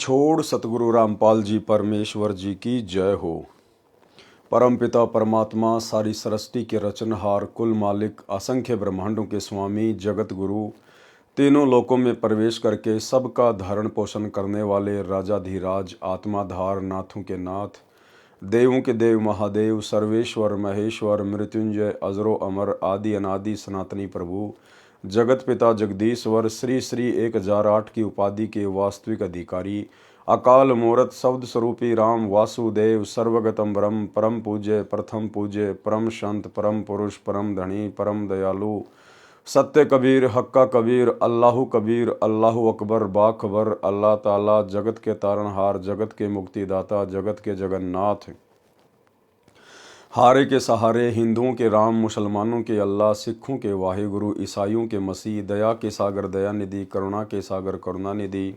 छोड़ सतगुरु रामपाल जी परमेश्वर जी की जय हो। परमपिता परमात्मा सारी सृष्टि के रचनहार, कुल मालिक, असंख्य ब्रह्मांडों के स्वामी, जगत गुरु, तीनों लोकों में प्रवेश करके सबका धारण पोषण करने वाले राजाधिराज, आत्माधार, नाथों के नाथ, देवों के देव, महादेव, सर्वेश्वर, महेश्वर, मृत्युंजय, अजरो अमर, आदि अनादि सनातनी प्रभु, जगत पिता जगदीश्वर, श्री श्री 1008 की उपाधि के वास्तविक अधिकारी, अकाल मूरत शब्द स्वरूपी राम वासुदेव, सर्वगतम ब्रह्म, परम पूज्य, प्रथम पूज्य, परम संत, परम पुरुष, परम धनी, परम दयालु, सत्य कबीर, हक्का कबीर, अल्लाहु कबीर, अल्लाहु अकबर, बाखबर, अल्लाह ताला, जगत के तारणहार, जगत के मुक्तिदाता, जगत के जगन्नाथ, हारे के सहारे, हिंदुओं के राम, मुसलमानों के अल्लाह, सिखों के वाहिगुरु, ईसाइयों के मसीह, दया के सागर दया निधि, करुणा के सागर करुणा निधि,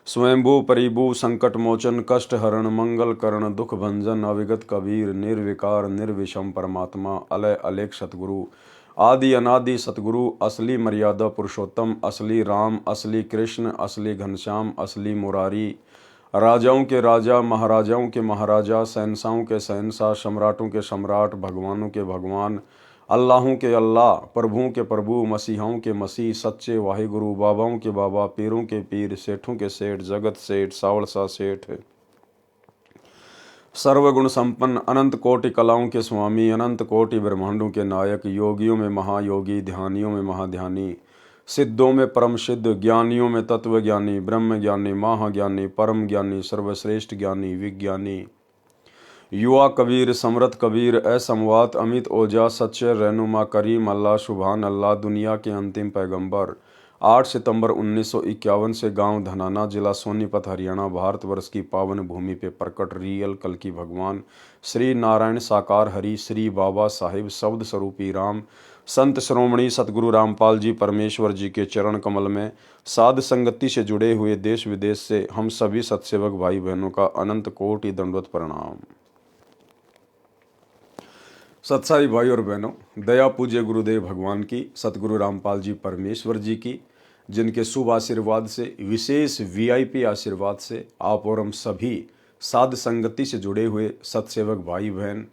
स्वयंभू परिभू, संकट मोचन, कष्ट हरण, मंगल करण, दुख भंजन, अविगत कबीर, निर्विकार निर्विषम परमात्मा, अलय अलेख सतगुरु, आदि अनादि सतगुरु, असली मर्यादा पुरुषोत्तम, असली राम, असली कृष्ण, असली घनश्याम, असली मुरारी, राजाओं के राजा, महाराजाओं के महाराजा, शहंशाहों के शहंशाह, सम्राटों के सम्राट, भगवानों के भगवान, अल्लाहों के अल्लाह, प्रभुओं के प्रभु, मसीहाओं के मसीह, सच्चे वाहिगुरु, बाबाओं के बाबा, पीरों के पीर, सेठों के सेठ, जगत सेठ, सावड़सा सेठ, सर्वगुण संपन्न, अनंत कोटि कलाओं के स्वामी, अनंत कोटि ब्रह्मांडों के नायक, योगियों में महायोगी, ध्यानियों में महाध्यानी, सिद्धों में परम सिद्ध, ज्ञानियों में तत्व ज्ञानी, ब्रह्म ज्ञानी, महाज्ञानी, परम ज्ञानी, सर्वश्रेष्ठ ज्ञानी, विज्ञानी, युवा कबीर, समरथ कबीर, असमवात, अमित ओजा, सच्चे रहनुमा, करीम अल्लाह, सुभान अल्लाह, दुनिया के अंतिम पैगंबर, 8 सितंबर 1951 से गांव धनाना, जिला सोनीपत, हरियाणा, भारतवर्ष की पावन भूमि पे प्रकट रियल कल की भगवान श्री नारायण साकार हरि, श्री बाबा साहिब शब्द स्वरूपी राम, संत श्रोमणी सतगुरु रामपाल जी परमेश्वर जी के चरण कमल में साध संगति से जुड़े हुए देश विदेश से हम सभी सत्सेवक भाई बहनों का अनंत कोटि दंडवत प्रणाम। सत्साई भाई और बहनों, दया पूज्य गुरुदेव भगवान की, सतगुरु रामपाल जी परमेश्वर जी की, जिनके शुभ आशीर्वाद से, विशेष वीआईपी आशीर्वाद से आप और हम सभी साध संगति से जुड़े हुए सत्सेवक भाई बहन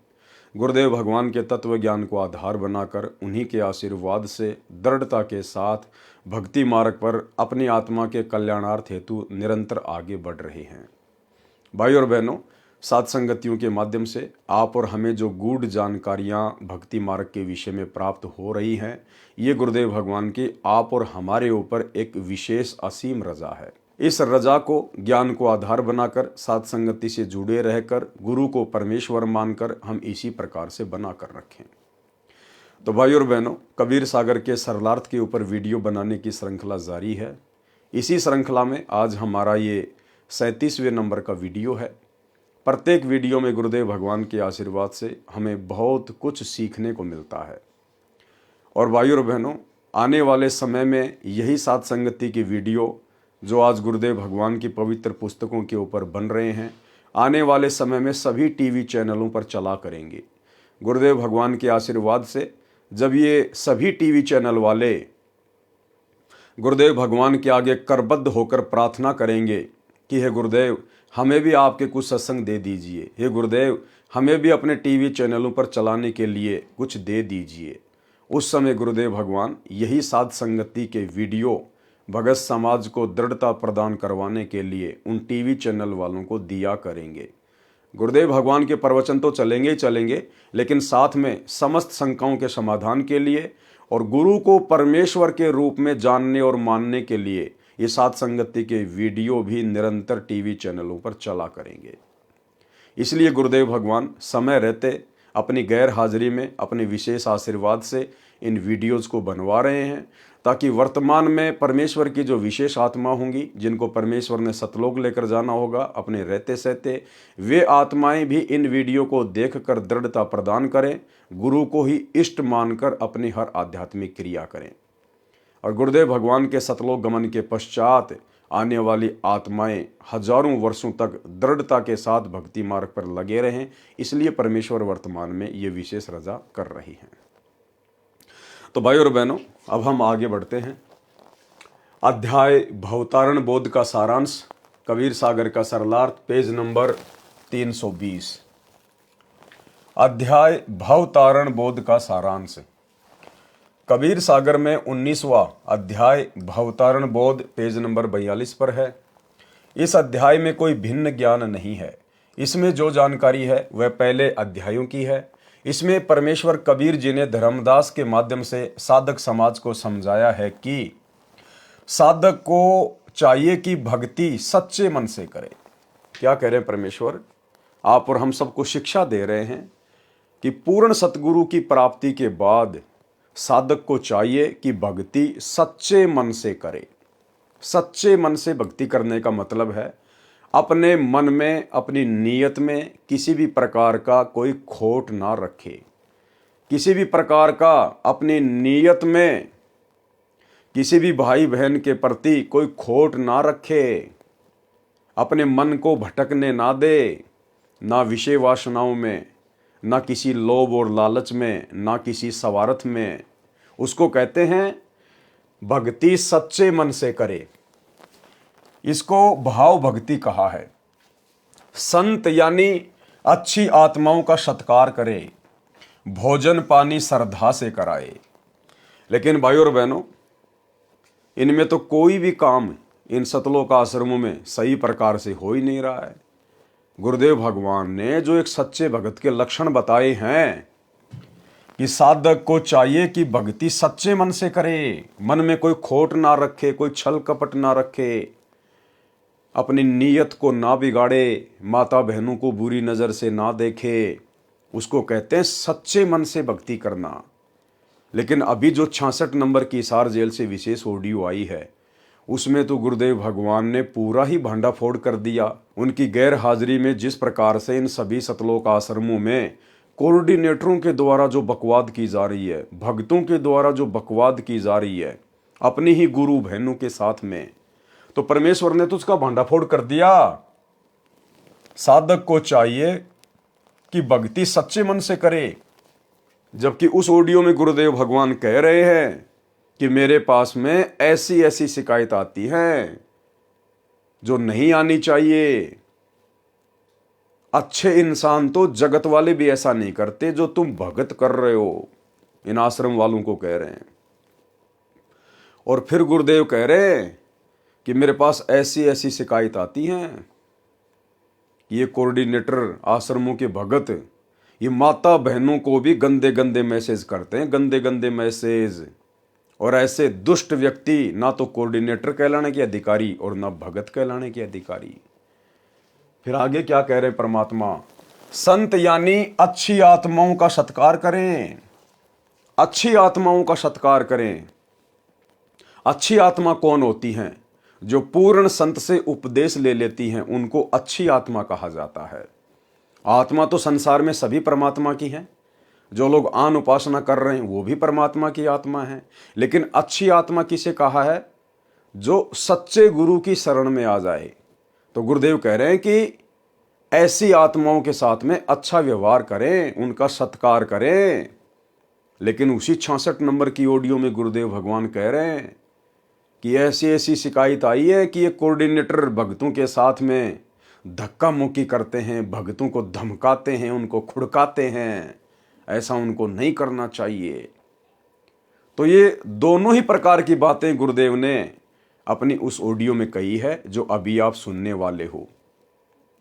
गुरुदेव भगवान के तत्व ज्ञान को आधार बनाकर उन्हीं के आशीर्वाद से दृढ़ता के साथ भक्ति मार्ग पर अपनी आत्मा के कल्याणार्थ हेतु निरंतर आगे बढ़ रहे हैं। भाई और बहनों, साध संगतियों के माध्यम से आप और हमें जो गूढ़ जानकारियां भक्ति मार्ग के विषय में प्राप्त हो रही हैं, ये गुरुदेव भगवान की आप और हमारे ऊपर एक विशेष असीम रजा है। इस रजा को, ज्ञान को आधार बनाकर साध संगति से जुड़े रहकर गुरु को परमेश्वर मानकर हम इसी प्रकार से बना कर रखें। तो भाई और बहनों, कबीर सागर के सरलार्थ के ऊपर वीडियो बनाने की श्रृंखला जारी है। इसी श्रृंखला में आज हमारा ये 37वें नंबर का वीडियो है। प्रत्येक वीडियो में गुरुदेव भगवान के आशीर्वाद से हमें बहुत कुछ सीखने को मिलता है। और भाइयों और बहनों, आने वाले समय में यही साध संगति की वीडियो जो आज गुरुदेव भगवान की पवित्र पुस्तकों के ऊपर बन रहे हैं, आने वाले समय में सभी टीवी चैनलों पर चला करेंगे। गुरुदेव भगवान के आशीर्वाद से जब ये सभी टीवी चैनल वाले गुरुदेव भगवान के आगे करबद्ध होकर प्रार्थना करेंगे कि हे गुरुदेव, हमें भी आपके कुछ सत्संग दे दीजिए, हे गुरुदेव, हमें भी अपने टीवी चैनलों पर चलाने के लिए कुछ दे दीजिए, उस समय गुरुदेव भगवान यही साध संगति के वीडियो भगत समाज को दृढ़ता प्रदान करवाने के लिए उन टीवी चैनल वालों को दिया करेंगे। गुरुदेव भगवान के प्रवचन तो चलेंगे ही चलेंगे, लेकिन साथ में समस्त शंकाओं के समाधान के लिए और गुरु को परमेश्वर के रूप में जानने और मानने के लिए ये साध संगति के वीडियो भी निरंतर टीवी चैनलों पर चला करेंगे। इसलिए गुरुदेव भगवान समय रहते अपनी गैर हाजिरी में अपने विशेष आशीर्वाद से इन वीडियोज़ को बनवा रहे हैं, ताकि वर्तमान में परमेश्वर की जो विशेष आत्मा होंगी, जिनको परमेश्वर ने सतलोक लेकर जाना होगा अपने रहते सहते, वे आत्माएं भी इन वीडियो को देखकर दृढ़ता प्रदान करें, गुरु को ही इष्ट मानकर अपनी हर आध्यात्मिक क्रिया करें। और गुरुदेव भगवान के सतलोक गमन के पश्चात आने वाली आत्माएं हजारों वर्षों तक दृढ़ता के साथ भक्ति मार्ग पर लगे रहें, इसलिए परमेश्वर वर्तमान में ये विशेष रजा कर रही हैं। तो भाई और बहनों, अब हम आगे बढ़ते हैं। अध्याय भवतारण बोध का सारांश कबीर सागर का सरलार्थ, पेज नंबर 320। अध्याय भवतारण बोध का सारांश। कबीर सागर में 19वां अध्याय भवतारण बोध पेज नंबर 42 पर है। इस अध्याय में कोई भिन्न ज्ञान नहीं है। इसमें जो जानकारी है वह पहले अध्यायों की है। इसमें परमेश्वर कबीर जी ने धर्मदास के माध्यम से साधक समाज को समझाया है कि साधक को चाहिए कि भक्ति सच्चे मन से करे। क्या कह रहे हैं परमेश्वर? आप और हम सबको शिक्षा दे रहे हैं कि पूर्ण सतगुरु की प्राप्ति के बाद साधक को चाहिए कि भक्ति सच्चे मन से करे। सच्चे मन से भक्ति करने का मतलब है अपने मन में, अपनी नीयत में किसी भी प्रकार का कोई खोट ना रखे। किसी भी प्रकार का अपनी नीयत में किसी भी भाई बहन के प्रति कोई खोट ना रखे। अपने मन को भटकने ना दे, ना विषय वासनाओं में, ना किसी लोभ और लालच में, ना किसी स्वार्थ में। उसको कहते हैं भक्ति सच्चे मन से करे। इसको भाव भक्ति कहा है। संत यानी अच्छी आत्माओं का सत्कार करे, भोजन पानी श्रद्धा से कराए। लेकिन भाइयों और बहनों, इनमें तो कोई भी काम इन सतलोक आश्रमों में सही प्रकार से हो ही नहीं रहा है। गुरुदेव भगवान ने जो एक सच्चे भगत के लक्षण बताए हैं कि साधक को चाहिए कि भक्ति सच्चे मन से करे, मन में कोई खोट ना रखे, कोई छल कपट ना रखे, अपनी नीयत को ना बिगाड़े, माता बहनों को बुरी नज़र से ना देखे। उसको कहते हैं सच्चे मन से भक्ति करना। लेकिन अभी जो 66 नंबर की हिसार जेल से विशेष ऑडियो आई है, उसमें तो गुरुदेव भगवान ने पूरा ही भांडाफोड़ कर दिया। उनकी गैर हाजिरी में जिस प्रकार से इन सभी सतलोक आश्रमों में कोऑर्डिनेटरों के द्वारा जो बकवाद की जा रही है, भक्तों के द्वारा जो बकवाद की जा रही है अपनी ही गुरु बहनों के साथ में, तो परमेश्वर ने तो उसका भांडाफोड़ कर दिया। साधक को चाहिए कि भक्ति सच्चे मन से करे, जबकि उस ऑडियो में गुरुदेव भगवान कह रहे हैं कि मेरे पास में ऐसी ऐसी शिकायत आती हैं जो नहीं आनी चाहिए। अच्छे इंसान तो जगत वाले भी ऐसा नहीं करते जो तुम भगत कर रहे हो। इन आश्रम वालों को कह रहे हैं। और फिर गुरुदेव कह रहे हैं कि मेरे पास ऐसी ऐसी शिकायत आती हैं। ये कोऑर्डिनेटर आश्रमों के भगत ये माता बहनों को भी गंदे गंदे मैसेज करते हैं, गंदे गंदे मैसेज। और ऐसे दुष्ट व्यक्ति ना तो कोऑर्डिनेटर कहलाने के अधिकारी और ना भगत कहलाने के अधिकारी। फिर आगे क्या कह रहे परमात्मा? संत यानी अच्छी आत्माओं का सत्कार करें। अच्छी आत्माओं का सत्कार करें। अच्छी आत्मा कौन होती हैं? जो पूर्ण संत से उपदेश ले लेती हैं, उनको अच्छी आत्मा कहा जाता है। आत्मा तो संसार में सभी परमात्मा की है। जो लोग आन उपासना कर रहे हैं वो भी परमात्मा की आत्मा है। लेकिन अच्छी आत्मा किसे कहा है? जो सच्चे गुरु की शरण में आ जाए। तो गुरुदेव कह रहे हैं कि ऐसी आत्माओं के साथ में अच्छा व्यवहार करें, उनका सत्कार करें। लेकिन उसी 66 नंबर की ऑडियो में गुरुदेव भगवान कह रहे हैं कि ऐसी ऐसी शिकायत आई है कि ये कोऑर्डिनेटर भक्तों के साथ में धक्का मुक्की करते हैं, भक्तों को धमकाते हैं, उनको खुड़काते हैं। ऐसा उनको नहीं करना चाहिए। तो ये दोनों ही प्रकार की बातें गुरुदेव ने अपनी उस ऑडियो में कही है जो अभी आप सुनने वाले हो।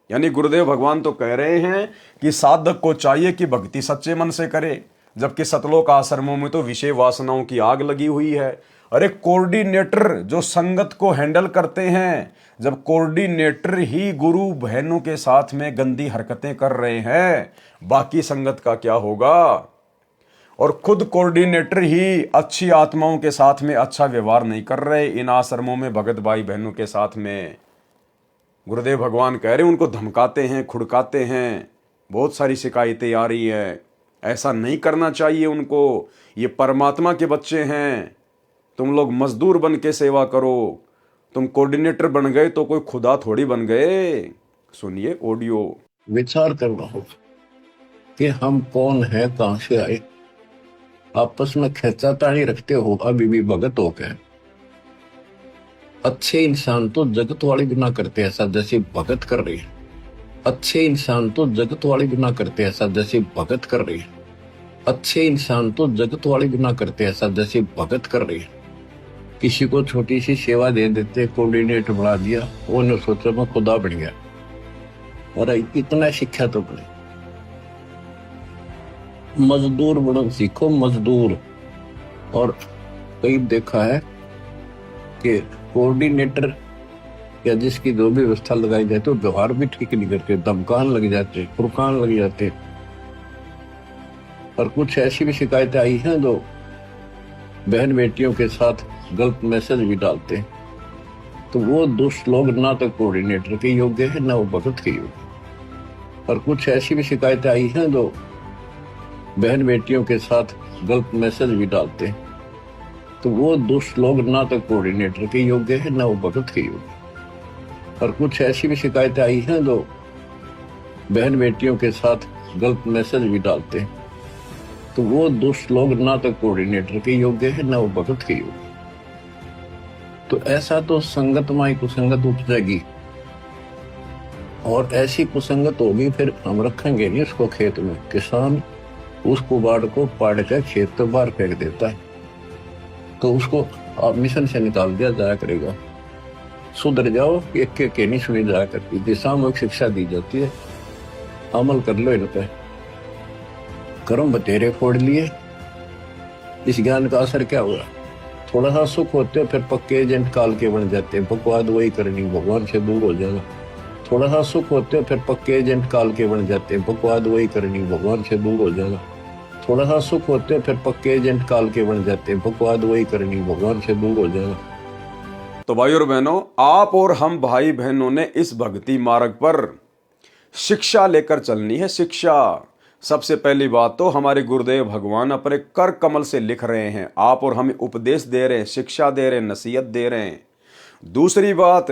यानी गुरुदेव भगवान तो कह रहे हैं कि साधक को चाहिए कि भक्ति सच्चे मन से करे, जबकि सतलोक आश्रमों में तो विषय वासनाओं की आग लगी हुई है। अरे कोऑर्डिनेटर जो संगत को हैंडल करते हैं, जब कोऑर्डिनेटर ही गुरु बहनों के साथ में गंदी हरकतें कर रहे हैं, बाकी संगत का क्या होगा? और खुद कोऑर्डिनेटर ही अच्छी आत्माओं के साथ में अच्छा व्यवहार नहीं कर रहे इन आश्रमों में भगत भाई बहनों के साथ में। गुरुदेव भगवान कह रहे हैं उनको धमकाते हैं, खुड़काते हैं, बहुत सारी शिकायतें आ रही है। ऐसा नहीं करना चाहिए उनको। ये परमात्मा के बच्चे हैं। तुम लोग मजदूर बन के सेवा करो। तुम कोऑर्डिनेटर बन गए तो कोई खुदा थोड़ी बन गए। सुनिए ऑडियो। विचार करना होगा कि हम कौन हैं, कहां से आए। आपस में खेचातानी रखते हो अभी भी भगत हो गए। अच्छे इंसान तो जगत वाले भी ना करते ऐसा जैसे भगत कर रहे हैं। अच्छे इंसान तो जगत वाले भी ना करते ऐसा जैसे भगत कर रहे हैं। अच्छे इंसान तो जगत वाले भी ना करते ऐसा जैसे भगत कर रहे हैं। किसी को छोटी सी सेवा दे देते, कोऑर्डिनेटर बना दिया, वो ने सोचा मैं खुदा बन गया। और इतना शिक्षा तो बने, मजदूर बनो सीखो, मजदूर। और कई देखा है कि कोऑर्डिनेटर या जिसकी जो भी व्यवस्था लगाई जाए तो व्यवहार भी ठीक नहीं करते, धमकान लग जाते, फुरकान लग जाते। और कुछ ऐसी भी शिकायतें आई हैं जो बहन बेटियों के साथ गलत मैसेज भी डालते हैं। तो वो दुष्ट लोग ना तो कोऑर्डिनेटर के योग्य है ना वो भगत के योग्य। और कुछ ऐसी भी शिकायतें आई हैं जो बहन बेटियों के साथ गलत मैसेज भी डालते हैं। तो वो दुष्ट लोग ना तो कोऑर्डिनेटर के योग्य है ना वो भगत के योग्य। और कुछ ऐसी भी शिकायतें आई हैं जो बहन बेटियों के साथ गलत मैसेज भी डालते हैं। तो वो दुष्ट लोग ना तो कोऑर्डिनेटर के योग्य है ना वो भगत के योग्य। तो ऐसा तो संगत माई कुसंगत उपजेगी, और ऐसी कुसंगत होगी फिर हम रखेंगे नहीं उसको खेत में। किसान उस कुबाड़ को पाड़ कर खेत तो बाहर फेंक देता है, तो उसको आप मिशन से निकाल दिया जाया करेगा। सुधर जाओ, एक के नहीं सुनी जाया करती थी, सामूहिक शिक्षा दी जाती है, अमल कर लो इन पे। कर्म बतेरे फोड़ लिए, इस ज्ञान का असर क्या हुआ? थोड़ा सा सुख होते हो फिर पक्के एजेंट काल के बन जाते हैं, बकवाद वही करनी, भगवान से दूर हो जाना। थोड़ा सा सुख होते हो फिर पक्के एजेंट काल के बन जाते हैं, बकवाद वही करनी, भगवान से दूर हो जाना। थोड़ा सा सुख होते हो फिर पक्के एजेंट काल के बन जाते हैं, बकवाद वही करनी, भगवान से दूर हो जाना। तो भाई और बहनों, आप और हम भाई बहनों ने इस भक्ति मार्ग पर शिक्षा लेकर चलनी है। शिक्षा, सबसे पहली बात तो हमारे गुरुदेव भगवान अपने कर कमल से लिख रहे हैं, आप और हमें उपदेश दे रहे हैं, शिक्षा दे रहे हैं, नसीहत दे रहे हैं। दूसरी बात,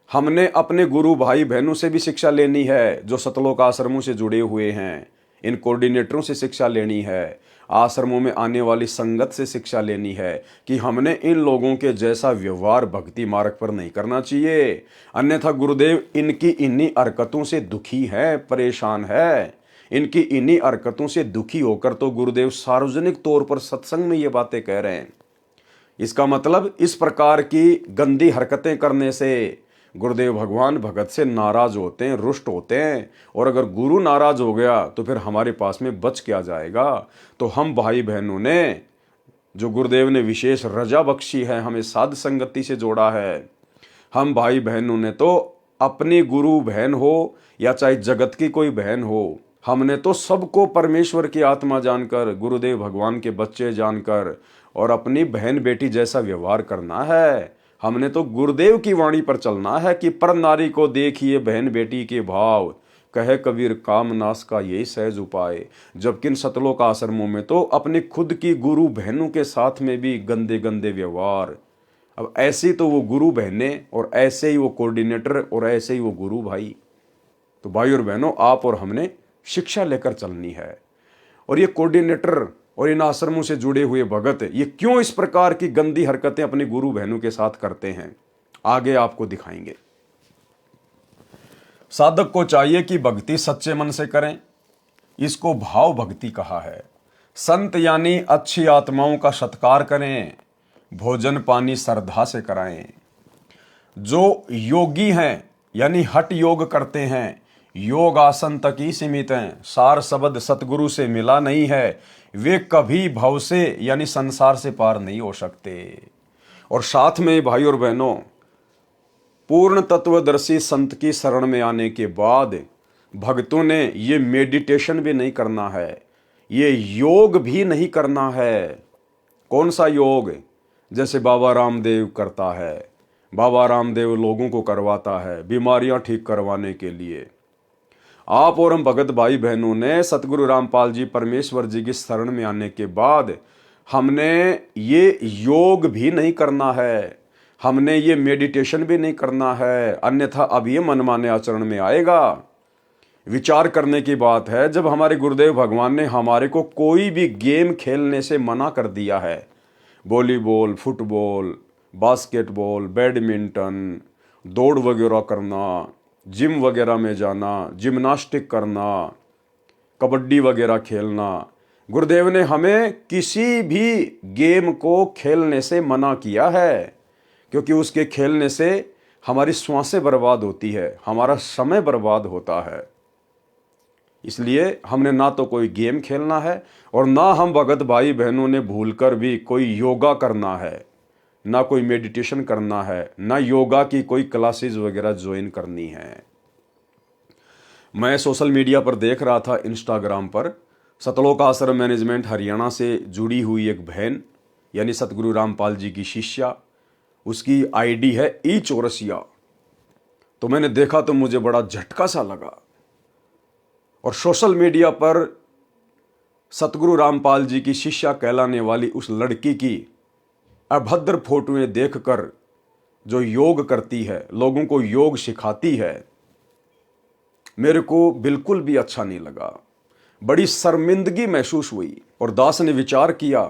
हमने अपने गुरु भाई बहनों से भी शिक्षा लेनी है जो सतलोक आश्रमों से जुड़े हुए हैं। इन कोऑर्डिनेटरों से शिक्षा लेनी है, आश्रमों में आने वाली संगत से शिक्षा लेनी है कि हमने इन लोगों के जैसा व्यवहार भक्ति मार्ग पर नहीं करना चाहिए। अन्यथा गुरुदेव इनकी इन्हीं हरकतों से दुखी है, परेशान है। इनकी इन्हीं हरकतों से दुखी होकर तो गुरुदेव सार्वजनिक तौर पर सत्संग में ये बातें कह रहे हैं। इसका मतलब इस प्रकार की गंदी हरकतें करने से गुरुदेव भगवान भगत से नाराज होते हैं, रुष्ट होते हैं। और अगर गुरु नाराज हो गया तो फिर हमारे पास में बच क्या जाएगा? तो हम भाई बहनों ने, जो गुरुदेव ने विशेष रजा बख्शी है, हमें साध संगति से जोड़ा है, हम भाई बहनों ने तो अपनी गुरु बहन हो या चाहे जगत की कोई बहन हो, हमने तो सबको परमेश्वर की आत्मा जानकर, गुरुदेव भगवान के बच्चे जानकर और अपनी बहन बेटी जैसा व्यवहार करना है। हमने तो गुरुदेव की वाणी पर चलना है कि पर नारी को देखिए बहन बेटी के भाव, कहे कबीर कामनाश का यही सहज उपाय। जबकि इन सतलोक आश्रमों में तो अपनी खुद की गुरु बहनों के साथ में भी गंदे गंदे व्यवहार। अब ऐसी तो वो गुरु बहनें और ऐसे ही वो कोऑर्डिनेटर और ऐसे ही वो गुरु भाई। तो भाई और बहनों, आप और हमने शिक्षा लेकर चलनी है। और ये कोऑर्डिनेटर और इन आश्रमों से जुड़े हुए भगत ये क्यों इस प्रकार की गंदी हरकतें अपनी गुरु बहनों के साथ करते हैं, आगे आपको दिखाएंगे। साधक को चाहिए कि भक्ति सच्चे मन से करें, इसको भाव भक्ति कहा है। संत यानी अच्छी आत्माओं का सत्कार करें, भोजन पानी श्रद्धा से कराएं। जो योगी हैं यानी हठ योग करते हैं, योग आसन तक ही सीमित हैं, सार शब्द सतगुरु से मिला नहीं है, वे कभी भव से यानी संसार से पार नहीं हो सकते। और साथ में भाई और बहनों, पूर्ण तत्वदर्शी संत की शरण में आने के बाद भक्तों ने ये मेडिटेशन भी नहीं करना है, ये योग भी नहीं करना है। कौन सा योग? जैसे बाबा रामदेव करता है। बाबा रामदेव लोगों को करवाता है बीमारियां ठीक करवाने के लिए। आप और हम भगत भाई बहनों ने सतगुरु रामपाल जी परमेश्वर जी की शरण में आने के बाद हमने ये योग भी नहीं करना है, हमने ये मेडिटेशन भी नहीं करना है, अन्यथा अब ये मनमाने आचरण में आएगा। विचार करने की बात है, जब हमारे गुरुदेव भगवान ने हमारे को कोई भी गेम खेलने से मना कर दिया है, वॉलीबॉल, फुटबॉल, बास्केटबॉल, बैडमिंटन, दौड़ वगैरह करना, जिम वगैरह में जाना, जिम्नास्टिक करना, कबड्डी वगैरह खेलना। गुरुदेव ने हमें किसी भी गेम को खेलने से मना किया है, क्योंकि उसके खेलने से हमारी सांसें बर्बाद होती है, हमारा समय बर्बाद होता है। इसलिए हमने ना तो कोई गेम खेलना है और ना हम भगत भाई बहनों ने भूलकर भी कोई योगा करना है, ना कोई मेडिटेशन करना है, ना योगा की कोई क्लासेस वगैरह ज्वाइन करनी है। मैं सोशल मीडिया पर देख रहा था, इंस्टाग्राम पर, सतलोक आश्रम मैनेजमेंट हरियाणा से जुड़ी हुई एक बहन, यानी सतगुरु रामपाल जी की शिष्या, उसकी आईडी है ई चौरसिया। तो मैंने देखा तो मुझे बड़ा झटका सा लगा। और सोशल मीडिया पर सतगुरु रामपाल जी की शिष्या कहलाने वाली उस लड़की की अभद्र फोटोएं देखकर जो योग करती है, लोगों को योग सिखाती है, मेरे को बिल्कुल भी अच्छा नहीं लगा। बड़ी शर्मिंदगी महसूस हुई। और दास ने विचार किया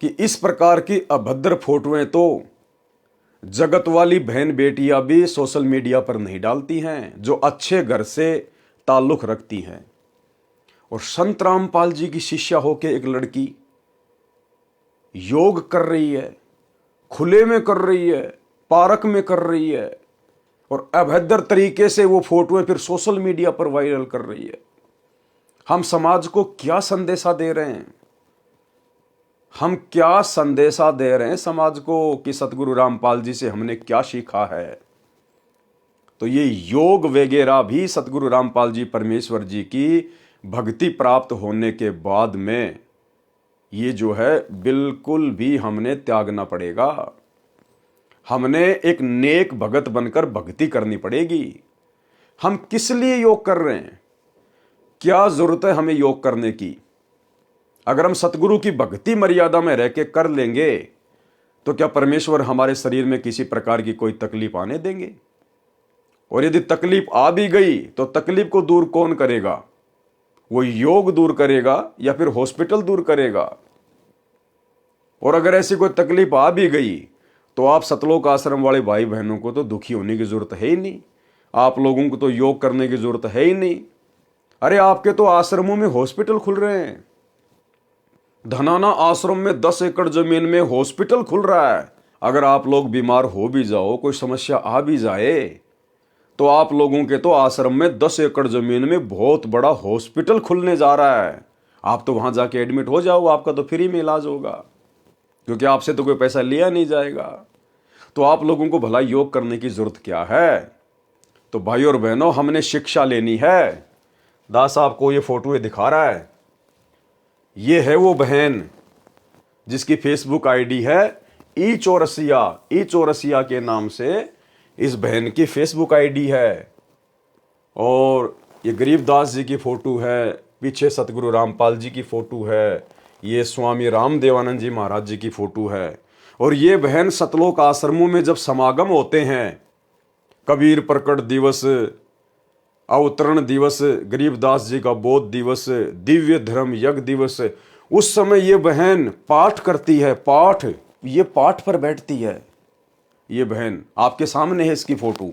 कि इस प्रकार की अभद्र फोटोएं तो जगत वाली बहन बेटियां भी सोशल मीडिया पर नहीं डालती हैं, जो अच्छे घर से ताल्लुक रखती हैं। और संत रामपाल जी की शिष्या होके एक लड़की योग कर रही है, खुले में कर रही है, पार्क में कर रही है, और अभद्र तरीके से वो फोटोएं फिर सोशल मीडिया पर वायरल कर रही है। हम समाज को क्या संदेशा दे रहे हैं? हम क्या संदेशा दे रहे हैं समाज को कि सतगुरु रामपाल जी से हमने क्या सीखा है? तो ये योग वगैरह भी सतगुरु रामपाल जी परमेश्वर जी की भक्ति प्राप्त होने के बाद में ये जो है बिल्कुल भी हमने त्यागना पड़ेगा। हमने एक नेक भगत बनकर भक्ति करनी पड़ेगी। हम किस लिए योग कर रहे हैं? क्या जरूरत है हमें योग करने की? अगर हम सतगुरु की भक्ति मर्यादा में रह के कर लेंगे तो क्या परमेश्वर हमारे शरीर में किसी प्रकार की कोई तकलीफ आने देंगे? और यदि तकलीफ आ भी गई तो तकलीफ को दूर कौन करेगा? वो योग दूर करेगा या फिर हॉस्पिटल दूर करेगा? और अगर ऐसी कोई तकलीफ आ भी गई तो आप सतलोक आश्रम वाले भाई बहनों को तो दुखी होने की जरूरत है ही नहीं। आप लोगों को तो योग करने की जरूरत है ही नहीं। अरे आपके तो आश्रमों में हॉस्पिटल खुल रहे हैं। धनाना आश्रम में 10 एकड़ जमीन में हॉस्पिटल खुल रहा है। अगर आप लोग बीमार हो भी जाओ, कोई समस्या आ भी जाए, तो आप लोगों के तो आश्रम में 10 एकड़ जमीन में बहुत बड़ा हॉस्पिटल खुलने जा रहा है। आप तो वहां जाके एडमिट हो जाओ, आपका तो फ्री में इलाज होगा, क्योंकि आपसे तो कोई पैसा लिया नहीं जाएगा। तो आप लोगों को भला योग करने की जरूरत क्या है? तो भाई और बहनों, हमने शिक्षा लेनी है। दास आपको ये फोटो दिखा रहा है, ये है वो बहन जिसकी फेसबुक आईडी है ई चौरसिया। ई चौरसिया के नाम से इस बहन की फेसबुक आईडी है। और ये गरीबदास जी की फोटो है, पीछे सतगुरु रामपाल जी की फोटो है, ये स्वामी रामदेवानंद जी महाराज जी की फोटो है। और ये बहन सतलोक आश्रमों में जब समागम होते हैं, कबीर प्रकट दिवस, अवतरण दिवस, गरीबदास जी का बोध दिवस, दिव्य धर्म यज्ञ दिवस, उस समय ये बहन पाठ करती है। पाठ, ये पाठ पर बैठती है। ये बहन आपके सामने है, इसकी फोटो।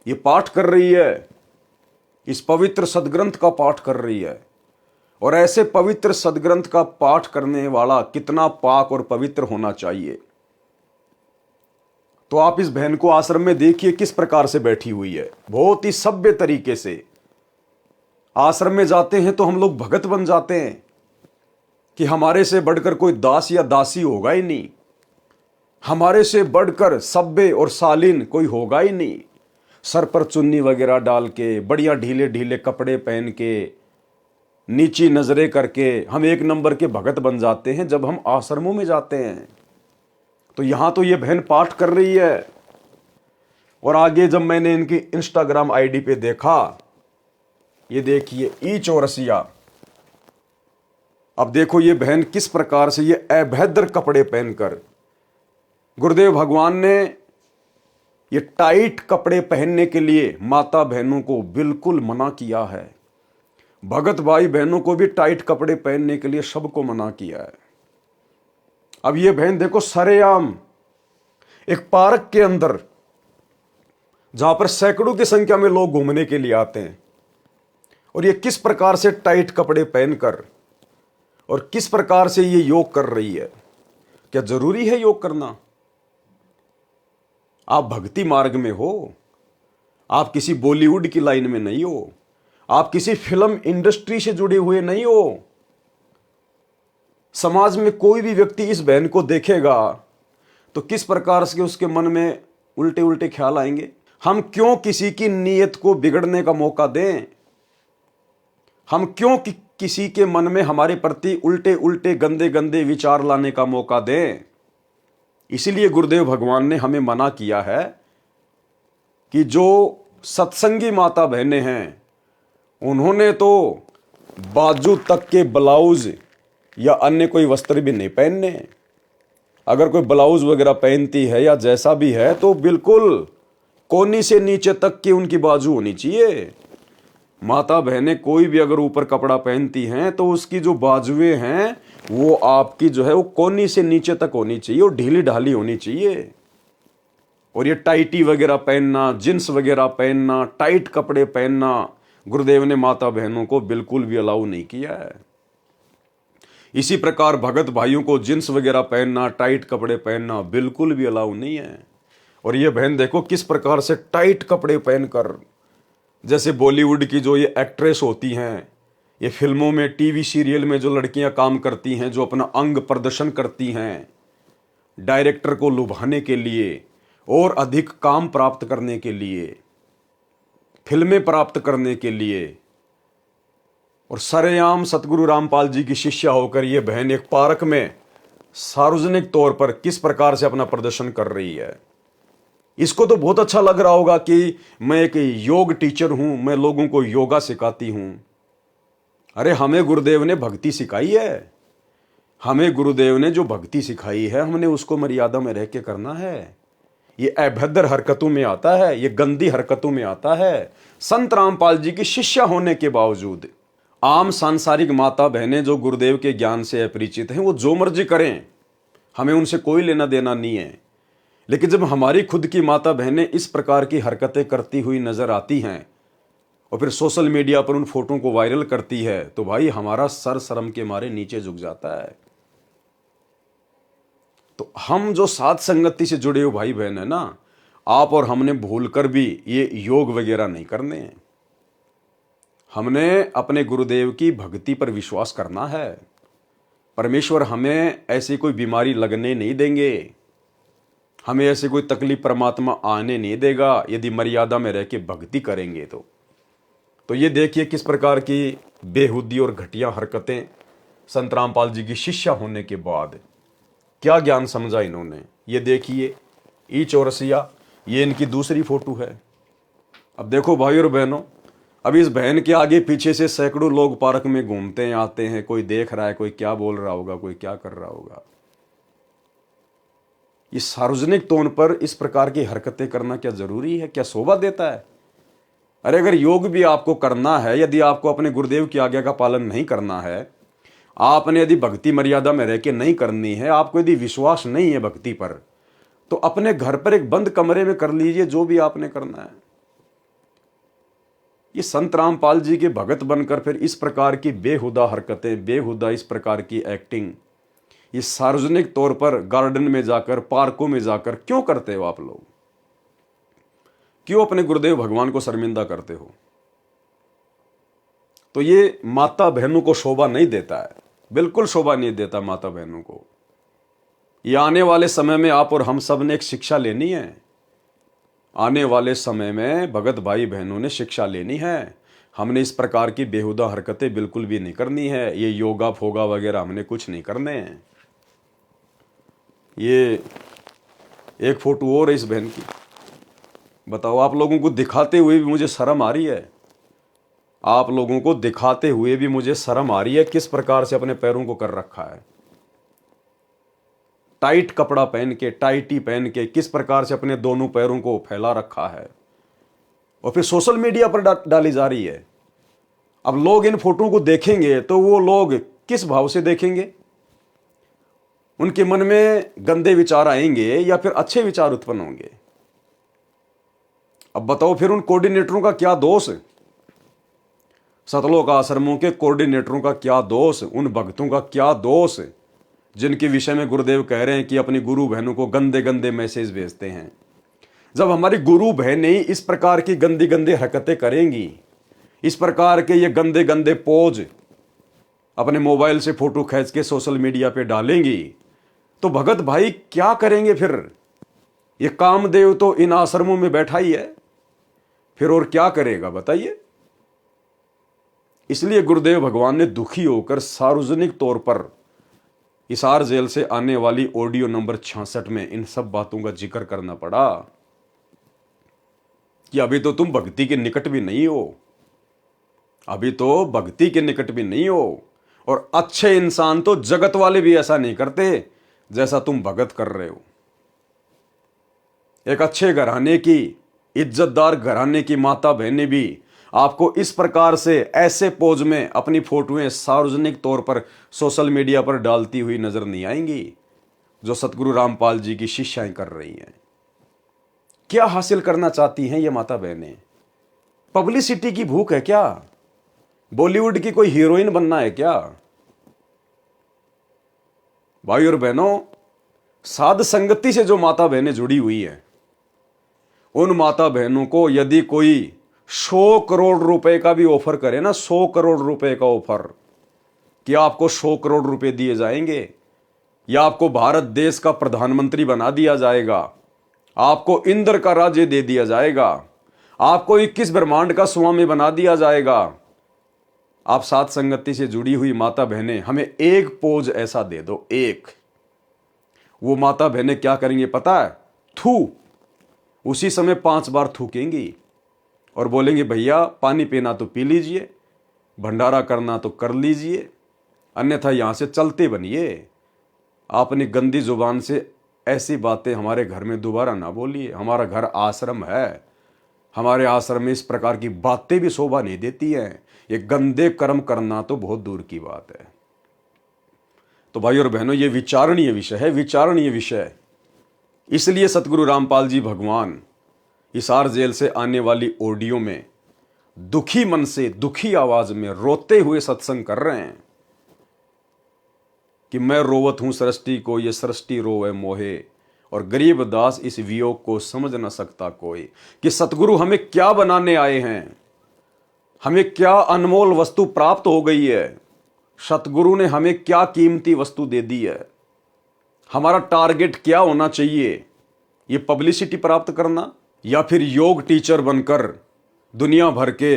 ये पाठ कर रही है, इस पवित्र सदग्रंथ का पाठ कर रही है। और ऐसे पवित्र सदग्रंथ का पाठ करने वाला कितना पाक और पवित्र होना चाहिए। तो आप इस बहन को आश्रम में देखिए किस प्रकार से बैठी हुई है, बहुत ही सभ्य तरीके से। आश्रम में जाते हैं तो हम लोग भगत बन जाते हैं कि हमारे से बढ़कर कोई दास या दासी होगा ही नहीं, हमारे से बढ़कर सभ्य और शालीन कोई होगा ही नहीं। सर पर चुन्नी वगैरह डाल के, बढ़िया ढीले ढीले कपड़े पहन के, नीची नजरें करके हम एक नंबर के भगत बन जाते हैं जब हम आश्रमों में जाते हैं। तो यहां तो ये बहन पाठ कर रही है। और आगे जब मैंने इनकी इंस्टाग्राम आईडी पे देखा, ये देखिए ई चौरसिया। अब देखो ये बहन किस प्रकार से ये अभद्र कपड़े पहनकर, गुरुदेव भगवान ने ये टाइट कपड़े पहनने के लिए माता बहनों को बिल्कुल मना किया है। भगत भाई बहनों को भी टाइट कपड़े पहनने के लिए सबको मना किया है। अब ये बहन देखो सरेआम एक पार्क के अंदर जहां पर सैकड़ों की संख्या में लोग घूमने के लिए आते हैं, और ये किस प्रकार से टाइट कपड़े पहनकर और किस प्रकार से ये योग कर रही है। क्या जरूरी है योग करना? आप भक्ति मार्ग में हो, आप किसी बॉलीवुड की लाइन में नहीं हो, आप किसी फिल्म इंडस्ट्री से जुड़े हुए नहीं हो। समाज में कोई भी व्यक्ति इस बहन को देखेगा तो किस प्रकार से उसके मन में उल्टे उल्टे ख्याल आएंगे। हम क्यों किसी की नीयत को बिगड़ने का मौका दें? हम क्यों किसी के मन में हमारे प्रति उल्टे उल्टे गंदे गंदे विचार लाने का मौका दें? इसीलिए गुरुदेव भगवान ने हमें मना किया है कि जो सत्संगी माता बहनें हैं उन्होंने तो बाजू तक के ब्लाउज या अन्य कोई वस्त्र भी नहीं पहनने। अगर कोई ब्लाउज वगैरह पहनती है या जैसा भी है तो बिल्कुल कोनी से नीचे तक की उनकी बाजू होनी चाहिए। माता बहनें कोई भी अगर ऊपर कपड़ा पहनती हैं तो उसकी जो बाजुएं हैं वो आपकी जो है वो कोनी से नीचे तक होनी चाहिए और ढीली ढाली होनी चाहिए। और ये टाइटी वगैरह पहनना, जींस वगैरह पहनना, टाइट कपड़े पहनना गुरुदेव ने माता बहनों को बिल्कुल भी अलाउ नहीं किया है। इसी प्रकार भगत भाइयों को जींस वगैरह पहनना, टाइट कपड़े पहनना बिल्कुल भी अलाउ नहीं है। और ये बहन देखो किस प्रकार से टाइट कपड़े पहनकर, जैसे बॉलीवुड की जो ये एक्ट्रेस होती हैं, ये फिल्मों में टीवी सीरियल में जो लड़कियां काम करती हैं, जो अपना अंग प्रदर्शन करती हैं डायरेक्टर को लुभाने के लिए और अधिक काम प्राप्त करने के लिए, फिल्में प्राप्त करने के लिए, और सरेआम सतगुरु रामपाल जी की शिष्या होकर ये बहन एक पार्क में सार्वजनिक तौर पर किस प्रकार से अपना प्रदर्शन कर रही है। इसको तो बहुत अच्छा लग रहा होगा कि मैं एक योग टीचर हूं, मैं लोगों को योगा सिखाती हूं। अरे हमें गुरुदेव ने भक्ति सिखाई है। हमें गुरुदेव ने जो भक्ति सिखाई है हमने उसको मर्यादा में रह के करना है। ये अभद्र हरकतों में आता है, ये गंदी हरकतों में आता है। संत रामपाल जी की शिष्या होने के बावजूद आम सांसारिक माता बहनें जो गुरुदेव के ज्ञान से अपरिचित हैं वो जो मर्जी करें, हमें उनसे कोई लेना देना नहीं है। लेकिन जब हमारी खुद की माता बहनें इस प्रकार की हरकतें करती हुई नजर आती हैं और फिर सोशल मीडिया पर उन फोटो को वायरल करती है तो भाई हमारा सर शर्म के मारे नीचे झुक जाता है। तो हम जो साथ संगति से जुड़े हुए भाई बहन है ना, आप और हमने भूलकर भी ये योग वगैरह नहीं करने हैं। हमने अपने गुरुदेव की भक्ति पर विश्वास करना है। परमेश्वर हमें ऐसी कोई बीमारी लगने नहीं देंगे, हमें ऐसी कोई तकलीफ परमात्मा आने नहीं देगा यदि मर्यादा में रह के भक्ति करेंगे तो ये देखिए किस प्रकार की बेहुदी और घटिया हरकतें संत रामपाल जी की शिष्या होने के बाद क्या ज्ञान समझा इन्होंने। ये देखिए ई चौरसिया, ये इनकी दूसरी फोटो है। अब देखो भाई और बहनों, अब इस बहन के आगे पीछे से सैकड़ों लोग पार्क में घूमते हैं, आते हैं, कोई देख रहा है, कोई क्या बोल रहा होगा, कोई क्या कर रहा होगा। ये सार्वजनिक तौर पर इस प्रकार की हरकतें करना क्या जरूरी है? क्या शोभा देता है? अरे अगर योग भी आपको करना है, यदि आपको अपने गुरुदेव की आज्ञा का पालन नहीं करना है, आपने यदि भक्ति मर्यादा में रह के नहीं करनी है, आपको यदि विश्वास नहीं है भक्ति पर, तो अपने घर पर एक बंद कमरे में कर लीजिए जो भी आपने करना है। ये संत रामपाल जी के भगत बनकर फिर इस प्रकार की बेहुदा हरकतें, बेहुदा इस प्रकार की एक्टिंग, ये सार्वजनिक तौर पर गार्डन में जाकर, पार्कों में जाकर क्यों करते हो आप लोग? क्यों अपने गुरुदेव भगवान को शर्मिंदा करते हो? तो ये माता बहनों को शोभा नहीं देता है, बिल्कुल शोभा नहीं देता माता बहनों को। ये आने वाले समय में आप और हम सब ने एक शिक्षा लेनी है। आने वाले समय में भगत भाई बहनों ने शिक्षा लेनी है। हमने इस प्रकार की बेहुदा हरकतें बिल्कुल भी नहीं करनी है। ये योगा फोगा वगैरह हमने कुछ नहीं करने हैं। ये एक फोटो और है इस बहन की। बताओ, आप लोगों को दिखाते हुए भी मुझे शर्म आ रही है। आप लोगों को दिखाते हुए भी मुझे शर्म आ रही है किस प्रकार से अपने पैरों को कर रखा है। टाइट कपड़ा पहन के, टाइटी पहन के किस प्रकार से अपने दोनों पैरों को फैला रखा है और फिर सोशल मीडिया पर डाली जा रही है। अब लोग इन फोटो को देखेंगे तो वो लोग किस भाव से देखेंगे? उनके मन में गंदे विचार आएंगे या फिर अच्छे विचार उत्पन्न होंगे? अब बताओ फिर उन कोऑर्डिनेटरों का क्या दोष? सतलोक आश्रमों के कोऑर्डिनेटरों का क्या दोष? उन भक्तों का क्या दोष जिनके विषय में गुरुदेव कह रहे हैं कि अपनी गुरु बहनों को गंदे गंदे मैसेज भेजते हैं? जब हमारी गुरु बहनें इस प्रकार की गंदी गंदी हरकतें करेंगी, इस प्रकार के ये गंदे गंदे पोज अपने मोबाइल से फोटो खींच के सोशल मीडिया पे डालेंगी, तो भगत भाई क्या करेंगे फिर? ये कामदेव तो इन आश्रमों में बैठा ही है, फिर और क्या करेगा बताइए? इसलिए गुरुदेव भगवान ने दुखी होकर सार्वजनिक तौर पर हिसार जेल से आने वाली ऑडियो नंबर 66 में इन सब बातों का जिक्र करना पड़ा कि अभी तो तुम भक्ति के निकट भी नहीं हो, अभी तो भक्ति के निकट भी नहीं हो, और अच्छे इंसान तो जगत वाले भी ऐसा नहीं करते जैसा तुम भगत कर रहे हो। एक अच्छे घराने की, इज्जतदार घराने की माता बहनें भी आपको इस प्रकार से ऐसे पोज में अपनी फोटोएं सार्वजनिक तौर पर सोशल मीडिया पर डालती हुई नजर नहीं आएंगी जो सतगुरु रामपाल जी की शिष्याएं कर रही हैं। क्या हासिल करना चाहती हैं ये माता बहनें? पब्लिसिटी की भूख है क्या? बॉलीवुड की कोई हीरोइन बनना है क्या? भाई और बहनों, साध संगति से जो माता बहनें जुड़ी हुई हैं, उन माता बहनों को यदि कोई 100 करोड़ रुपए का भी ऑफर करे ना, 100 करोड़ रुपए का ऑफर, कि आपको 100 करोड़ रुपए दिए जाएंगे या आपको भारत देश का प्रधानमंत्री बना दिया जाएगा, आपको इंद्र का राज्य दे दिया जाएगा, आपको 21 ब्रह्मांड का स्वामी बना दिया जाएगा, आप साथ संगति से जुड़ी हुई माता बहनें हमें एक पोज ऐसा दे दो, एक। वो माता बहनें क्या करेंगे पता है? थू, उसी समय 5 बार थूकेंगी और बोलेंगे भैया पानी पीना तो पी लीजिए, भंडारा करना तो कर लीजिए, अन्यथा यहां से चलते बनिए। आपने गंदी जुबान से ऐसी बातें हमारे घर में दोबारा ना बोलिए। हमारा घर आश्रम है, हमारे आश्रम में इस प्रकार की बातें भी शोभा नहीं देती हैं। ये गंदे कर्म करना तो बहुत दूर की बात है। तो भाई और बहनों, ये विचारणीय विषय है, विचारणीय विषय। इसलिए सतगुरु रामपाल जी भगवान हिसार जेल से आने वाली ऑडियो में दुखी मन से, दुखी आवाज में रोते हुए सत्संग कर रहे हैं कि मैं रोवत हूं सृष्टि को, ये सृष्टि रोवे मोहे, और गरीब दास इस वियोग को समझ न सकता कोई। कि सतगुरु हमें क्या बनाने आए हैं, हमें क्या अनमोल वस्तु प्राप्त हो गई है, सतगुरु ने हमें क्या कीमती वस्तु दे दी है, हमारा टारगेट क्या होना चाहिए? ये पब्लिसिटी प्राप्त करना या फिर योग टीचर बनकर दुनिया भर के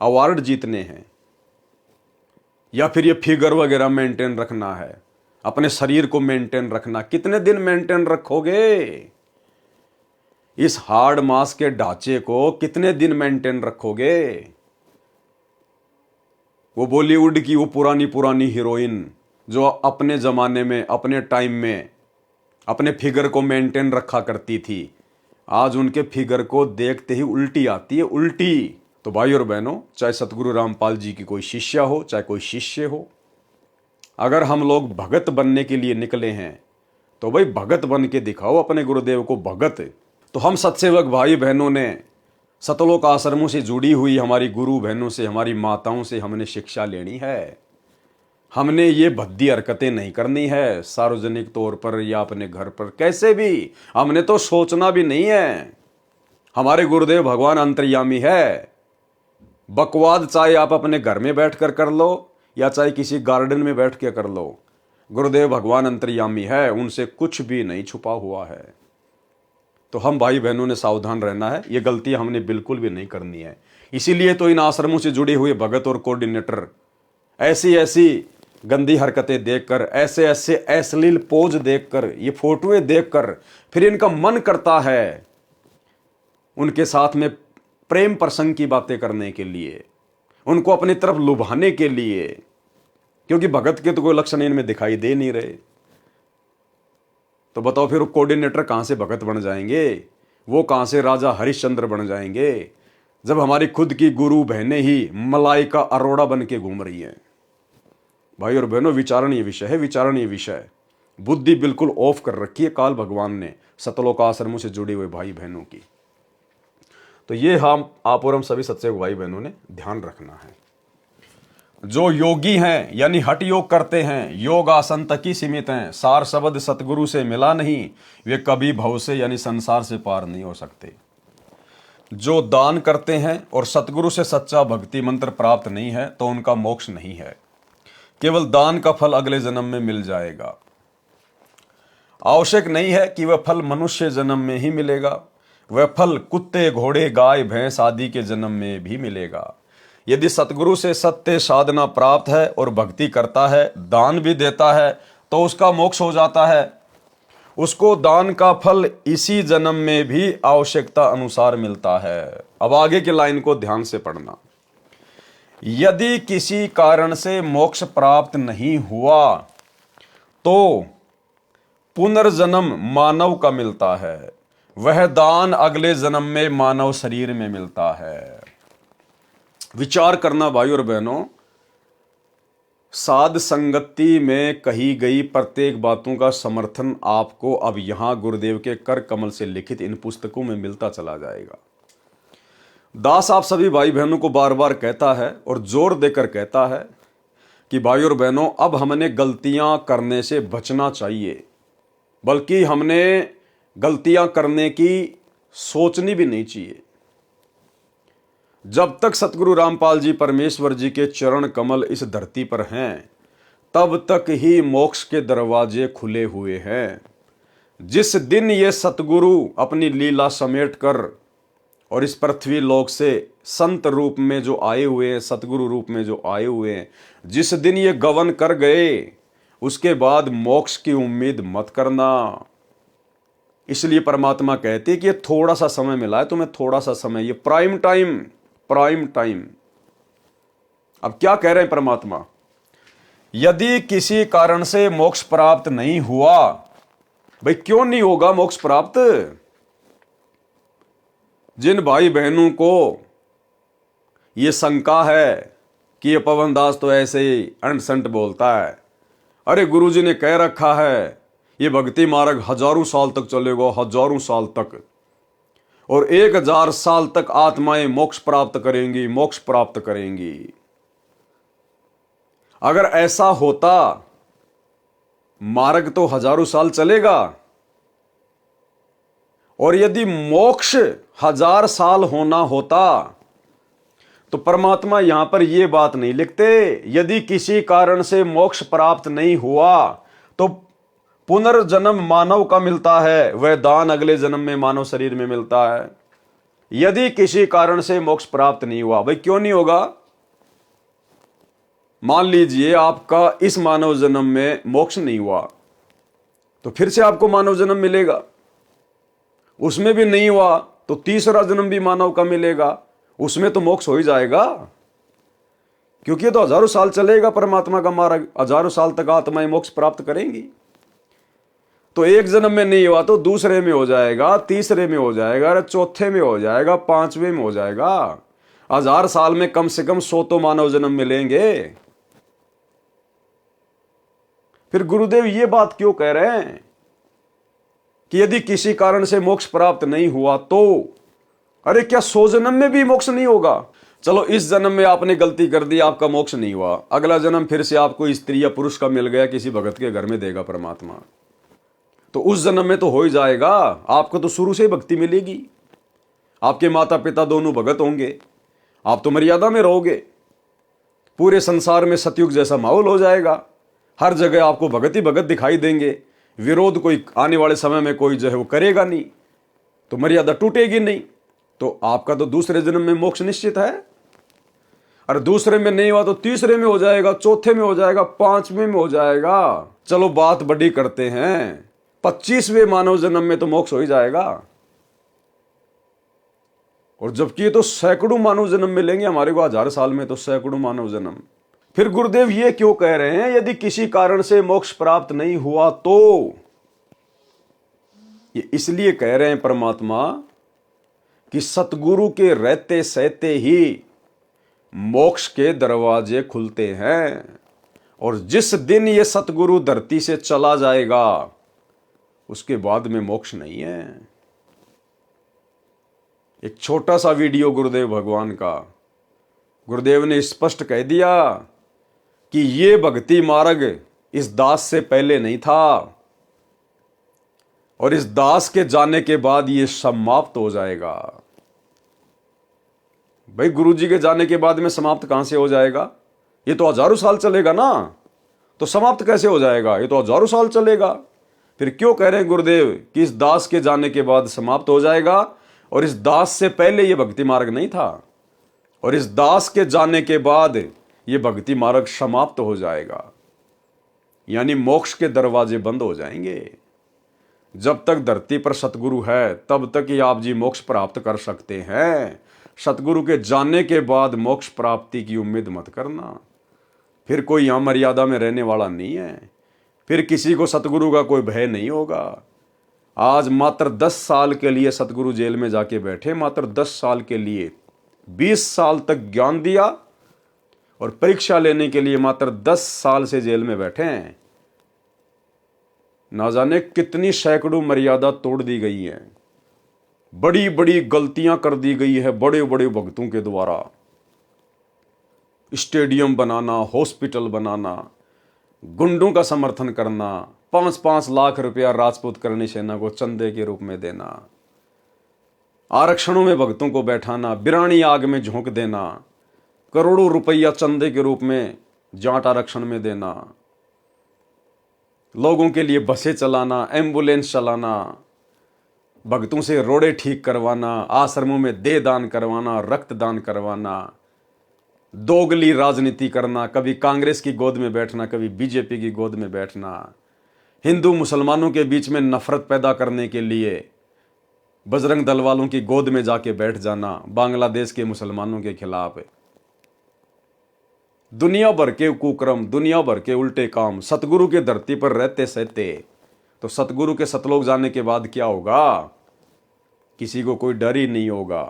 अवार्ड जीतने हैं, या फिर ये फिगर वगैरह मेंटेन रखना है, अपने शरीर को मेंटेन रखना? कितने दिन मेंटेन रखोगे? इस हार्ड मास के ढांचे को कितने दिन मेंटेन रखोगे? वो बॉलीवुड की वो पुरानी पुरानी हीरोइन जो अपने जमाने में, अपने टाइम में अपने फिगर को मेंटेन रखा करती थी, आज उनके फिगर को देखते ही उल्टी आती है, उल्टी। तो भाई और बहनों, चाहे सतगुरु रामपाल जी की कोई शिष्या हो, चाहे कोई शिष्य हो, अगर हम लोग भगत बनने के लिए निकले हैं तो भाई भगत बन के दिखाओ अपने गुरुदेव को भगत। तो हम सत्सेवक भाई बहनों ने सतलोक आश्रमों से जुड़ी हुई हमारी गुरु बहनों से, हमारी माताओं से हमने शिक्षा लेनी है। हमने ये भद्दी हरकतें नहीं करनी है सार्वजनिक तौर पर या अपने घर पर, कैसे भी। हमने तो सोचना भी नहीं है। हमारे गुरुदेव भगवान अंतर्यामी है। बकवाद चाहे आप अपने घर में बैठकर कर लो या चाहे किसी गार्डन में बैठ के कर लो, गुरुदेव भगवान अंतर्यामी है, उनसे कुछ भी नहीं छुपा हुआ है। तो हम भाई बहनों ने सावधान रहना है, ये गलती हमने बिल्कुल भी नहीं करनी है। इसीलिए तो इन आश्रमों से जुड़े हुए भगत और कोऑर्डिनेटर ऐसी ऐसी गंदी हरकतें देखकर, ऐसे ऐसे अश्लील पोज देखकर, ये फोटोएं देखकर फिर इनका मन करता है उनके साथ में प्रेम प्रसंग की बातें करने के लिए, उनको अपनी तरफ लुभाने के लिए, क्योंकि भगत के तो कोई लक्षण इनमें दिखाई दे नहीं रहे। तो बताओ फिर कोऑर्डिनेटर कहां से भगत बन जाएंगे? वो कहां से राजा हरिश्चंद्र बन जाएंगे जब हमारी खुद की गुरु बहनें ही मलाइका अरोड़ा बन के घूम रही हैं? भाई और बहनों, विचारणीय विषय है, विचारणीय विषय। बुद्धि बिल्कुल ऑफ कर रखी है काल भगवान ने सतलोक आश्रमों से जुड़े हुए भाई बहनों की। तो ये आप और हम सभी सत्संग भाई बहनों ने ध्यान रखना है। जो योगी हैं यानी हठ योग करते हैं, योग आसन तक ही सीमित हैं, सार शब्द सतगुरु से मिला नहीं, वे कभी भव से यानी संसार से पार नहीं हो सकते। जो दान करते हैं और सतगुरु से सच्चा भक्ति मंत्र प्राप्त नहीं है तो उनका मोक्ष नहीं है, केवल दान का फल अगले जन्म में मिल जाएगा। आवश्यक नहीं है कि वह फल मनुष्य जन्म में ही मिलेगा, वह फल कुत्ते घोड़े गाय भैंस आदि के जन्म में भी मिलेगा। यदि सतगुरु से सत्य साधना प्राप्त है और भक्ति करता है, दान भी देता है, तो उसका मोक्ष हो जाता है। उसको दान का फल इसी जन्म में भी आवश्यकता अनुसार मिलता है। अब आगे की लाइन को ध्यान से पढ़ना। यदि किसी कारण से मोक्ष प्राप्त नहीं हुआ तो पुनर्जन्म मानव का मिलता है, वह दान अगले जन्म में मानव शरीर में मिलता है। विचार करना भाई और बहनों, साध संगति में कही गई प्रत्येक बातों का समर्थन आपको अब यहां गुरुदेव के कर कमल से लिखित इन पुस्तकों में मिलता चला जाएगा। दास आप सभी भाई बहनों को बार बार कहता है और जोर देकर कहता है कि भाई और बहनों, अब हमने गलतियां करने से बचना चाहिए, बल्कि हमने गलतियां करने की सोचनी भी नहीं चाहिए। जब तक सतगुरु रामपाल जी परमेश्वर जी के चरण कमल इस धरती पर हैं, तब तक ही मोक्ष के दरवाजे खुले हुए हैं। जिस दिन ये सतगुरु अपनी लीला समेट कर और इस पृथ्वी लोक से संत रूप में जो आए हुए हैं, सतगुरु रूप में जो आए हुए हैं, जिस दिन ये गवन कर गए, उसके बाद मोक्ष की उम्मीद मत करना। इसलिए परमात्मा कहते कि ये थोड़ा सा समय मिला है तुम्हें, थोड़ा सा समय, ये प्राइम टाइम। अब क्या कह रहे हैं परमात्मा? यदि किसी कारण से मोक्ष प्राप्त नहीं हुआ, भाई क्यों नहीं होगा मोक्ष प्राप्त? जिन भाई बहनों को ये शंका है कि ये पवन दास तो ऐसे ही अंट संट बोलता है, अरे गुरुजी ने कह रखा है ये भक्ति मार्ग हजारों साल तक चलेगा, हजारों साल तक, और 1000 साल तक आत्माएं मोक्ष प्राप्त करेंगी। अगर ऐसा होता, मार्ग तो हजारों साल चलेगा, और यदि मोक्ष 1000 साल होना होता तो परमात्मा यहां पर यह बात नहीं लिखते, यदि किसी कारण से मोक्ष प्राप्त नहीं हुआ तो पुनर्जन्म मानव का मिलता है, वह दान अगले जन्म में मानव शरीर में मिलता है। यदि किसी कारण से मोक्ष प्राप्त नहीं हुआ, भाई क्यों नहीं होगा? मान लीजिए आपका इस मानव जन्म में मोक्ष नहीं हुआ, तो फिर से आपको मानव जन्म मिलेगा। उसमें भी नहीं हुआ तो तीसरा जन्म भी मानव का मिलेगा, उसमें तो मोक्ष हो ही जाएगा, क्योंकि ये तो हजारों साल चलेगा परमात्मा का मार्ग, हजारों साल तक आत्माएं मोक्ष प्राप्त करेंगी। तो एक जन्म में नहीं हुआ तो दूसरे में हो जाएगा, तीसरे में हो जाएगा, चौथे में हो जाएगा, 5वें में हो जाएगा। 1000 साल में कम से कम 100 तो मानव जन्म मिलेंगे। फिर गुरुदेव ये बात क्यों कह रहे हैं कि यदि किसी कारण से मोक्ष प्राप्त नहीं हुआ तो, अरे क्या 100 जन्म में भी मोक्ष नहीं होगा? चलो इस जन्म में आपने गलती कर दी, आपका मोक्ष नहीं हुआ, अगला जन्म फिर से आपको स्त्री या पुरुष का मिल गया, किसी भगत के घर में देगा परमात्मा, तो उस जन्म में तो हो ही जाएगा। आपको तो शुरू से ही भक्ति मिलेगी, आपके माता पिता दोनों भगत होंगे, आप तो मर्यादा में रहोगे, पूरे संसार में सतयुग जैसा माहौल हो जाएगा, हर जगह आपको भगत ही भगत दिखाई देंगे, विरोध कोई आने वाले समय में कोई जो है वो करेगा नहीं, तो मर्यादा टूटेगी नहीं, तो आपका तो दूसरे जन्म में मोक्ष निश्चित है। और दूसरे में नहीं हुआ तो तीसरे में हो जाएगा, चौथे में हो जाएगा, 5वें में हो जाएगा। चलो बात बड़ी करते हैं, 25वें मानव जन्म में तो मोक्ष हो ही जाएगा। और जबकि ये तो सैकड़ों मानव जन्म मिलेंगे हमारे को, 1000 साल में तो सैकड़ों मानव जन्म। फिर गुरुदेव ये क्यों कह रहे हैं यदि किसी कारण से मोक्ष प्राप्त नहीं हुआ तो? ये इसलिए कह रहे हैं परमात्मा कि सतगुरु के रहते सहते ही मोक्ष के दरवाजे खुलते हैं, और जिस दिन ये सतगुरु धरती से चला जाएगा उसके बाद में मोक्ष नहीं है। एक छोटा सा वीडियो गुरुदेव भगवान का, गुरुदेव ने स्पष्ट कह दिया कि ये भक्ति मार्ग इस दास से पहले नहीं था और इस दास के जाने के बाद ये समाप्त हो जाएगा। भाई गुरु जी के जाने के बाद में समाप्त कहां से हो जाएगा? ये तो हजारों साल चलेगा ना, तो समाप्त कैसे हो जाएगा? ये तो हजारों साल चलेगा। फिर क्यों कह रहे हैं गुरुदेव कि इस दास के जाने के बाद समाप्त हो जाएगा और इस दास से पहले ये भक्ति मार्ग नहीं था और इस दास के जाने के बाद ये भक्ति मार्ग समाप्त हो जाएगा, यानी मोक्ष के दरवाजे बंद हो जाएंगे। जब तक धरती पर सतगुरु है तब तक ही आप जी मोक्ष प्राप्त कर सकते हैं। सतगुरु के जाने के बाद मोक्ष प्राप्ति की उम्मीद मत करना। फिर कोई यहां मर्यादा में रहने वाला नहीं है, फिर किसी को सतगुरु का कोई भय नहीं होगा। आज मात्र 10 साल के लिए सतगुरु जेल में जाके बैठे, मात्र 10 साल के लिए 20 साल तक ज्ञान दिया और परीक्षा लेने के लिए मात्र 10 साल से जेल में बैठे हैं। ना जाने कितनी सैकड़ों मर्यादा तोड़ दी गई है, बड़ी बड़ी गलतियां कर दी गई है बड़े बड़े भक्तों के द्वारा। स्टेडियम बनाना, हॉस्पिटल बनाना, गुंडों का समर्थन करना, 5-5 लाख रुपया राजपूत करनी सेना को चंदे के रूप में देना, आरक्षणों में भक्तों को बैठाना, बिरानी आग में झोंक देना, करोड़ों रुपया चंदे के रूप में जाट आरक्षण में देना, लोगों के लिए बसें चलाना, एम्बुलेंस चलाना, भक्तों से रोड़े ठीक करवाना, आश्रमों में देह दान करवाना, रक्त दान करवाना, दोगली राजनीति करना, कभी कांग्रेस की गोद में बैठना, कभी बीजेपी की गोद में बैठना, हिंदू मुसलमानों के बीच में नफरत पैदा करने के लिए बजरंग दल वालों की गोद में जाके बैठ जाना, बांग्लादेश के मुसलमानों के खिलाफ। दुनिया भर के कुकर्म, दुनिया भर के उल्टे काम सतगुरु के धरती पर रहते सहते, तो सतगुरु के सतलोक जाने के बाद क्या होगा? किसी को कोई डर ही नहीं होगा,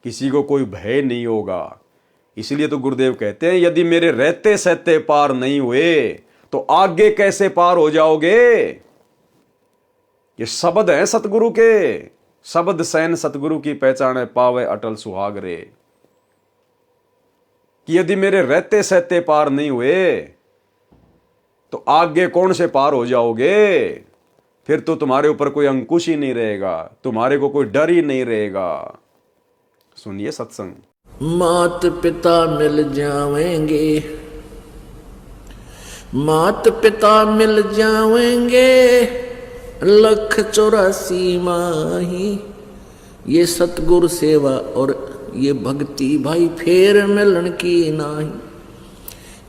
किसी को कोई भय नहीं होगा। इसलिए तो गुरुदेव कहते हैं यदि मेरे रहते सहते पार नहीं हुए तो आगे कैसे पार हो जाओगे? ये शब्द है सतगुरु के, शब्द सैन सतगुरु की पहचान है, पावे अटल सुहाग रे। कि यदि मेरे रहते सहते पार नहीं हुए तो आगे कौन से पार हो जाओगे? फिर तो तुम्हारे ऊपर कोई अंकुश ही नहीं रहेगा, तुम्हारे को कोई डर ही नहीं रहेगा। सुनिए सत्संग। मात पिता मिल जाएंगे, मात पिता मिल जाएंगे, 184 माही। ये सतगुरु सेवा और ये भक्ति भाई फेर मिलन की नाही।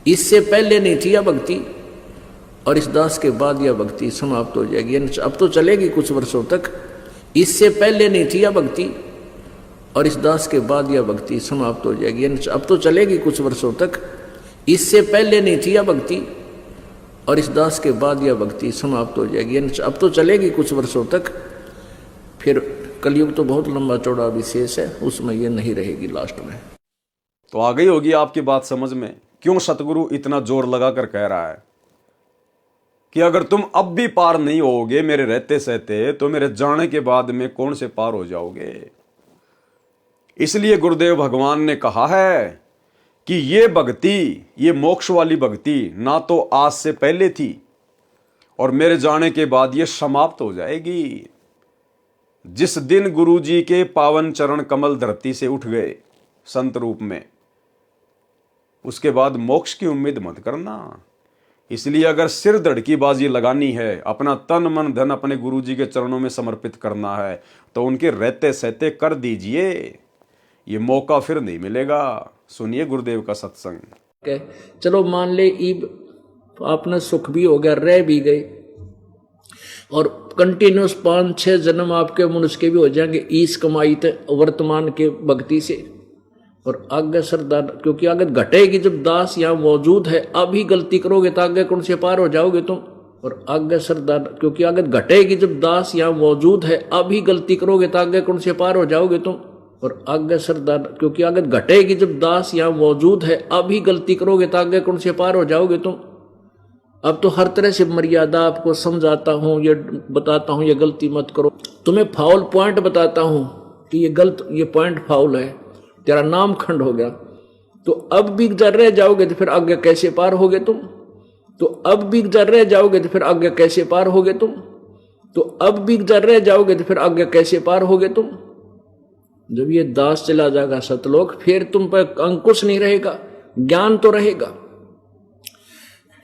इससे पहले नहीं थी यह भक्ति और इस दास के बाद यह भक्ति समाप्त हो जाएगी। अब तो चलेगी कुछ वर्षों तक। इससे पहले नहीं थी यह भक्ति और इस दास के बाद यह भक्ति समाप्त हो जाएगी। अब तो चलेगी कुछ वर्षों तक। इससे पहले नहीं थी यह भक्ति और इस दास के बाद यह भक्ति समाप्त हो जाएगी। अब तो चलेगी कुछ वर्षों तक। फिर कलयुग तो बहुत लंबा चौड़ा विशेष है, उसमें ये नहीं रहेगी लास्ट में। तो आ गई होगी आपकी बात समझ में क्यों सतगुरु इतना जोर लगा कर कह रहा है कि अगर तुम अब भी पार नहीं होगे मेरे रहते सहते तो मेरे जाने के बाद में कौन से पार हो जाओगे। इसलिए गुरुदेव भगवान ने कहा है कि ये भक्ति, ये मोक्ष वाली भक्ति ना तो आज से पहले थी और मेरे जाने के बाद ये समाप्त हो जाएगी। जिस दिन गुरु जी के पावन चरण कमल धरती से उठ गए संत रूप में, उसके बाद मोक्ष की उम्मीद मत करना। इसलिए अगर सिर धड़की बाजी लगानी है, अपना तन मन धन अपने गुरु जी के चरणों में समर्पित करना है, तो उनके रहते सहते कर दीजिए। ये मौका फिर नहीं मिलेगा। सुनिए गुरुदेव का सत्संग। चलो मान ले ईब आपने सुख भी हो गया, रह भी गए और कंटिन्यूस 5-6 जन्म आपके मनुष्य के भी हो जाएंगे ईस कमाई थे वर्तमान के भक्ति से। और आगे सरदार, क्योंकि आगे घटेगी जब दास यहाँ मौजूद है, अभी गलती करोगे तो आगे कौन से पार हो जाओगे तुम। और आगे सरदार, क्योंकि आगे घटेगी जब दास यहाँ मौजूद है, अभी गलती करोगे तो आगे कौन से पार हो जाओगे तुम। और आगे सरदार, क्योंकि आगे घटेगी जब दास यहाँ मौजूद है। अभी गलती करोगे तो आगे कौन से पार हो जाओगे तुम। अब तो हर तरह से मर्यादा आपको समझाता हूँ, ये बताता हूँ ये गलती मत करो, तुम्हें फाउल पॉइंट बताता हूँ कि ये गलत, ये पॉइंट फाउल है, तेरा नाम खंड हो गया। तो अब भी जर रह जाओगे तो फिर आगे कैसे पार होगे तुम। तो अब भी जर रह जाओगे तो फिर आगे कैसे पार होगे तुम। तो अब भी जर रह जाओगे तो फिर आगे कैसे पार होगे तुम। जब ये दास चला जाएगा सतलोक, फिर तुम पर अंकुश नहीं रहेगा, ज्ञान तो रहेगा,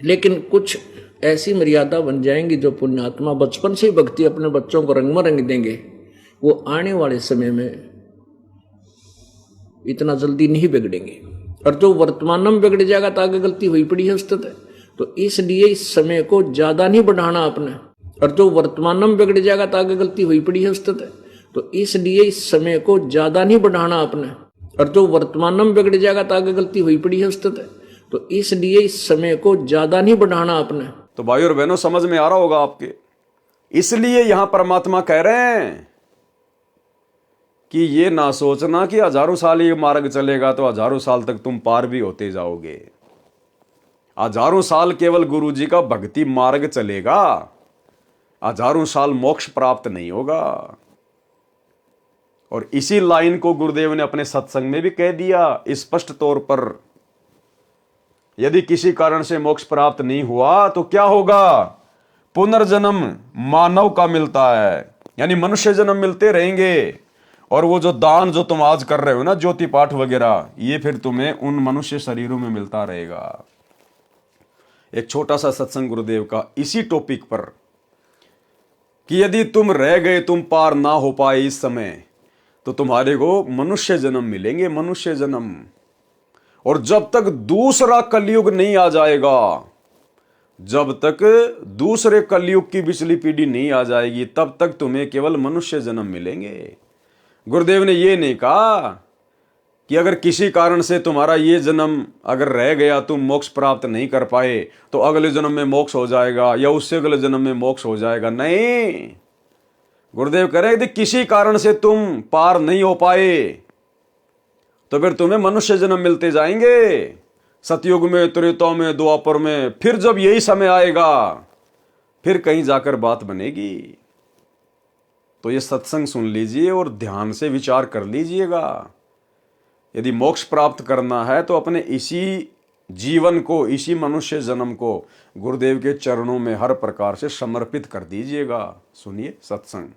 लेकिन कुछ ऐसी मर्यादा बन जाएंगी जो पुण्यात्मा बचपन से भक्ति अपने बच्चों को रंग में रंग देंगे, वो आने वाले समय में इतना जल्दी नहीं बिगड़ेंगे। और जो वर्तमान में बिगड़ जाएगा तो आगे गलती हुई पड़ी है उस्ताद है। तो इसलिए इस समय को ज्यादा नहीं बढ़ाना आपने। और जो वर्तमान में बिगड़ जाएगा तो आगे गलती हुई पड़ी है उस्ताद है। तो इसलिए इस समय को ज्यादा नहीं बढ़ाना आपने। और जो वर्तमान में बिगड़ जाएगा तो आगे गलती हुई पड़ी है उस्ताद है। तो इसलिए इस समय को ज्यादा नहीं बढ़ाना आपने। तो भाई और बहनों, समझ में आ रहा होगा आपके। इसलिए यहां परमात्मा कह रहे हैं कि ये ना सोचना कि हजारों साल ये मार्ग चलेगा तो हजारों साल तक तुम पार भी होते जाओगे। हजारों साल केवल गुरु जी का भक्ति मार्ग चलेगा, हजारों साल मोक्ष प्राप्त नहीं होगा। और इसी लाइन को गुरुदेव ने अपने सत्संग में भी कह दिया स्पष्ट तौर पर। यदि किसी कारण से मोक्ष प्राप्त नहीं हुआ तो क्या होगा? पुनर्जन्म मानव का मिलता है, यानी मनुष्य जन्म मिलते रहेंगे। और वो जो दान जो तुम आज कर रहे हो ना, ज्योति पाठ वगैरह, ये फिर तुम्हें उन मनुष्य शरीरों में मिलता रहेगा। एक छोटा सा सत्संग गुरुदेव का इसी टॉपिक पर कि यदि तुम रह गए, तुम पार ना हो पाए इस समय, तो तुम्हारे को मनुष्य जन्म मिलेंगे, मनुष्य जन्म। और जब तक दूसरा कलयुग नहीं आ जाएगा, जब तक दूसरे कलयुग की पिछली पीढ़ी नहीं आ जाएगी, तब तक तुम्हें केवल मनुष्य जन्म मिलेंगे। गुरुदेव ने ये नहीं कहा कि अगर किसी कारण से तुम्हारा ये जन्म अगर रह गया, तुम मोक्ष प्राप्त नहीं कर पाए, तो अगले जन्म में मोक्ष हो जाएगा या उससे अगले जन्म में मोक्ष हो जाएगा। नहीं, गुरुदेव कह रहे हैं यदि किसी कारण से तुम पार नहीं हो पाए तो फिर तुम्हें मनुष्य जन्म मिलते जाएंगे, सतयुग में, त्रेता में, द्वापर में। फिर जब यही समय आएगा, फिर कहीं जाकर बात बनेगी। तो ये सत्संग सुन लीजिए और ध्यान से विचार कर लीजिएगा। यदि मोक्ष प्राप्त करना है तो अपने इसी जीवन को, इसी मनुष्य जन्म को गुरुदेव के चरणों में हर प्रकार से समर्पित कर दीजिएगा। सुनिए सत्संग।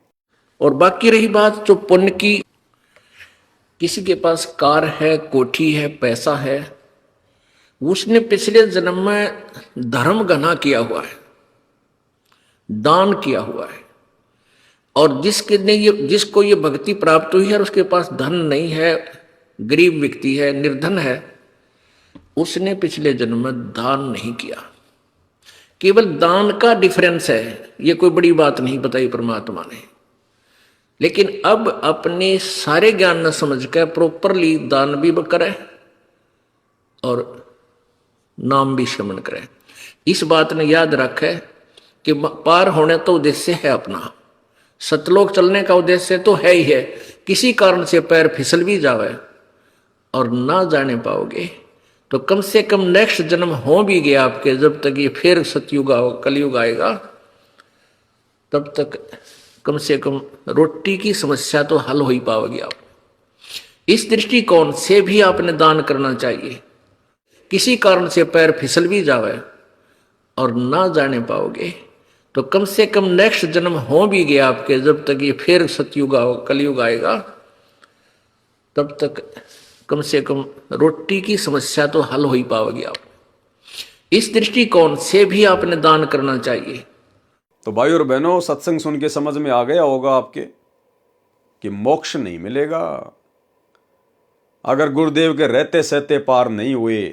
और बाकी रही बात जो पुण्य की, किसी के पास कार है, कोठी है, पैसा है, उसने पिछले जन्म में धर्म घना किया हुआ है, दान किया हुआ है। और जिसको ये भक्ति प्राप्त हुई है और उसके पास धन नहीं है, गरीब व्यक्ति है, निर्धन है, उसने पिछले जन्म में दान नहीं किया। केवल दान का डिफरेंस है, ये कोई बड़ी बात नहीं बताई परमात्मा ने। लेकिन अब अपने सारे ज्ञान न समझ कर प्रॉपरली दान भी करे और नाम भी श्रवण करे। इस बात ने याद रखे कि पार होने तो उद्देश्य है अपना, सतलोक चलने का उद्देश्य तो है ही है। किसी कारण से पैर फिसल भी जावे और ना जाने पाओगे तो कम से कम नेक्स्ट जन्म हो भी गया आपके, जब तक ये फिर सतयुग कलयुग आएगा, तब तक कम से कम रोटी की समस्या तो हल हो ही पाओगे आप। इस दृष्टिकोण से भी आपने दान करना चाहिए। किसी कारण से पैर फिसल भी जावे और ना जाने पाओगे तो कम से कम नेक्स्ट जन्म हो भी गया आपके, जब तक ये फिर सतयुग कलयुग आएगा, तब तक कम से कम रोटी की समस्या तो हल हो ही पाओगे आप। इस दृष्टिकोण से भी आपने दान करना चाहिए। तो भाई और बहनों, सत्संग सुन के समझ में आ गया होगा आपके कि मोक्ष नहीं मिलेगा। अगर गुरुदेव के रहते सहते पार नहीं हुए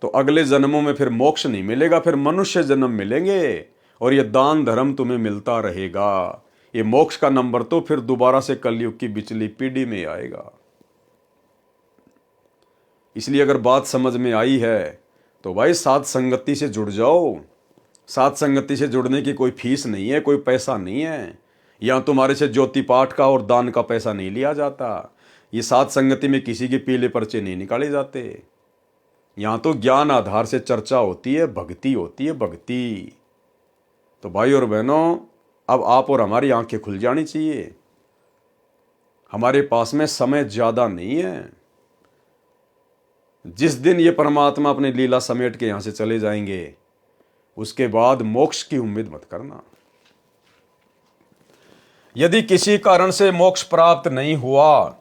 तो अगले जन्मों में फिर मोक्ष नहीं मिलेगा, फिर मनुष्य जन्म मिलेंगे और ये दान धर्म तुम्हें मिलता रहेगा। ये मोक्ष का नंबर तो फिर दोबारा से कलयुग की बिचली पीढ़ी में आएगा। इसलिए अगर बात समझ में आई है तो भाई साथ संगति से जुड़ जाओ। साथ संगति से जुड़ने की कोई फीस नहीं है, कोई पैसा नहीं है। यहाँ तुम्हारे से ज्योति पाठ का और दान का पैसा नहीं लिया जाता। ये सात संगति में किसी के पीले पर्चे नहीं निकाले जाते। यहाँ तो ज्ञान आधार से चर्चा होती है, भक्ति होती है, भक्ति। तो भाई और बहनों, अब आप और हमारी आंखें खुल जानी चाहिए। हमारे पास में समय ज्यादा नहीं है। जिस दिन ये परमात्मा अपनी लीला समेट के यहां से चले जाएंगे, उसके बाद मोक्ष की उम्मीद मत करना। यदि किसी कारण से मोक्ष प्राप्त नहीं हुआ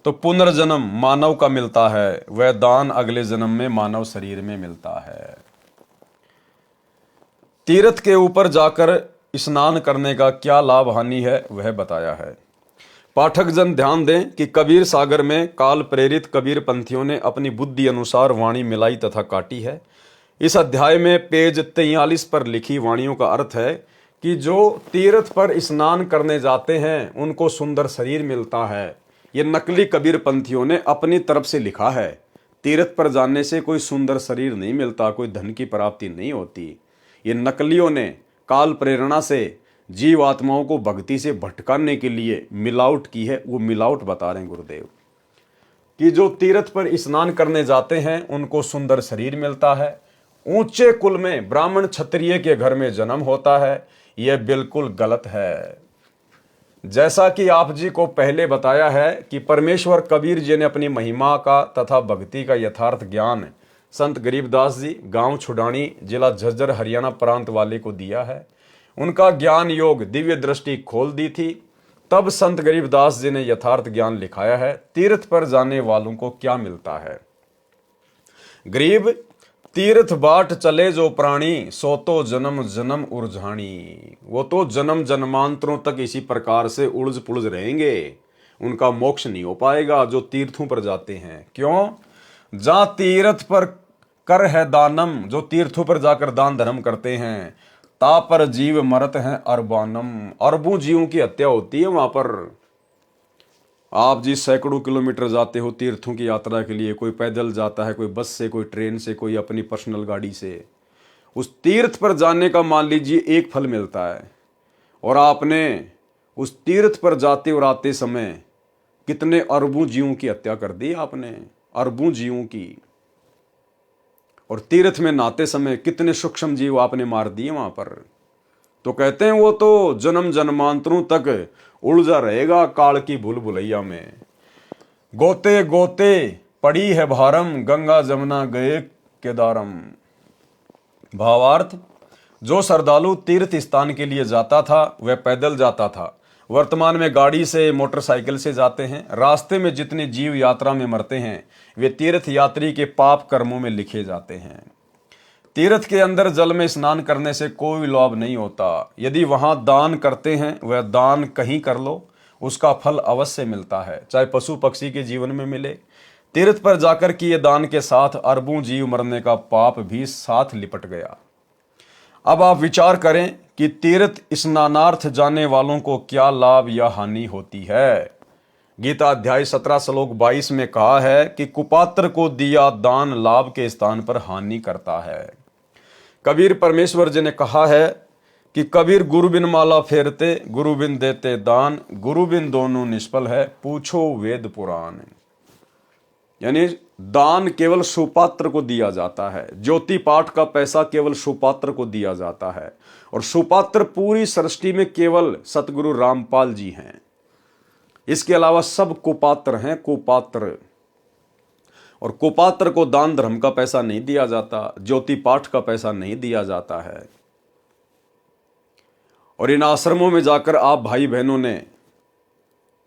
तो पुनर्जन्म मानव का मिलता है, वह दान अगले जन्म में मानव शरीर में मिलता है। तीर्थ के ऊपर जाकर स्नान करने का क्या लाभ हानि है वह बताया है। पाठक जन ध्यान दें कि कबीर सागर में काल प्रेरित कबीर पंथियों ने अपनी बुद्धि अनुसार वाणी मिलाई तथा काटी है। इस अध्याय में पेज 43 पर लिखी वाणियों का अर्थ है कि जो तीर्थ पर स्नान करने जाते हैं उनको सुंदर शरीर मिलता है। ये नकली कबीर पंथियों ने अपनी तरफ से लिखा है। तीर्थ पर जाने से कोई सुंदर शरीर नहीं मिलता, कोई धन की प्राप्ति नहीं होती। ये नकलियों ने काल प्रेरणा से जीव आत्माओं को भक्ति से भटकाने के लिए मिलावट की है। वो मिलावट बता रहे हैं गुरुदेव कि जो तीर्थ पर स्नान करने जाते हैं उनको सुंदर शरीर मिलता है, ऊंचे कुल में ब्राह्मण क्षत्रिय के घर में जन्म होता है। यह बिल्कुल गलत है। जैसा कि आप जी को पहले बताया है कि परमेश्वर कबीर जी ने अपनी महिमा का तथा भक्ति का यथार्थ ज्ञान संत गरीबदास जी गांव छुडानी जिला झज्जर हरियाणा प्रांत वाले को दिया है। उनका ज्ञान योग दिव्य दृष्टि खोल दी थी। तब संत गरीबदास जी ने यथार्थ ज्ञान लिखाया है। तीर्थ पर जाने वालों को क्या मिलता है। गरीब तीर्थ बाट चले जो प्राणी, सो तो जन्म जन्म उर्झाणी। वो तो जन्म जन्मांतरों तक इसी प्रकार से उलझ पुलझ रहेंगे, उनका मोक्ष नहीं हो पाएगा जो तीर्थों पर जाते हैं। क्यों? जहां तीर्थ पर कर है दानम, जो तीर्थों पर जाकर दान धर्म करते हैं, ता पर जीव मरत हैं अरबानम। अरबों जीवों की हत्या होती है वहां पर। आप जी सैकड़ों किलोमीटर जाते हो तीर्थों की यात्रा के लिए, कोई पैदल जाता है, कोई बस से, कोई ट्रेन से, कोई अपनी पर्सनल गाड़ी से। उस तीर्थ पर जाने का मान लीजिए एक फल मिलता है, और आपने उस तीर्थ पर जाते और आते समय कितने अरबों जीवों की हत्या कर दी आपने, अरबों जीवों की। और तीर्थ में नहाते समय कितने सूक्ष्म जीव आपने मार दिए वहां पर। तो कहते हैं वो तो जन्म जन्मांतरों तक उलझा रहेगा काल की भूल भुलैया में। गोते गोते पड़ी है भारम, गंगा जमुना गए केदारम। भावार्थ, जो श्रद्धालु तीर्थ स्थान के लिए जाता था वह पैदल जाता था। वर्तमान में गाड़ी से, मोटरसाइकिल से जाते हैं। रास्ते में जितने जीव यात्रा में मरते हैं वे तीर्थ यात्री के पाप कर्मों में लिखे जाते हैं। तीर्थ के अंदर जल में स्नान करने से कोई लाभ नहीं होता। यदि वहां दान करते हैं, वह दान कहीं कर लो, उसका फल अवश्य मिलता है, चाहे पशु पक्षी के जीवन में मिले। तीर्थ पर जाकर किए दान के साथ अरबों जीव मरने का पाप भी साथ लिपट गया। अब आप विचार करें कि तीर्थ स्नानार्थ जाने वालों को क्या लाभ या हानि होती है। गीता अध्याय 17 श्लोक 22 में कहा है कि कुपात्र को दिया दान लाभ के स्थान पर हानि करता है। कबीर परमेश्वर जी ने कहा है कि कबीर गुरु बिन माला फेरते, गुरु बिन देते दान, गुरु बिन दोनों निष्फल है, पूछो वेद पुराण। यानी दान केवल सुपात्र को दिया जाता है। ज्योति पाठ का पैसा केवल सुपात्र को दिया जाता है, और सुपात्र पूरी सृष्टि में केवल सतगुरु रामपाल जी हैं। इसके अलावा सब कुपात्र हैं, कुपात्र। और कुपात्र को दान धर्म का पैसा नहीं दिया जाता, ज्योति पाठ का पैसा नहीं दिया जाता है। और इन आश्रमों में जाकर आप भाई बहनों ने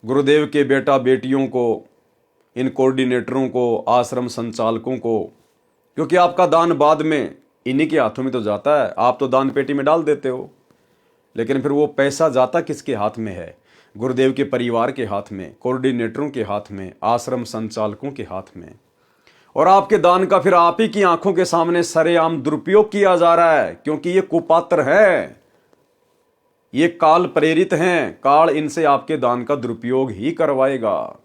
गुरुदेव के बेटा बेटियों को, इन कोऑर्डिनेटरों को, आश्रम संचालकों को, क्योंकि आपका दान बाद में इन्हीं के हाथों में तो जाता है, आप तो दान पेटी में डाल देते हो, लेकिन फिर वो पैसा जाता किसके हाथ में है? गुरुदेव के परिवार के हाथ में, कोऑर्डिनेटरों के हाथ में, आश्रम संचालकों के हाथ में। और आपके दान का फिर आप ही की आंखों के सामने सरेआम दुरुपयोग किया जा रहा है, क्योंकि ये कुपात्र है, ये काल प्रेरित हैं। काल इनसे आपके दान का दुरुपयोग ही करवाएगा।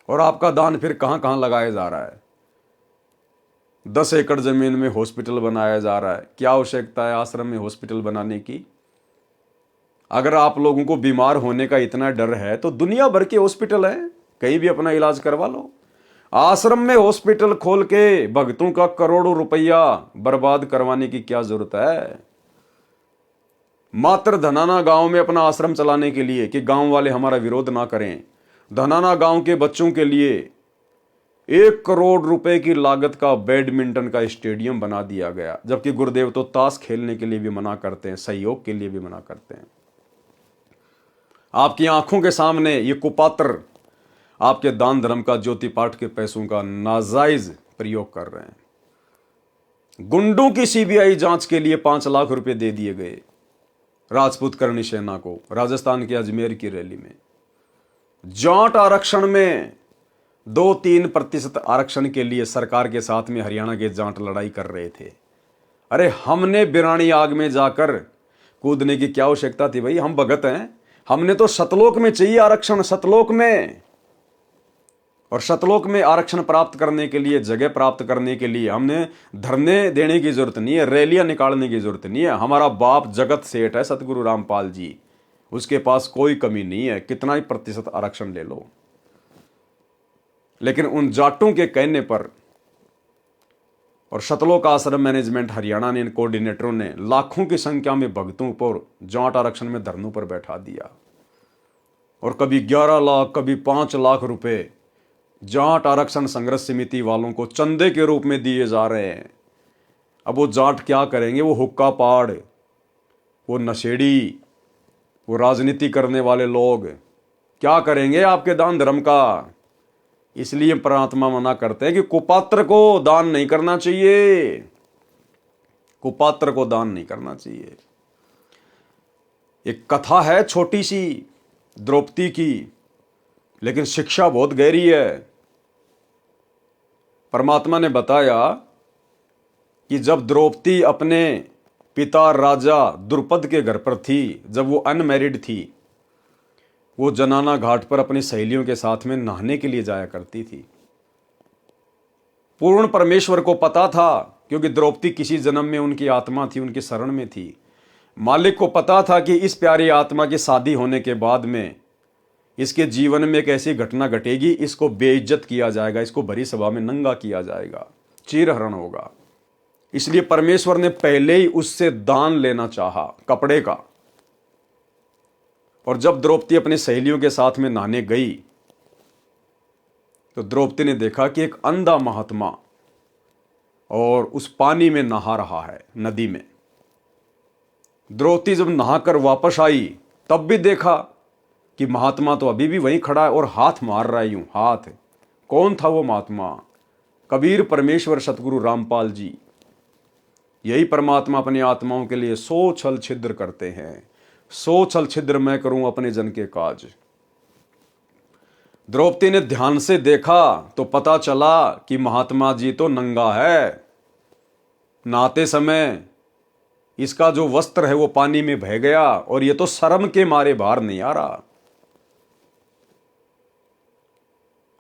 और आपका दान फिर कहां कहां लगाया जा रहा है? 10 एकड़ जमीन में हॉस्पिटल बनाया जा रहा है। क्या आवश्यकता है आश्रम में हॉस्पिटल बनाने की? अगर आप लोगों को बीमार होने का इतना डर है तो दुनिया भर के हॉस्पिटल है, कहीं भी अपना इलाज करवा लो। आश्रम में हॉस्पिटल खोल के भक्तों का करोड़ों रुपया बर्बाद करवाने की क्या जरूरत है? मात्र धनाना गांव में अपना आश्रम चलाने के लिए कि गांव वाले हमारा विरोध ना करें, धनाना गांव के बच्चों के लिए 1 करोड़ रुपए की लागत का बैडमिंटन का स्टेडियम बना दिया गया, जबकि गुरुदेव तो ताश खेलने के लिए भी मना करते हैं, सहयोग के लिए भी मना करते हैं। आपकी आंखों के सामने ये कुपात्र आपके दान धर्म का, ज्योति पाठ के पैसों का नाजायज प्रयोग कर रहे हैं। गुंडों की सीबीआई जांच के लिए 5 लाख रुपए दे दिए गए राजपूत करणी सेना को राजस्थान के अजमेर की रैली में। जाट आरक्षण में 2-3% आरक्षण के लिए सरकार के साथ में हरियाणा के जाट लड़ाई कर रहे थे। अरे हमने बिरानी आग में जाकर कूदने की क्या आवश्यकता थी भाई? हम भगत हैं, हमने तो सतलोक में चाहिए आरक्षण, सतलोक में। और सतलोक में आरक्षण प्राप्त करने के लिए, जगह प्राप्त करने के लिए हमने धरने देने की जरूरत नहीं है, रैलियां निकालने की जरूरत नहीं है। हमारा बाप जगत सेठ है सतगुरु रामपाल जी, उसके पास कोई कमी नहीं है, कितना ही प्रतिशत आरक्षण ले लो। लेकिन उन जाटों के कहने पर और सतलोक आश्रम मैनेजमेंट हरियाणा ने, इन कोऑर्डिनेटरों ने लाखों की संख्या में भक्तों पर जाट आरक्षण में धरनों पर बैठा दिया। और कभी 11 लाख, कभी 5 लाख रुपए जाट आरक्षण संघर्ष समिति वालों को चंदे के रूप में दिए जा रहे हैं। अब वो जाट क्या करेंगे? वो हुक्का पाड़, वो नशेड़ी, वो राजनीति करने वाले लोग क्या करेंगे आपके दान धर्म का? इसलिए परमात्मा मना करते हैं कि कुपात्र को दान नहीं करना चाहिए, कुपात्र को दान नहीं करना चाहिए। एक कथा है छोटी सी द्रौपदी की, लेकिन शिक्षा बहुत गहरी है। परमात्मा ने बताया कि जब द्रौपदी अपने पिता राजा द्रुपद के घर पर थी, जब वो अनमैरिड थी, वो जनाना घाट पर अपनी सहेलियों के साथ में नहाने के लिए जाया करती थी। पूर्ण परमेश्वर को पता था, क्योंकि द्रौपदी किसी जन्म में उनकी आत्मा थी, उनकी शरण में थी। मालिक को पता था कि इस प्यारी आत्मा की शादी होने के बाद में इसके जीवन में एक ऐसी घटना घटेगी, इसको बेइज्जत किया जाएगा, इसको भरी सभा में नंगा किया जाएगा, चीरहरण होगा। इसलिए परमेश्वर ने पहले ही उससे दान लेना चाहा कपड़े का। और जब द्रौपदी अपनी सहेलियों के साथ में नहाने गई तो द्रौपदी ने देखा कि एक अंधा महात्मा और उस पानी में नहा रहा है, नदी में। द्रौपदी जब नहाकर वापस आई तब भी देखा कि महात्मा तो अभी भी वहीं खड़ा है और हाथ मार रहा है यूं हाथ। कौन था वो महात्मा? कबीर परमेश्वर सतगुरु रामपाल जी। यही परमात्मा अपनी आत्माओं के लिए 100 छल छिद्र करते हैं। 100 छल छिद्र मैं करूं अपने जन के काज। द्रौपदी ने ध्यान से देखा तो पता चला कि महात्मा जी तो नंगा है। नहाते समय इसका जो वस्त्र है वो पानी में बह गया और ये तो शर्म के मारे बाहर नहीं आ रहा।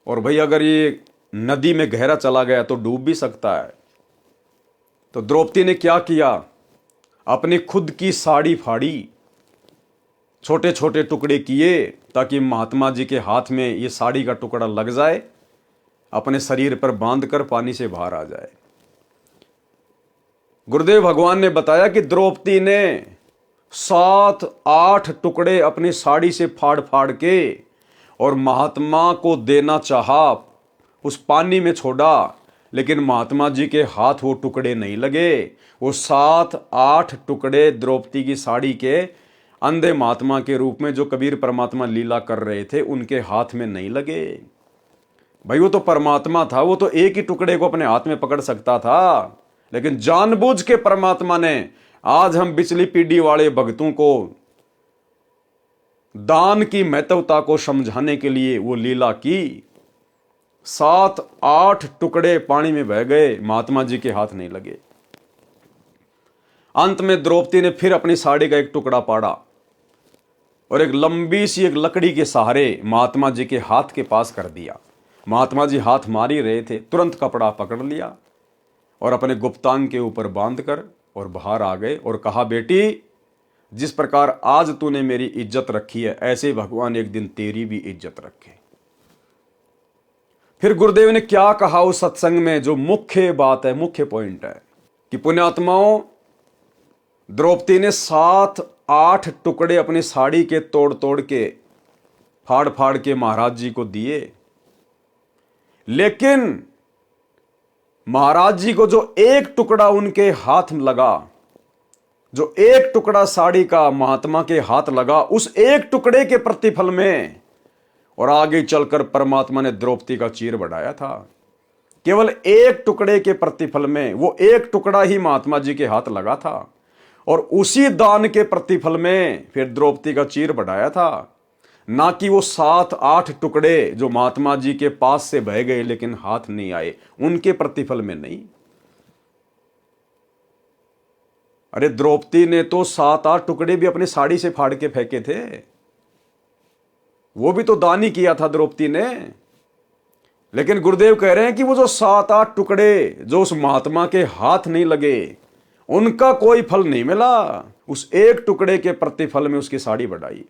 और भाई अगर ये नदी में गहरा चला गया तो डूब भी सकता है। तो द्रौपदी ने क्या किया? अपनी खुद की साड़ी फाड़ी, छोटे छोटे टुकड़े किए ताकि महात्मा जी के हाथ में ये साड़ी का टुकड़ा लग जाए, अपने शरीर पर बांधकर पानी से बाहर आ जाए। गुरुदेव भगवान ने बताया कि द्रौपदी ने 7-8 टुकड़े अपनी साड़ी से फाड़ फाड़ के और महात्मा को देना चाहा, उस पानी में छोड़ा, लेकिन महात्मा जी के हाथ वो टुकड़े नहीं लगे। वो 7-8 टुकड़े द्रौपदी की साड़ी के अंधे महात्मा के रूप में जो कबीर परमात्मा लीला कर रहे थे उनके हाथ में नहीं लगे। भाई वो तो परमात्मा था, वो तो एक ही टुकड़े को अपने हाथ में पकड़ सकता था। लेकिन जानबूझ के परमात्मा ने आज हम पिछली पीढ़ी वाले भक्तों को दान की महत्वता को समझाने के लिए वो लीला की। 7-8 टुकड़े पानी में बह गए, महात्मा जी के हाथ नहीं लगे। अंत में द्रौपदी ने फिर अपनी साड़ी का एक टुकड़ा पाड़ा और एक लंबी सी एक लकड़ी के सहारे महात्मा जी के हाथ के पास कर दिया। महात्मा जी हाथ मार ही रहे थे, तुरंत कपड़ा पकड़ लिया और अपने गुप्तांग के ऊपर बांधकर और बाहर आ गए और कहा, बेटी जिस प्रकार आज तूने मेरी इज्जत रखी है ऐसे भगवान एक दिन तेरी भी इज्जत रखे। फिर गुरुदेव ने क्या कहा उस सत्संग में, जो मुख्य बात है, मुख्य पॉइंट है कि पुण्यात्माओं, द्रौपदी ने 7-8 टुकड़े अपनी साड़ी के तोड़ तोड़ के, फाड़ फाड़ के महाराज जी को दिए, लेकिन महाराज जी को जो एक टुकड़ा उनके हाथ में लगा, जो एक टुकड़ा साड़ी का महात्मा के हाथ लगा, उस एक टुकड़े के प्रतिफल में और आगे चलकर परमात्मा ने द्रौपदी का चीर बढ़ाया था। केवल एक टुकड़े के प्रतिफल में, वो एक टुकड़ा ही महात्मा जी के हाथ लगा था और उसी दान के प्रतिफल में फिर द्रौपदी का चीर बढ़ाया था, ना कि वो 7-8 टुकड़े जो महात्मा जी के पास से बह गए लेकिन हाथ नहीं आए, उनके प्रतिफल में नहीं। अरे द्रौपदी ने तो 7-8 टुकड़े भी अपनी साड़ी से फाड़ के फेंके थे, वो भी तो दान ही किया था द्रौपदी ने। लेकिन गुरुदेव कह रहे हैं कि वो जो 7-8 टुकड़े जो उस महात्मा के हाथ नहीं लगे, उनका कोई फल नहीं मिला, उस एक टुकड़े के प्रतिफल में उसकी साड़ी बढ़ाई।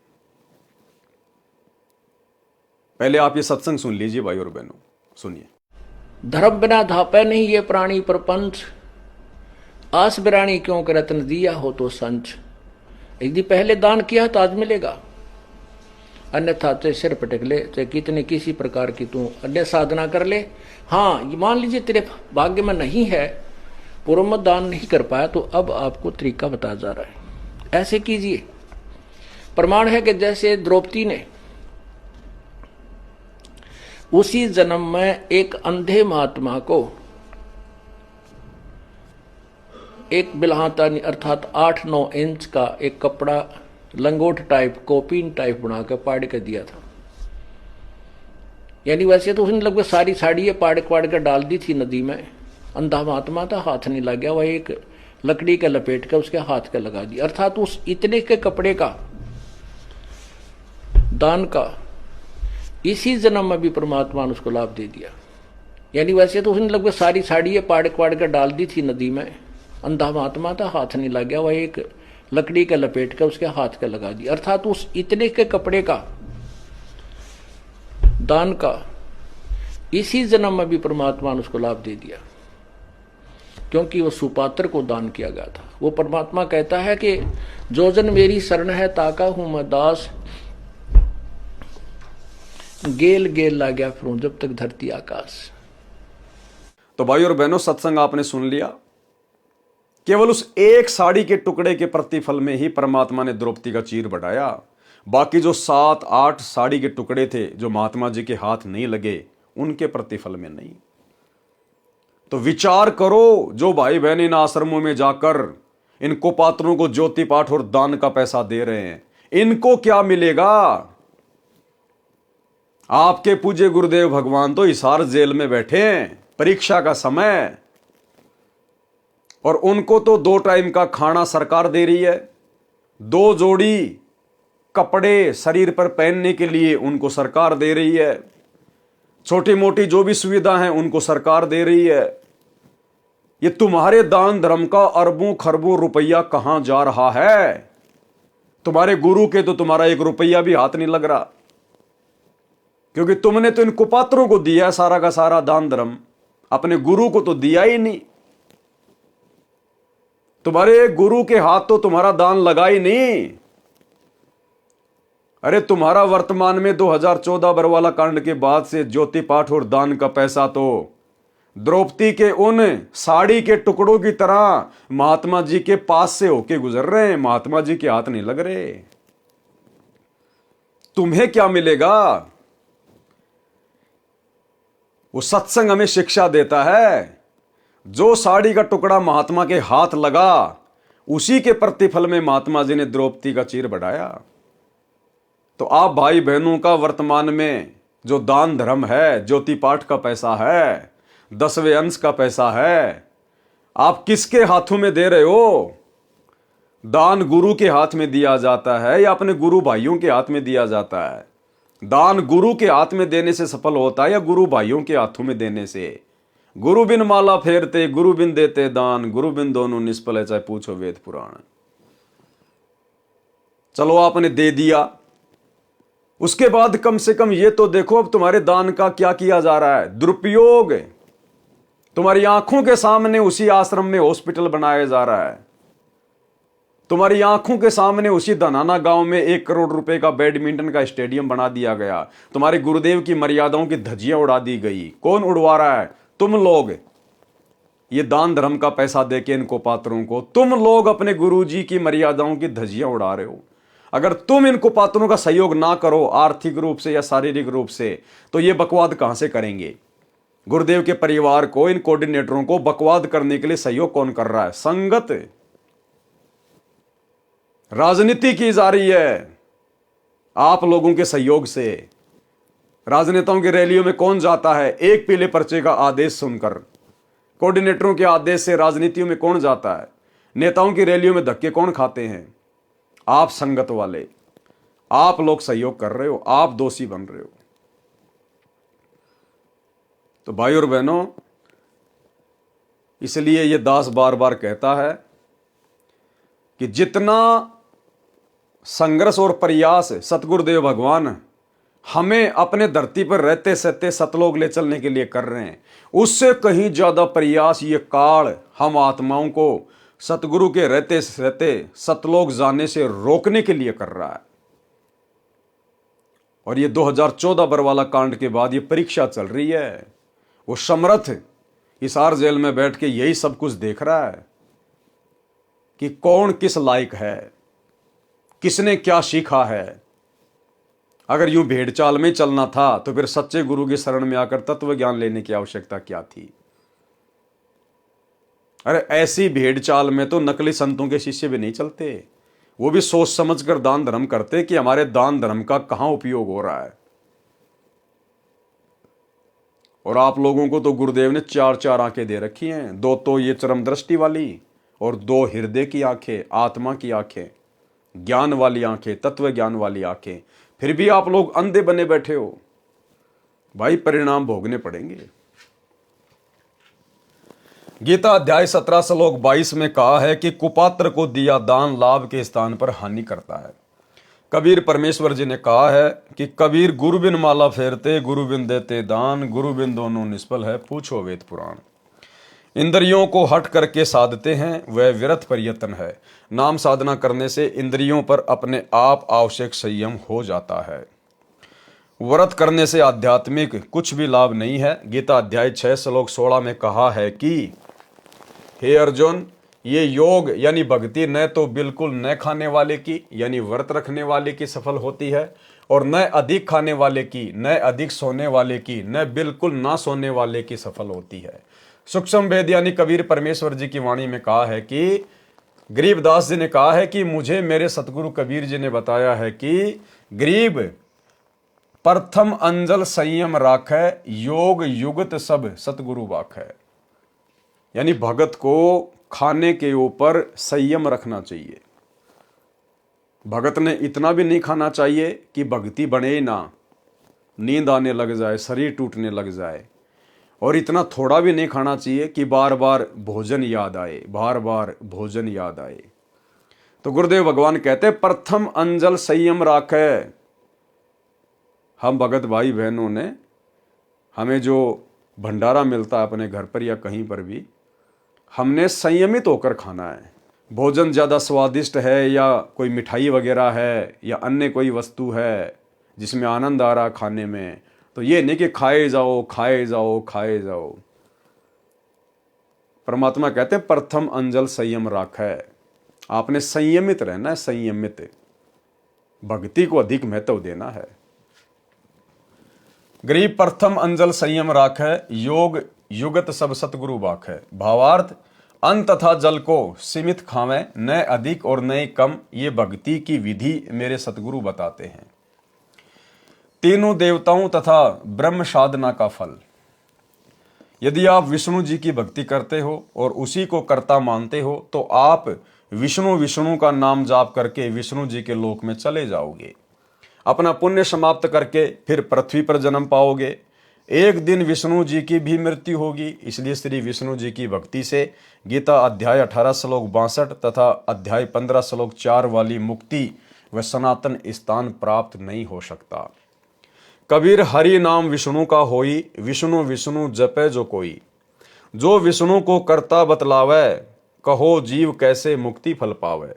पहले आप ये सत्संग सुन लीजिए भाई और बहनों, सुनिए। धर्म बिना धापे नहीं ये प्राणी प्रपंच, आस बिरानी क्यों कर रत्न दिया हो तो संच। यदि पहले दान किया तो आज मिलेगा, अन्यथा चाहे सिर पटक ले, चाहे कितने किसी प्रकार की तू अन्य साधना कर ले। हाँ, ये मान लीजिए तेरे भाग्य में नहीं है, पूर्व में दान नहीं कर पाया, तो अब आपको तरीका बताया जा रहा है, ऐसे कीजिए। प्रमाण है कि जैसे द्रौपदी ने उसी जन्म में एक अंधे महात्मा को एक बिल्हाता अर्थात 8-9 इंच का एक कपड़ा लंगोट टाइप, कोपीन टाइप बना कर पाड़ कर दिया था। यानी वैसे तो उसने लगभग सारी साड़ी पाड़ कर डाल दी थी नदी में। अंधा महात्मा था, हाथ नहीं लग गया, वह एक लकड़ी का लपेट कर उसके हाथ का लगा दिया। अर्थात उस इतने के कपड़े का दान का इसी जन्म में भी परमात्मा ने उसको लाभ दे दिया। यानी वैसे तो उसने लगभग सारी साड़ी पाड़ कर डाल दी थी नदी में। अंधा महात्मा था, हाथ नहीं लग गया, वह एक लकड़ी का लपेट कर उसके हाथ का लगा दिया। अर्थात उस इतने के कपड़े का दान का इसी जन्म में भी परमात्मा ने उसको लाभ दे दिया, क्योंकि वो सुपात्र को दान किया गया था। वो परमात्मा कहता है कि जो जन मेरी शरण है ताका हूं मैं दास, गेल गेल ला गया फिरूं जब तक धरती आकाश। तो भाई और बहनों, सत्संग आपने सुन लिया। केवल उस एक साड़ी के टुकड़े के प्रतिफल में ही परमात्मा ने द्रौपदी का चीर बढ़ाया। बाकी जो 7-8 साड़ी के टुकड़े थे जो महात्मा जी के हाथ नहीं लगे, उनके प्रतिफल में नहीं। तो विचार करो, जो भाई बहन इन आश्रमों में जाकर इन कुपात्रों को ज्योति पाठ और दान का पैसा दे रहे हैं, इनको क्या मिलेगा? आपके पूज्य गुरुदेव भगवान तो हिसार जेल में बैठे हैं, परीक्षा का समय, और उनको तो 2 टाइम का खाना सरकार दे रही है, 2 जोड़ी कपड़े शरीर पर पहनने के लिए उनको सरकार दे रही है, छोटी मोटी जो भी सुविधा है उनको सरकार दे रही है। ये तुम्हारे दान धर्म का अरबों खरबों रुपया कहां जा रहा है? तुम्हारे गुरु के तो तुम्हारा 1 रुपया भी हाथ नहीं लग रहा, क्योंकि तुमने तो इन कुपात्रों को दिया सारा का सारा दान धर्म, अपने गुरु को तो दिया ही नहीं। तुम्हारे गुरु के हाथ तो तुम्हारा दान लगा ही नहीं। अरे तुम्हारा वर्तमान में 2014 बरवाला कांड के बाद से ज्योति पाठ और दान का पैसा तो द्रौपदी के उन साड़ी के टुकड़ों की तरह महात्मा जी के पास से होके गुजर रहे हैं, महात्मा जी के हाथ नहीं लग रहे। तुम्हें क्या मिलेगा? वो सत्संग हमें शिक्षा देता है, जो साड़ी का टुकड़ा महात्मा के हाथ लगा, उसी के प्रतिफल में महात्मा जी ने द्रौपदी का चीर बढ़ाया। तो आप भाई बहनों का वर्तमान में जो दान धर्म है, ज्योति पाठ का पैसा है, 10वें अंश का पैसा है, आप किसके हाथों में दे रहे हो? दान गुरु के हाथ में दिया जाता है या अपने गुरु भाइयों के हाथ में दिया जाता है? दान गुरु के हाथ में देने से सफल होता है या गुरु भाइयों के हाथों में देने से? गुरु बिन माला फेरते, गुरु बिन देते दान, गुरु बिन दोनों निष्फल है, चाहे पूछो वेद पुराण। चलो आपने दे दिया, उसके बाद कम से कम ये तो देखो अब तुम्हारे दान का क्या किया जा रहा है, दुरुपयोग। तुम्हारी आंखों के सामने उसी आश्रम में हॉस्पिटल बनाया जा रहा है, तुम्हारी आंखों के सामने उसी धनाना गांव में 1 करोड़ रुपए का बैडमिंटन का स्टेडियम बना दिया गया, तुम्हारे गुरुदेव की मर्यादाओं की धज्जियां उड़ा दी गई। कौन उड़वा रहा है? तुम लोग। ये दान धर्म का पैसा देके इनको पात्रों को तुम लोग अपने गुरुजी की मर्यादाओं की धज्जियां उड़ा रहे हो। अगर तुम इनको पात्रों का सहयोग ना करो आर्थिक रूप से या शारीरिक रूप से, तो ये बकवाद कहां से करेंगे? गुरुदेव के परिवार को, इन कोऑर्डिनेटरों को बकवाद करने के लिए सहयोग कौन कर रहा है? संगत। राजनीति की जा रही है आप लोगों के सहयोग से। राजनेताओं की रैलियों में कौन जाता है? एक पीले पर्चे का आदेश सुनकर। कोऑर्डिनेटरों के आदेश से राजनीतियों में कौन जाता है? नेताओं की रैलियों में धक्के कौन खाते हैं? आप संगत वाले। आप लोग सहयोग कर रहे हो, आप दोषी बन रहे हो। तो भाई और बहनों, इसलिए ये दास बार बार कहता है कि जितना संघर्ष और प्रयास सतगुरुदेव भगवान हमें अपने धरती पर रहते सहते सतलोक ले चलने के लिए कर रहे हैं, उससे कहीं ज्यादा प्रयास ये काल हम आत्माओं को सतगुरु के रहते सहते सतलोक जाने से रोकने के लिए कर रहा है। और ये 2014 बरवाला कांड के बाद ये परीक्षा चल रही है। वो समर्थ हिसार जेल में बैठ के यही सब कुछ देख रहा है कि कौन किस लायक है, किसने क्या सीखा है। अगर यूं भेड़ चाल में चलना था तो फिर सच्चे गुरु की शरण में आकर तत्व ज्ञान लेने की आवश्यकता क्या थी? अरे ऐसी भेड़ चाल में तो नकली संतों के शिष्य भी नहीं चलते। वो भी सोच समझकर दान धर्म करते कि हमारे दान धर्म का कहां उपयोग हो रहा है। और आप लोगों को तो गुरुदेव ने 4 आंखें दे रखी हैं। 2 तो ये चरम दृष्टि वाली और 2 हृदय की आंखें, आत्मा की आंखें, ज्ञान वाली आंखें, तत्व ज्ञान वाली आंखें। फिर भी आप लोग अंधे बने बैठे हो। भाई परिणाम भोगने पड़ेंगे। गीता अध्याय 17 श्लोक 22 में कहा है कि कुपात्र को दिया दान लाभ के स्थान पर हानि करता है। कबीर परमेश्वर जी ने कहा है कि कबीर गुरु बिन माला फेरते, गुरु बिन देते दान, गुरु बिन दोनों निष्फल है, पूछो वेद पुराण। इंद्रियों को हट करके साधते हैं वह व्यर्थ प्रयत्न है। नाम साधना करने से इंद्रियों पर अपने आप आवश्यक संयम हो जाता है। व्रत करने से आध्यात्मिक कुछ भी लाभ नहीं है। गीता अध्याय 6 श्लोक 16 में कहा है कि हे अर्जुन, ये योग यानी भक्ति न तो बिल्कुल न खाने वाले की यानी व्रत रखने वाले की सफल होती है, और न अधिक खाने वाले की, न अधिक सोने वाले की, न बिल्कुल ना सोने वाले की सफल होती है। सूक्ष्म वेद यानी कबीर परमेश्वर जी की वाणी में कहा है कि गरीबदास जी ने कहा है कि मुझे मेरे सतगुरु कबीर जी ने बताया है कि गरीब प्रथम अंजल संयम राखै, योग युगत सब सतगुरु वाखै। यानी भगत को खाने के ऊपर संयम रखना चाहिए। भगत ने इतना भी नहीं खाना चाहिए कि भक्ति बने ना, नींद आने लग जाए, शरीर टूटने लग जाए, और इतना थोड़ा भी नहीं खाना चाहिए कि बार बार भोजन याद आए, बार बार भोजन याद आए। तो गुरुदेव भगवान कहते प्रथम अंजल संयम राखे। हम भगत भाई बहनों ने, हमें जो भंडारा मिलता है अपने घर पर या कहीं पर भी, हमने संयमित होकर खाना है। भोजन ज़्यादा स्वादिष्ट है या कोई मिठाई वगैरह है या अन्य कोई वस्तु है जिसमें आनंद आ रहा खाने में, तो ये नहीं कि खाए जाओ खाए जाओ खाए जाओ। परमात्मा कहते प्रथम अंजल संयम राखै। आपने संयमित रहना है, संयमित। भक्ति को अधिक महत्व देना है। गरीब प्रथम अंजल संयम राखै, योग युगत सब सतगुरु बाखै। भावार्थ, अन्न तथा जल को सीमित खावें, न अधिक और न कम। ये भक्ति की विधि मेरे सतगुरु बताते हैं। तीनों देवताओं तथा ब्रह्म साधना का फल। यदि आप विष्णु जी की भक्ति करते हो और उसी को कर्ता मानते हो तो आप विष्णु विष्णु का नाम जाप करके विष्णु जी के लोक में चले जाओगे। अपना पुण्य समाप्त करके फिर पृथ्वी पर जन्म पाओगे। एक दिन विष्णु जी की भी मृत्यु होगी। इसलिए श्री विष्णु जी की भक्ति से गीता अध्याय 18 श्लोक 62 तथा अध्याय 15 श्लोक 4 वाली मुक्ति वह सनातन स्थान प्राप्त नहीं हो सकता। कबीर हरि नाम विष्णु का होई, विष्णु विष्णु जपे जो कोई। जो विष्णु को करता बतलावे, कहो जीव कैसे मुक्ति फल पावे।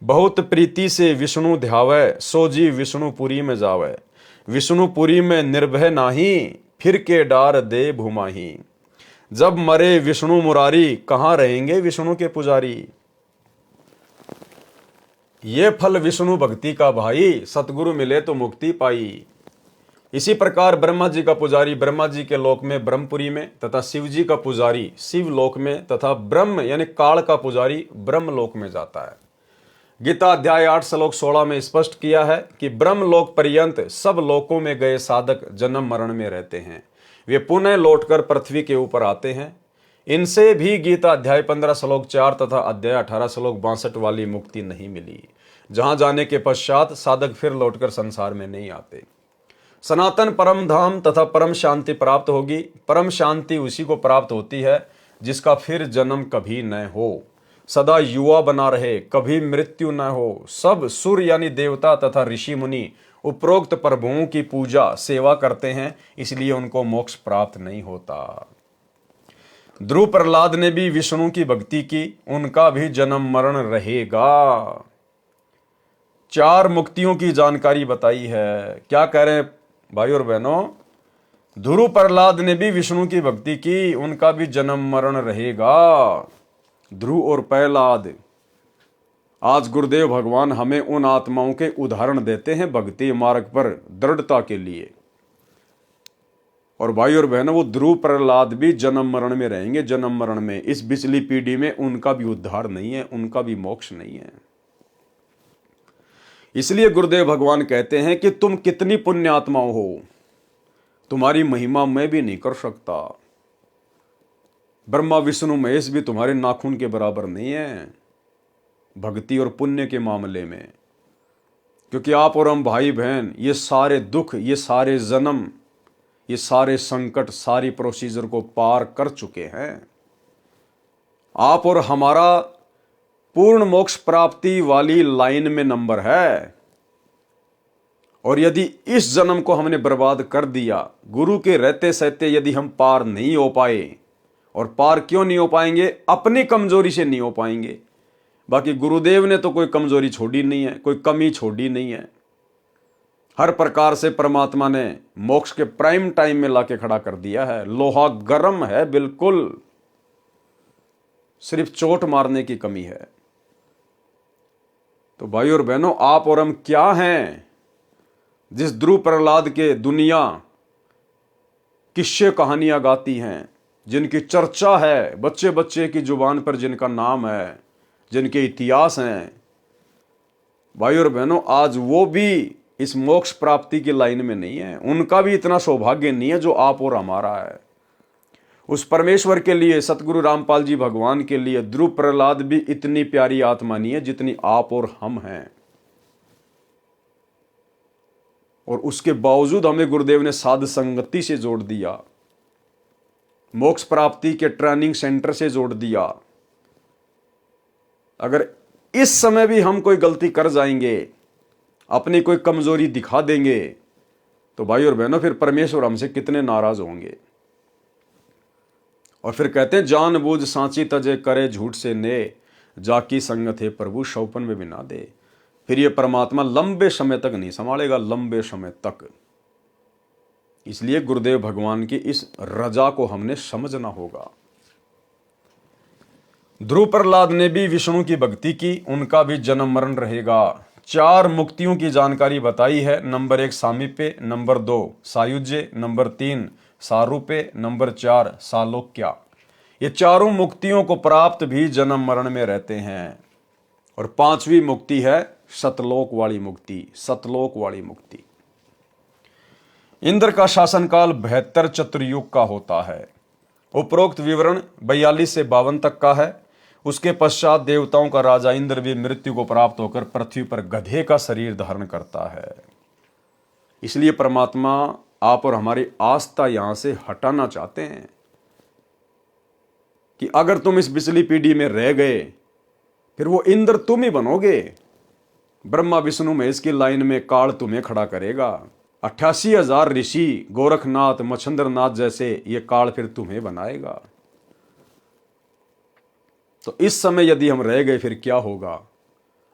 बहुत प्रीति से विष्णु ध्यावे, सो जीव विष्णुपुरी में जावे। विष्णुपुरी में निर्भय नाही, फिर के डार दे भूमाही। जब मरे विष्णु मुरारी, कहाँ रहेंगे विष्णु के पुजारी। ये फल विष्णु भक्ति का भाई, सतगुरु मिले तो मुक्ति पाई। इसी प्रकार ब्रह्मा जी का पुजारी ब्रह्मा जी के लोक में ब्रह्मपुरी में, तथा शिव जी का पुजारी शिव लोक में, तथा ब्रह्म यानी काल का पुजारी ब्रह्म लोक में जाता है। गीता अध्याय 8 श्लोक 16 में स्पष्ट किया है कि ब्रह्म लोक पर्यंत सब लोकों में गए साधक जन्म मरण में रहते हैं, वे पुनः लौटकर पृथ्वी के ऊपर आते हैं। इनसे भी गीता अध्याय 15 श्लोक 4 तथा अध्याय 18 श्लोक 62 वाली मुक्ति नहीं मिली, जहां जाने के पश्चात साधक फिर लौटकर संसार में नहीं आते। सनातन परम धाम तथा परम शांति प्राप्त होगी। परम शांति उसी को प्राप्त होती है जिसका फिर जन्म कभी न हो, सदा युवा बना रहे, कभी मृत्यु न हो। सब सुर यानी देवता तथा ऋषि मुनि उपरोक्त प्रभुओं की पूजा सेवा करते हैं, इसलिए उनको मोक्ष प्राप्त नहीं होता। ध्रुव प्रहलाद ने भी विष्णु की भक्ति की, उनका भी जन्म मरण रहेगा। 4 मुक्तियों की जानकारी बताई है। क्या कह रहे हैं भाई और बहनों? ध्रुव प्रहलाद ने भी विष्णु की भक्ति की, उनका भी जन्म मरण रहेगा। ध्रुव और प्रहलाद, आज गुरुदेव भगवान हमें उन आत्माओं के उदाहरण देते हैं भक्ति मार्ग पर दृढ़ता के लिए। और भाई और बहनों, वो ध्रुव प्रहलाद भी जन्म मरण में रहेंगे, जन्म मरण में। इस पिछली पीढ़ी में उनका भी उद्धार नहीं है, उनका भी मोक्ष नहीं है। इसलिए गुरुदेव भगवान कहते हैं कि तुम कितनी पुण्य आत्माओं हो, तुम्हारी महिमा मैं भी नहीं कर सकता। ब्रह्मा विष्णु महेश भी तुम्हारे नाखून के बराबर नहीं है भक्ति और पुण्य के मामले में। क्योंकि आप और हम भाई बहन, ये सारे दुख, ये सारे जन्म, ये सारे संकट, सारी प्रोसीजर को पार कर चुके हैं। आप और हमारा पूर्ण मोक्ष प्राप्ति वाली लाइन में नंबर है। और यदि इस जन्म को हमने बर्बाद कर दिया, गुरु के रहते सहते यदि हम पार नहीं हो पाए, और पार क्यों नहीं हो पाएंगे? अपनी कमजोरी से नहीं हो पाएंगे। बाकी गुरुदेव ने तो कोई कमजोरी छोड़ी नहीं है, कोई कमी छोड़ी नहीं है। हर प्रकार से परमात्मा ने मोक्ष के प्राइम टाइम में लाके खड़ा कर दिया है। लोहा गर्म है बिल्कुल, सिर्फ चोट मारने की कमी है। तो भाई और बहनों, आप और हम क्या हैं जिस ध्रुव प्रहलाद के दुनिया किस्से कहानियां गाती हैं, जिनकी चर्चा है बच्चे बच्चे की जुबान पर, जिनका नाम है, जिनके इतिहास हैं। भाई और बहनों, आज वो भी इस मोक्ष प्राप्ति की लाइन में नहीं है, उनका भी इतना सौभाग्य नहीं है जो आप और हमारा है। उस परमेश्वर के लिए, सतगुरु रामपाल जी भगवान के लिए ध्रुव प्रहलाद भी इतनी प्यारी आत्मा नहीं है जितनी आप और हम हैं। और उसके बावजूद हमें गुरुदेव ने साध संगति से जोड़ दिया, मोक्ष प्राप्ति के ट्रेनिंग सेंटर से जोड़ दिया। अगर इस समय भी हम कोई गलती कर जाएंगे, अपनी कोई कमजोरी दिखा देंगे, तो भाई और बहनों फिर परमेश्वर हमसे कितने नाराज होंगे। और फिर कहते हैं, जानबूझ सांची तजे करे झूठ से ने, जाकी संगत है प्रभु शौपन में भी ना दे। फिर ये परमात्मा लंबे समय तक नहीं संभालेगा, लंबे समय तक। इसलिए गुरुदेव भगवान की इस रजा को हमने समझना होगा। ध्रुव प्रहलाद ने भी विष्णु की भक्ति की, उनका भी जन्म मरण रहेगा। 4 मुक्तियों की जानकारी बताई है। नंबर 1 सामीप्य, नंबर 2 सायुज्य, नंबर 3 सारूप्य, नंबर 4 सालोक्या। ये चारों मुक्तियों को प्राप्त भी जन्म मरण में रहते हैं। और 5वीं मुक्ति है सतलोक वाली मुक्ति, सतलोक वाली मुक्ति। इंद्र का शासनकाल 72 चतुर्युग का होता है। उपरोक्त विवरण 42 से 52 तक का है। उसके पश्चात देवताओं का राजा इंद्र भी मृत्यु को प्राप्त होकर पृथ्वी पर गधे का शरीर धारण करता है। इसलिए परमात्मा आप और हमारी आस्था यहां से हटाना चाहते हैं कि अगर तुम इस पिछली पीढ़ी में रह गए, फिर वो इंद्र तुम ही बनोगे। ब्रह्मा विष्णु महेश की लाइन में काल तुम्हें खड़ा करेगा। 88,000 ऋषि, गोरखनाथ, मच्छंद्रनाथ जैसे ये काल फिर तुम्हें बनाएगा। तो इस समय यदि हम रह गए फिर क्या होगा?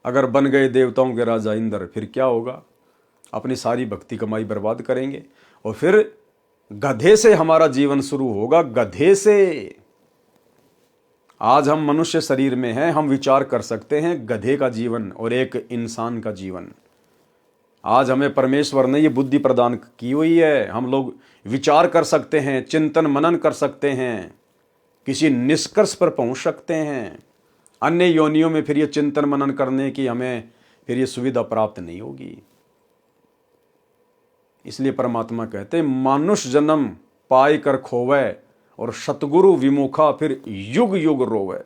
अगर बन गए देवताओं के राजा इंद्र फिर क्या होगा? अपनी सारी भक्ति कमाई बर्बाद करेंगे और फिर गधे से हमारा जीवन शुरू होगा, गधे से। आज हम मनुष्य शरीर में हैं, हम विचार कर सकते हैं गधे का जीवन और एक इंसान का जीवन। आज हमें परमेश्वर ने ये बुद्धि प्रदान की हुई है, हम लोग विचार कर सकते हैं, चिंतन मनन कर सकते हैं, किसी निष्कर्ष पर पहुंच सकते हैं। अन्य योनियों में फिर ये चिंतन मनन करने की हमें फिर ये सुविधा प्राप्त नहीं होगी। इसलिए परमात्मा कहते हैं मानुष जन्म पाए कर खोवे और सतगुरु विमुखा फिर युग युग रोवे।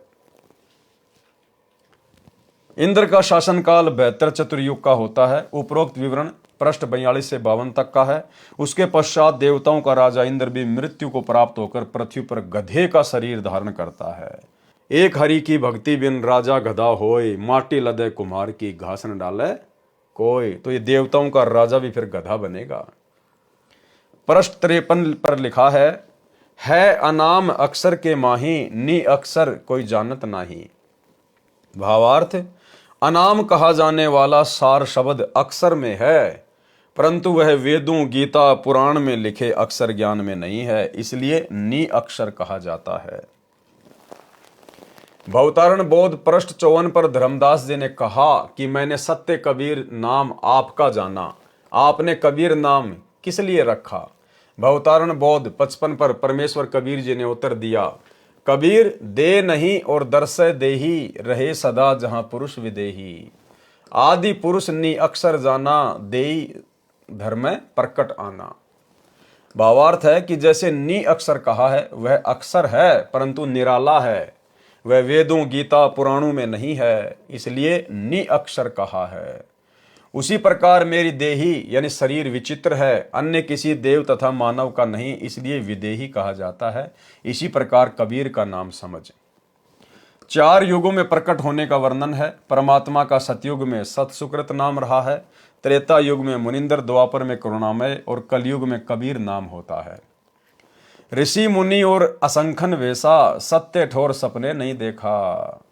इंद्र का शासनकाल 72 चतुर्युग का होता है। उपरोक्त विवरण पृष्ठ 42 से 52 तक का है। उसके पश्चात देवताओं का राजा इंद्र भी मृत्यु को प्राप्त होकर पृथ्वी पर गधे का शरीर धारण करता है। एक हरि की भक्ति बिन राजा गधा होए, माटी लदे कुम्हार की घास न डाले कोई। तो ये देवताओं का राजा भी फिर गधा बनेगा। पृष्ठ 53 पर लिखा है अनाम अक्षर के माही, नी अक्षर कोई जानत नाही। भावार्थ, अनाम कहा जाने वाला सार शब्द अक्षर में है, परंतु वह वेदों, गीता, पुराण में लिखे अक्षर ज्ञान में नहीं है, इसलिए नी अक्षर कहा जाता है। भवतारण बोध पृष्ठ 54 पर धर्मदास जी ने कहा कि मैंने सत्य कबीर नाम आपका जाना। आपने कबीर नाम किस लिए रखा? भवतारण बोध 55 पर परमेश्वर कबीर जी ने उत्तर दिया, कबीर दे नहीं और दर्शय देही, रहे सदा जहां पुरुष विदेही। आदि पुरुष नी अक्षर जाना, देई धर्म प्रकट आना। भावार्थ है कि जैसे नी अक्षर कहा है वह अक्षर है परंतु निराला है, वह वेदों, गीता, पुराणों में नहीं है, इसलिए नी अक्षर कहा है। उसी प्रकार मेरी देही यानी शरीर विचित्र है, अन्य किसी देव तथा मानव का नहीं, इसलिए विदेही कहा जाता है। इसी प्रकार कबीर का नाम समझ। 4 युगों में प्रकट होने का वर्णन है। परमात्मा का सतयुग में सत सुकृत नाम रहा है, त्रेता युग में मुनिंदर, द्वापर में करुणामय और कलयुग में कबीर नाम होता है। ऋषि मुनि और असंख्यन वेशा, सत्य ठोर सपने नहीं देखा।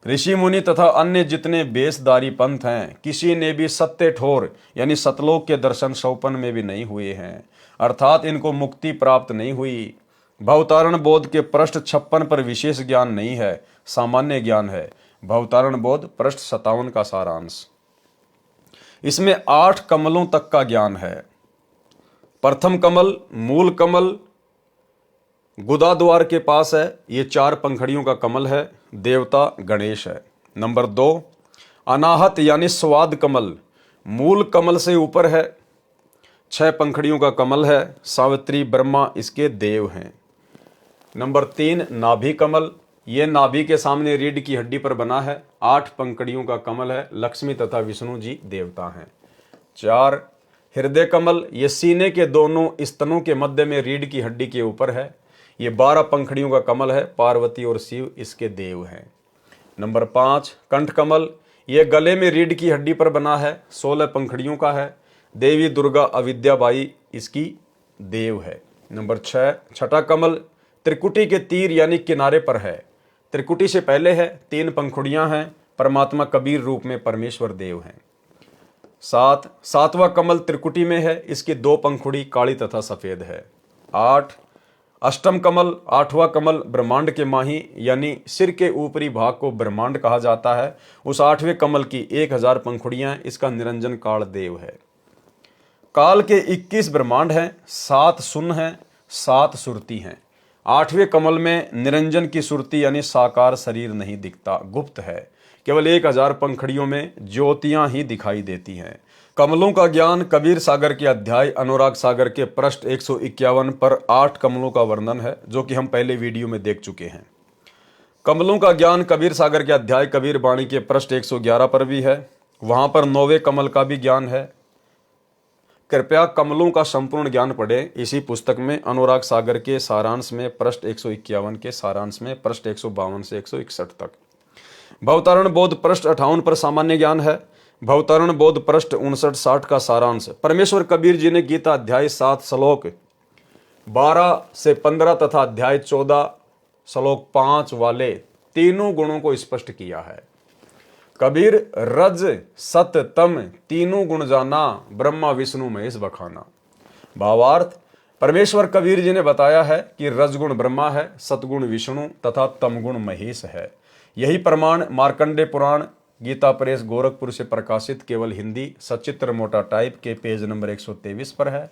ऋषि मुनि तथा अन्य जितने बेसदारी पंथ हैं, किसी ने भी सत्य ठोर यानी सतलोक के दर्शन सौपन में भी नहीं हुए हैं, अर्थात इनको मुक्ति प्राप्त नहीं हुई। भवतारण बोध के पृष्ठ 56 पर विशेष ज्ञान नहीं है, सामान्य ज्ञान है। भवतारण बोध पृष्ठ 57 का सारांश। इसमें 8 कमलों तक का ज्ञान है। प्रथम कमल मूल कमल गुदा द्वार के पास है, ये 4 पंखड़ियों का कमल है, देवता गणेश है। नंबर 2 अनाहत यानी स्वाद कमल, मूल कमल से ऊपर है, 6 पंखड़ियों का कमल है, सावित्री ब्रह्मा इसके देव हैं। नंबर 3 नाभि कमल, ये नाभि के सामने रीढ़ की हड्डी पर बना है, 8 पंखड़ियों का कमल है, लक्ष्मी तथा विष्णु जी देवता हैं। 4 हृदय कमल, ये सीने के दोनों स्तनों के मध्य में रीढ़ की हड्डी के ऊपर है, ये 12 पंखड़ियों का कमल है, पार्वती और शिव इसके देव हैं। नंबर 5 कंठ कमल, ये गले में रीढ़ की हड्डी पर बना है, 16 पंखड़ियों का है, देवी दुर्गा अविद्याबाई इसकी देव है। नंबर 6 छठा कमल त्रिकुटी के तीर यानी किनारे पर है, त्रिकुटी से पहले है, 3 पंखुड़ियां हैं, परमात्मा कबीर रूप में परमेश्वर देव हैं। 7 सातवां कमल त्रिकुटी में है, इसकी 2 पंखुड़ी काली तथा सफेद है। 8 अष्टम कमल 8वां कमल ब्रह्मांड के माही यानी सिर के ऊपरी भाग को ब्रह्मांड कहा जाता है, उस 8वें कमल की 1000 पंखुड़ियां, इसका निरंजन काल देव है। काल के 21 ब्रह्मांड हैं, 7 सुन हैं, 7 सुरती हैं। 8वें कमल में निरंजन की सुरती यानी साकार शरीर नहीं दिखता, गुप्त है, केवल 1000 पंखड़ियों में ज्योतियां ही दिखाई देती हैं। कमलों का ज्ञान कबीर सागर के अध्याय अनुराग सागर के पृष्ठ 151 पर 8 कमलों का वर्णन है, जो कि हम पहले वीडियो में देख चुके हैं। कमलों का ज्ञान कबीर सागर के अध्याय कबीर वाणी के पृष्ठ 111 पर भी है, वहां पर 9वें कमल का भी ज्ञान है। कृपया कमलों का संपूर्ण ज्ञान पढ़ें इसी पुस्तक में, अनुराग सागर के सारांश में पृष्ठ 151 के सारांश में पृष्ठ 152 से 161 तक। भवतारण बोध पृष्ठ 58 पर सामान्य ज्ञान है। भवतरण बोध पृष्ठ 59-60 का सारांश। परमेश्वर कबीर जी ने गीता अध्याय 7 श्लोक 12 से 15 तथा अध्याय 14 श्लोक 5 वाले तीनों गुणों को स्पष्ट किया है। कबीर रज सत तम तीनों गुण जाना, ब्रह्मा विष्णु महेश बखाना। भावार्थ, परमेश्वर कबीर जी ने बताया है कि रजगुण ब्रह्मा है, सतगुण विष्णु तथा तमगुण महेश है। यही प्रमाण मार्कंडे पुराण गीता प्रेस गोरखपुर से प्रकाशित केवल हिंदी सचित्र मोटा टाइप के पेज नंबर 123 पर है।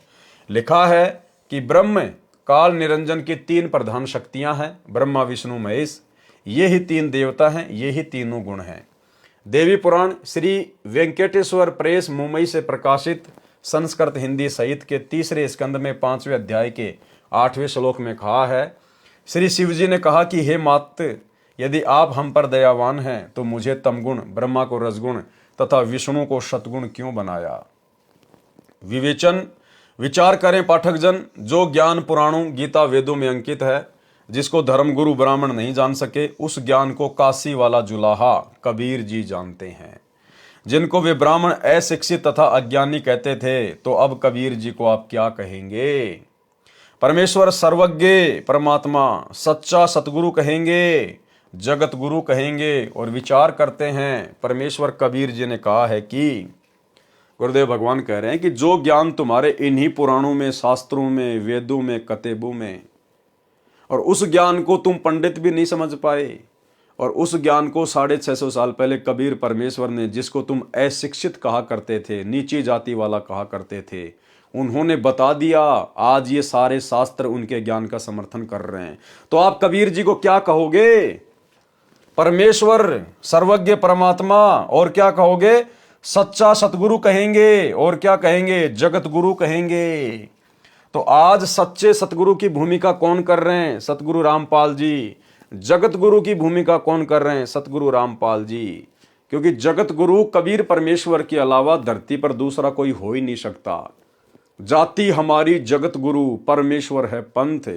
लिखा है कि ब्रह्म काल निरंजन की 3 प्रधान शक्तियां हैं, ब्रह्मा विष्णु महेश। ये ही 3 देवता हैं, ये ही तीनों गुण हैं। देवी पुराण श्री वेंकटेश्वर प्रेस मुंबई से प्रकाशित संस्कृत हिंदी सहित के 3रे स्कंद में 5वें अध्याय के 8वें श्लोक में कहा है, श्री शिवजी ने कहा कि हे मात, यदि आप हम पर दयावान हैं तो मुझे तमगुण, ब्रह्मा को रजगुण तथा विष्णु को सतगुण क्यों बनाया। विचार करें पाठक जन, जो ज्ञान पुराणों गीता वेदों में अंकित है, जिसको धर्म गुरु ब्राह्मण नहीं जान सके, उस ज्ञान को काशी वाला जुलाहा कबीर जी जानते हैं। जिनको वे ब्राह्मण अशिक्षित तथा अज्ञानी कहते थे, तो अब कबीर जी को आप क्या कहेंगे। परमेश्वर सर्वज्ञ परमात्मा सच्चा सतगुरु कहेंगे, जगत गुरु कहेंगे। और विचार करते हैं, परमेश्वर कबीर जी ने कहा है कि गुरुदेव भगवान कह रहे हैं कि जो ज्ञान तुम्हारे इन्हीं पुराणों में, शास्त्रों में, वेदों में, कतेबों में, और उस ज्ञान को तुम पंडित भी नहीं समझ पाए, और उस ज्ञान को 650 साल पहले कबीर परमेश्वर ने, जिसको तुम अशिक्षित कहा करते थे, नीची जाति वाला कहा करते थे, उन्होंने बता दिया। आज ये सारे शास्त्र उनके ज्ञान का समर्थन कर रहे हैं। तो आप कबीर जी को क्या कहोगे। परमेश्वर सर्वज्ञ परमात्मा, और क्या कहोगे, सच्चा सतगुरु कहेंगे, और क्या कहेंगे, जगत गुरु कहेंगे। तो आज सच्चे सतगुरु की भूमिका कौन कर रहे हैं, सतगुरु रामपाल जी। जगत गुरु की भूमिका कौन कर रहे हैं, सतगुरु रामपाल जी। क्योंकि जगत गुरु कबीर परमेश्वर के अलावा धरती पर दूसरा कोई हो ही नहीं सकता। जाति हमारी जगत गुरु, परमेश्वर है पंथ,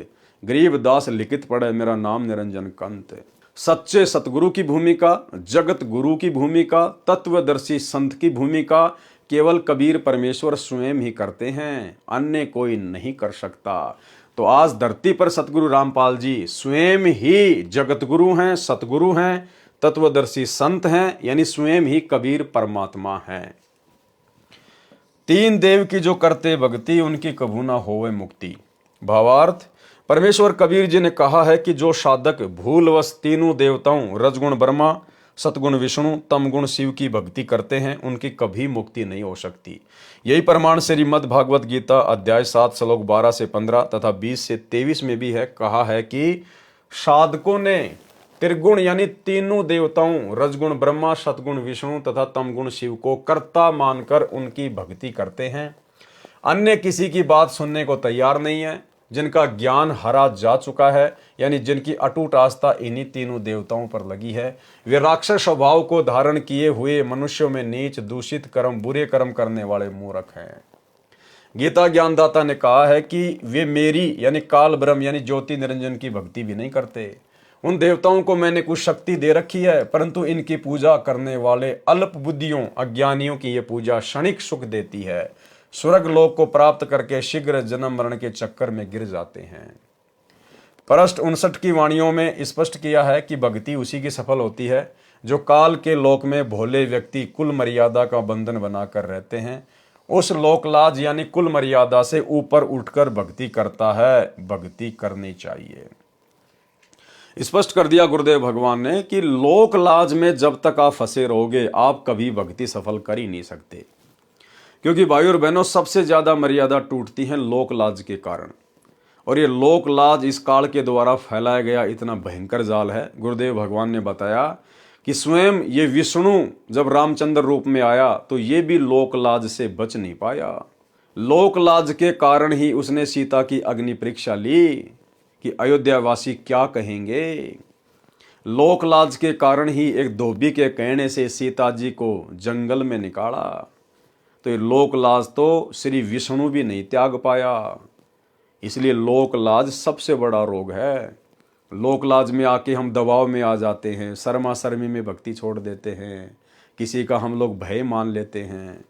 गरीबदास लिखित पढ़े मेरा नाम निरंजन कंत। सच्चे सतगुरु की भूमिका, जगत गुरु की भूमिका, तत्वदर्शी संत की भूमिका केवल कबीर परमेश्वर स्वयं ही करते हैं, अन्य कोई नहीं कर सकता। तो आज धरती पर सतगुरु रामपाल जी स्वयं ही जगत गुरु हैं, सतगुरु हैं, तत्वदर्शी संत हैं, यानी स्वयं ही कबीर परमात्मा हैं। 3 देव की जो करते भक्ति, उनकी कभू ना होवे मुक्ति। भावार्थ, परमेश्वर कबीर जी ने कहा है कि जो साधक भूलवश तीनों देवताओं रजगुण ब्रह्मा, सतगुण विष्णु, तमगुण शिव की भक्ति करते हैं, उनकी कभी मुक्ति नहीं हो सकती। यही प्रमाण श्रीमद् भागवत गीता अध्याय 7 श्लोक 12 से 15 तथा 20 से 23 में भी है। कहा है कि साधकों ने त्रिगुण यानी तीनों देवताओं रजगुण ब्रह्मा, सतगुण विष्णु तथा तमगुण शिव को कर्ता मानकर उनकी भक्ति करते हैं। अन्य किसी की बात सुनने को तैयार नहीं है। जिनका ज्ञान हरा जा चुका है, यानी जिनकी अटूट आस्था इन्हीं तीनों देवताओं पर लगी है, वे राक्षस स्वभाव को धारण किए हुए मनुष्यों में नीच, दूषित कर्म, बुरे कर्म करने वाले मूर्ख हैं। गीता ज्ञानदाता ने कहा है कि वे मेरी यानी काल ब्रह्म यानी ज्योति निरंजन की भक्ति भी नहीं करते। उन देवताओं को मैंने कुछ शक्ति दे रखी है, परंतु इनकी पूजा करने वाले अल्प बुद्धियों, अज्ञानियों की ये पूजा क्षणिक सुख देती है। स्वर्ग लोक को प्राप्त करके शीघ्र जन्म मरण के चक्कर में गिर जाते हैं। पृष्ठ 59 की वाणियों में स्पष्ट किया है कि भक्ति उसी की सफल होती है जो काल के लोक में भोले व्यक्ति कुल मर्यादा का बंधन बनाकर रहते हैं। उस लोकलाज यानी कुल मर्यादा से ऊपर उठकर भक्ति करता है। भक्ति करनी चाहिए। स्पष्ट कर दिया गुरुदेव भगवान ने कि लोकलाज में जब तक आप फंसे रहोगे, आप कभी भक्ति सफल कर ही नहीं सकते। क्योंकि भाई और बहनों, सबसे ज्यादा मर्यादा टूटती है लोकलाज के कारण, और ये लोकलाज इस काल के द्वारा फैलाया गया इतना भयंकर जाल है। गुरुदेव भगवान ने बताया कि स्वयं ये विष्णु जब रामचंद्र रूप में आया तो ये भी लोकलाज से बच नहीं पाया। लोकलाज के कारण ही उसने सीता की अग्नि परीक्षा ली कि अयोध्यावासी क्या कहेंगे। लोकलाज के कारण ही एक धोबी के कहने से सीता जी को जंगल में निकाला। तो ये लोकलाज तो श्री विष्णु भी नहीं त्याग पाया। इसलिए लोकलाज सबसे बड़ा रोग है। लोकलाज में आके हम दबाव में आ जाते हैं, शर्मा शर्मी में भक्ति छोड़ देते हैं किसी का हम लोग भय मान लेते हैं।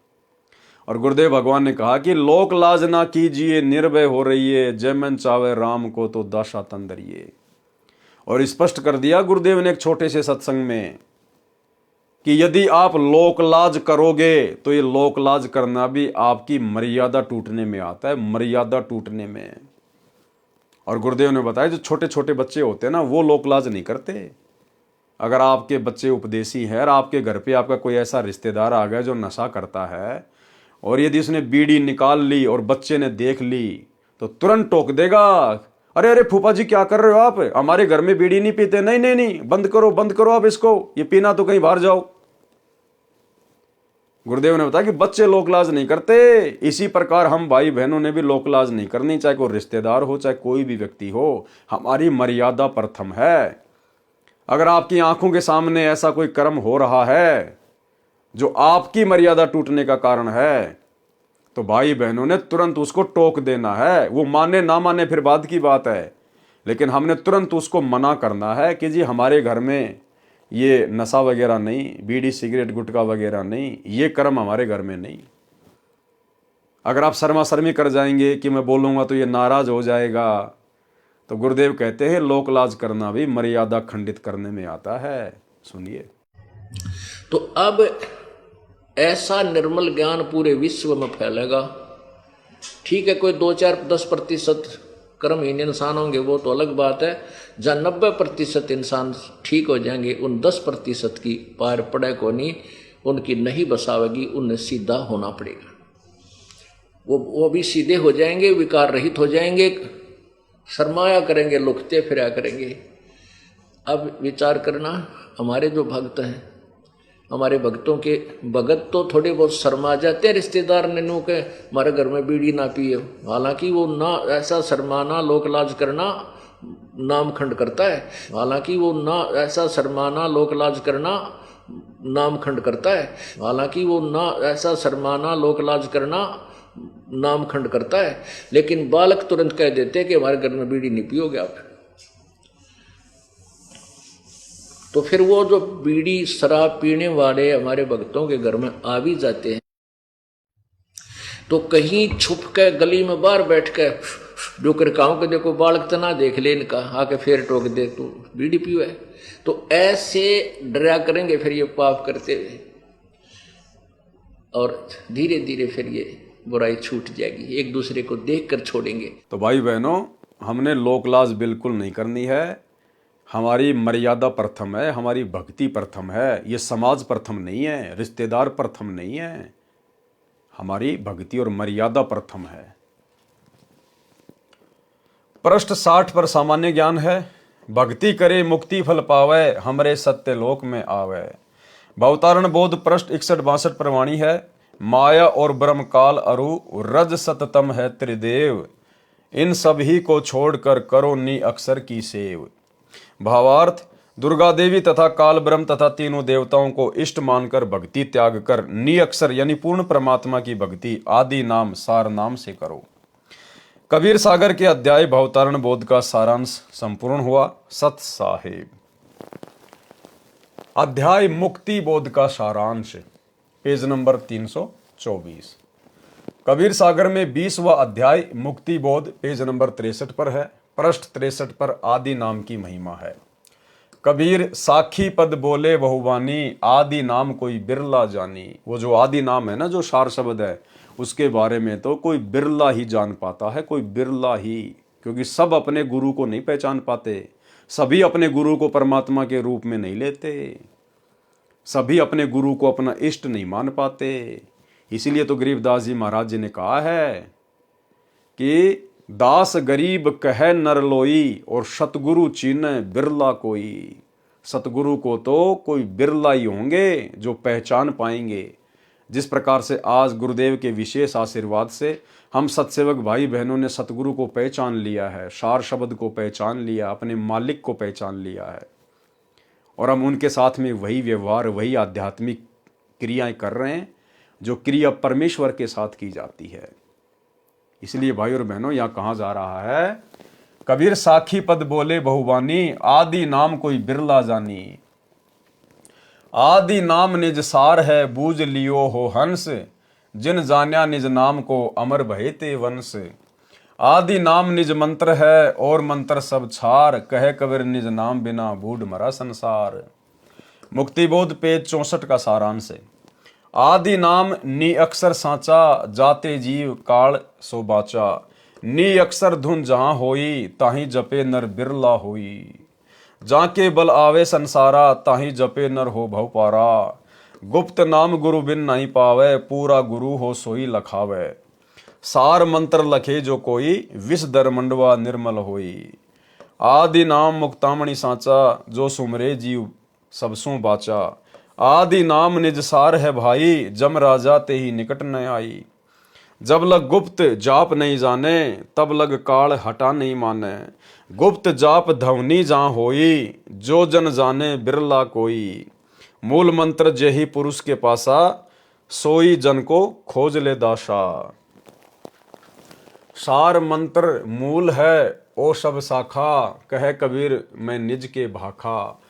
और गुरुदेव भगवान ने कहा कि लोक लाज ना कीजिए, निर्भय हो रहिए, जय मन चावे राम को तो दशा तंदरिए। और स्पष्ट कर दिया गुरुदेव ने एक छोटे से सत्संग में कि यदि आप लोक लाज करोगे तो ये लोक लाज करना भी आपकी मर्यादा टूटने में आता है, मर्यादा टूटने में। और गुरुदेव ने बताया जो छोटे छोटे बच्चे होते हैं ना, वो लोक लाज नहीं करते। अगर आपके बच्चे उपदेशी हैं और आपके घर पे आपका कोई ऐसा रिश्तेदार आ गया जो नशा करता है, और यदि उसने बीड़ी निकाल ली और बच्चे ने देख ली तो तुरंत टोक देगा, अरे अरे फूफा जी क्या कर रहे हो आप, हमारे घर में बीड़ी नहीं पीते। नहीं नहीं नहीं, बंद करो आप इसको, ये पीना तो कहीं बाहर जाओ। गुरुदेव ने बताया कि बच्चे लोकलाज नहीं करते। इसी प्रकार हम भाई बहनों ने भी लोकलाज नहीं करनी, चाहे कोई रिश्तेदार हो, चाहे कोई भी व्यक्ति हो। हमारी मर्यादा प्रथम है। अगर आपकी आंखों के सामने ऐसा कोई कर्म हो रहा है जो आपकी मर्यादा टूटने का कारण है, तो भाई बहनों ने तुरंत उसको टोक देना है। वो माने ना माने फिर बाद की बात है, लेकिन हमने तुरंत उसको मना करना है कि जी हमारे घर में ये नशा वगैरह नहीं, बीड़ी सिगरेट गुटखा वगैरह नहीं, ये कर्म हमारे घर में नहीं। अगर आप शर्मा शर्मी कर जाएंगे कि मैं बोलूँगा तो ये नाराज हो जाएगा, तो गुरुदेव कहते हैं लोकलाज करना भी मर्यादा खंडित करने में आता है। सुनिए, तो अब ऐसा निर्मल ज्ञान पूरे विश्व में फैलेगा। ठीक है, कोई 2-4-10% कर्महीन इंसान होंगे, वो तो अलग बात है। जहाँ 90% इंसान ठीक हो जाएंगे, उन 10% की पार पड़े को नहीं, उनकी नहीं बसावेगी, उन्हें सीधा होना पड़ेगा। वो भी सीधे हो जाएंगे, विकार रहित हो जाएंगे, शर्माया करेंगे, लुकते फिरा करेंगे। अब विचार करना, हमारे जो भक्त हैं, हमारे भक्तों के भगत तो थोड़े बहुत शर्मा जाते हैं रिश्तेदार ने नू के हमारे घर में बीड़ी ना पिए। हालांकि वो ना ऐसा शर्माना लोकलाज करना नामखंड करता है। हालांकि वो ना ऐसा शर्माना लोकलाज करना नामखंड करता है। हालांकि वो ना ऐसा शर्माना लोकलाज करना नामखंड करता है। लेकिन बालक तुरंत कह देते हैं कि हमारे घर में बीड़ी नहीं पियोगे आप। तो फिर वो जो बीड़ी शराब पीने वाले हमारे भक्तों के घर में आ भी जाते हैं, तो कहीं छुप के गली में बाहर बैठ के जो करकाओं के देखो बालक तना देख ले इनका, आके फिर टोक दे तू बीड़ी पियो है। तो ऐसे डरा करेंगे फिर ये पाप करते हुए, और धीरे धीरे फिर ये बुराई छूट जाएगी, एक दूसरे को देख कर छोड़ेंगे। तो भाई बहनों, हमने लोकलाज बिल्कुल नहीं करनी है। हमारी मर्यादा प्रथम है, हमारी भक्ति प्रथम है। ये समाज प्रथम नहीं है, रिश्तेदार प्रथम नहीं है, हमारी भक्ति और मर्यादा प्रथम है। पृष्ठ 60 पर सामान्य ज्ञान है। भक्ति करे मुक्ति फल पावे, हमरे सत्य लोक में आवे। भवतारण बोध पृष्ठ 61-62 पर वाणी है। माया और ब्रह्म काल अरु रज सततम है त्रिदेव, इन सभी को छोड़कर करो नि अक्षर की सेव। भावार्थ, दुर्गा देवी तथा काल ब्रह्म तथा तीनों देवताओं को इष्ट मानकर भक्ति त्याग कर निअक्षर यानी पूर्ण परमात्मा की भक्ति आदि नाम सार नाम से करो। कबीर सागर के अध्याय भवतारण बोध का सारांश संपूर्ण हुआ। सत साहेब। अध्याय मुक्ति बोध का सारांश, पेज नंबर 324। कबीर सागर में 20वां अध्याय मुक्ति बोध पेज नंबर 63 पर है। पृष्ठ 63 पर आदि नाम की महिमा है। कबीर साखी पद बोले बहुवानी, आदि नाम कोई बिरला जानी। वो जो आदि नाम है ना, जो सार शब्द है, उसके बारे में तो कोई बिरला ही जान पाता है, कोई बिरला ही। क्योंकि सब अपने गुरु को नहीं पहचान पाते, सभी अपने गुरु को परमात्मा के रूप में नहीं लेते, सभी अपने गुरु को अपना इष्ट नहीं मान पाते। इसीलिए तो गरीबदास जी महाराज जी ने कहा है कि दास गरीब कहे नर लोई, और सतगुरु चीने बिरला कोई। सतगुरु को तो कोई बिरला ही होंगे जो पहचान पाएंगे। जिस प्रकार से आज गुरुदेव के विशेष आशीर्वाद से हम सत्सेवक भाई बहनों ने सतगुरु को पहचान लिया है, सार शब्द को पहचान लिया, अपने मालिक को पहचान लिया है, और हम उनके साथ में वही व्यवहार, वही आध्यात्मिक क्रियाएं कर रहे हैं जो क्रिया परमेश्वर के साथ की जाती है। इसलिए भाई और बहनों, यहाँ कहा जा रहा है, कबीर साखी पद बोले बहुवानी, आदि नाम कोई बिरला जानी। आदि नाम निज सार है बूझ लियो हो हंस, जिन जान्या निज नाम को अमर भये ते वंश। आदि नाम निज मंत्र है और मंत्र सब छार, कहे कबीर निज नाम बिना बूढ़ मरा संसार। मुक्तिबोध पेज 64 का सारांश है। आदि नाम नी अक्षर सांचा, जाते जीव काल सो बाचा। नी अक्षर धुन जहां होई, ताही जपे नर बिरला होई। जाके बल आवे संसारा, ताही जपे नर हो भव पारा। गुप्त नाम गुरु बिन नहीं पावे, पूरा गुरु हो सोई लखावे। सार मंत्र लखे जो कोई, विष दर मंडवा निर्मल होई। आदि नाम मुक्तामणि सांचा, जो सुमरे जीव सबसों बाचा। आदि नाम निज सार है भाई, जम राजा ते ही निकट न आई। जब लग गुप्त जाप नहीं जाने, तब लग काल हटा नहीं माने। गुप्त जाप धवनी जहाँ होई, जो जन जाने बिरला कोई। मूल मंत्र जेहि पुरुष के पासा, सोई जन को खोज ले दाशा। सार मंत्र मूल है ओ सब शाखा, कहे कबीर मैं निज के भाखा।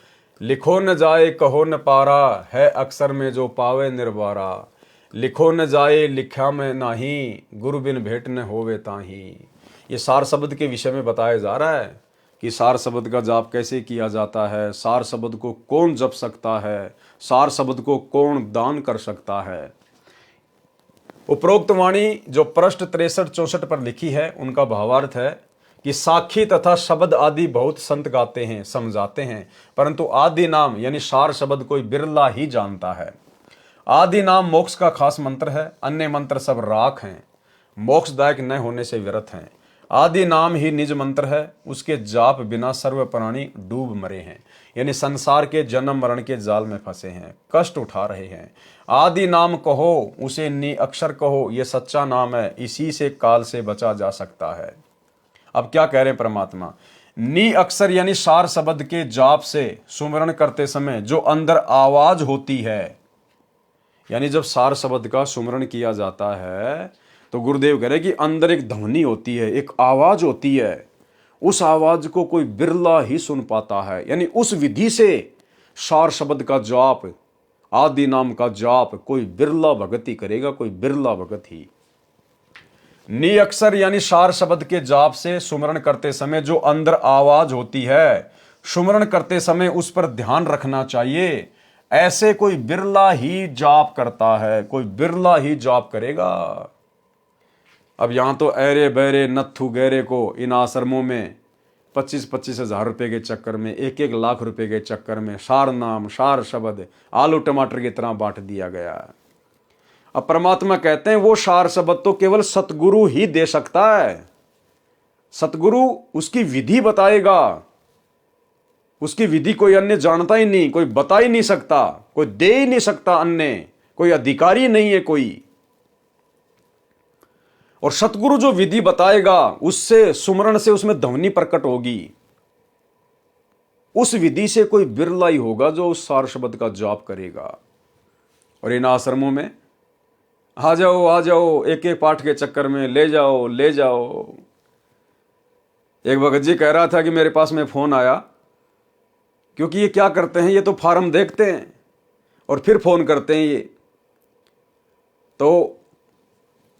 लिखो न जाए कहो न पारा, है अक्षर में जो पावे निर्वारा। लिखो न जाए लिखा में नाही, गुरु बिन भेंट न होवे ताही। ये सार शब्द के विषय में बताया जा रहा है कि सार शब्द का जाप कैसे किया जाता है, सार शब्द को कौन जप सकता है, सार शब्द को कौन दान कर सकता है। उपरोक्त वाणी जो पृष्ठ 63-64 पर लिखी है, उनका भावार्थ है कि साखी तथा शब्द आदि बहुत संत गाते हैं, समझाते हैं, परंतु आदि नाम यानी सार शब्द कोई बिरला ही जानता है। आदि नाम मोक्ष का खास मंत्र है, अन्य मंत्र सब राख हैं, मोक्षदायक न होने से व्यर्थ हैं। आदि नाम ही निज मंत्र है, उसके जाप बिना सर्व प्राणी डूब मरे हैं, यानी संसार के जन्म मरण के जाल में फंसे हैं, कष्ट उठा रहे हैं। आदि नाम कहो, उसे नि अक्षर कहो, यह सच्चा नाम है, इसी से काल से बचा जा सकता है। अब क्या कह रहे हैं परमात्मा, नी अक्षर यानी सार शब्द के जाप से सुमरण करते समय जो अंदर आवाज होती है, यानी जब सार शब्द का सुमरण किया जाता है तो गुरुदेव कह रहे कि अंदर एक ध्वनि होती है, एक आवाज होती है। उस आवाज को कोई बिरला ही सुन पाता है, यानी उस विधि से सार शब्द का जाप, आदि नाम का जाप कोई बिरला भगत ही करेगा, कोई बिरला भगत ही। नी अक्षर यानी सार शब्द के जाप से सुमरण करते समय जो अंदर आवाज होती है, सुमरण करते समय उस पर ध्यान रखना चाहिए। ऐसे कोई बिरला ही जाप करता है, कोई बिरला ही जाप करेगा। अब यहां तो ऐरे बैरे नत्थु गहरे को इन आश्रमों में 25-25 हजार रुपए के चक्कर में, 1-1 लाख रुपए के चक्कर में सार नाम, सार शब्द आलू टमाटर की तरह बांट दिया गया। अब परमात्मा कहते हैं वो सार शब्द तो केवल सतगुरु ही दे सकता है। सतगुरु उसकी विधि बताएगा, उसकी विधि कोई अन्य जानता ही नहीं, कोई बता ही नहीं सकता, कोई दे ही नहीं सकता, अन्य कोई अधिकारी नहीं है कोई। और सतगुरु जो विधि बताएगा उससे सुमरण से उसमें ध्वनि प्रकट होगी। उस विधि से कोई बिरला ही होगा जो उस सार शब्द का जाप करेगा। और इन आश्रमों में आ जाओ, एक एक पाठ के चक्कर में ले जाओ। एक भगत जी कह रहा था कि मेरे पास में फोन आया, क्योंकि ये क्या करते हैं, ये तो फार्म देखते हैं और फिर फोन करते हैं। ये तो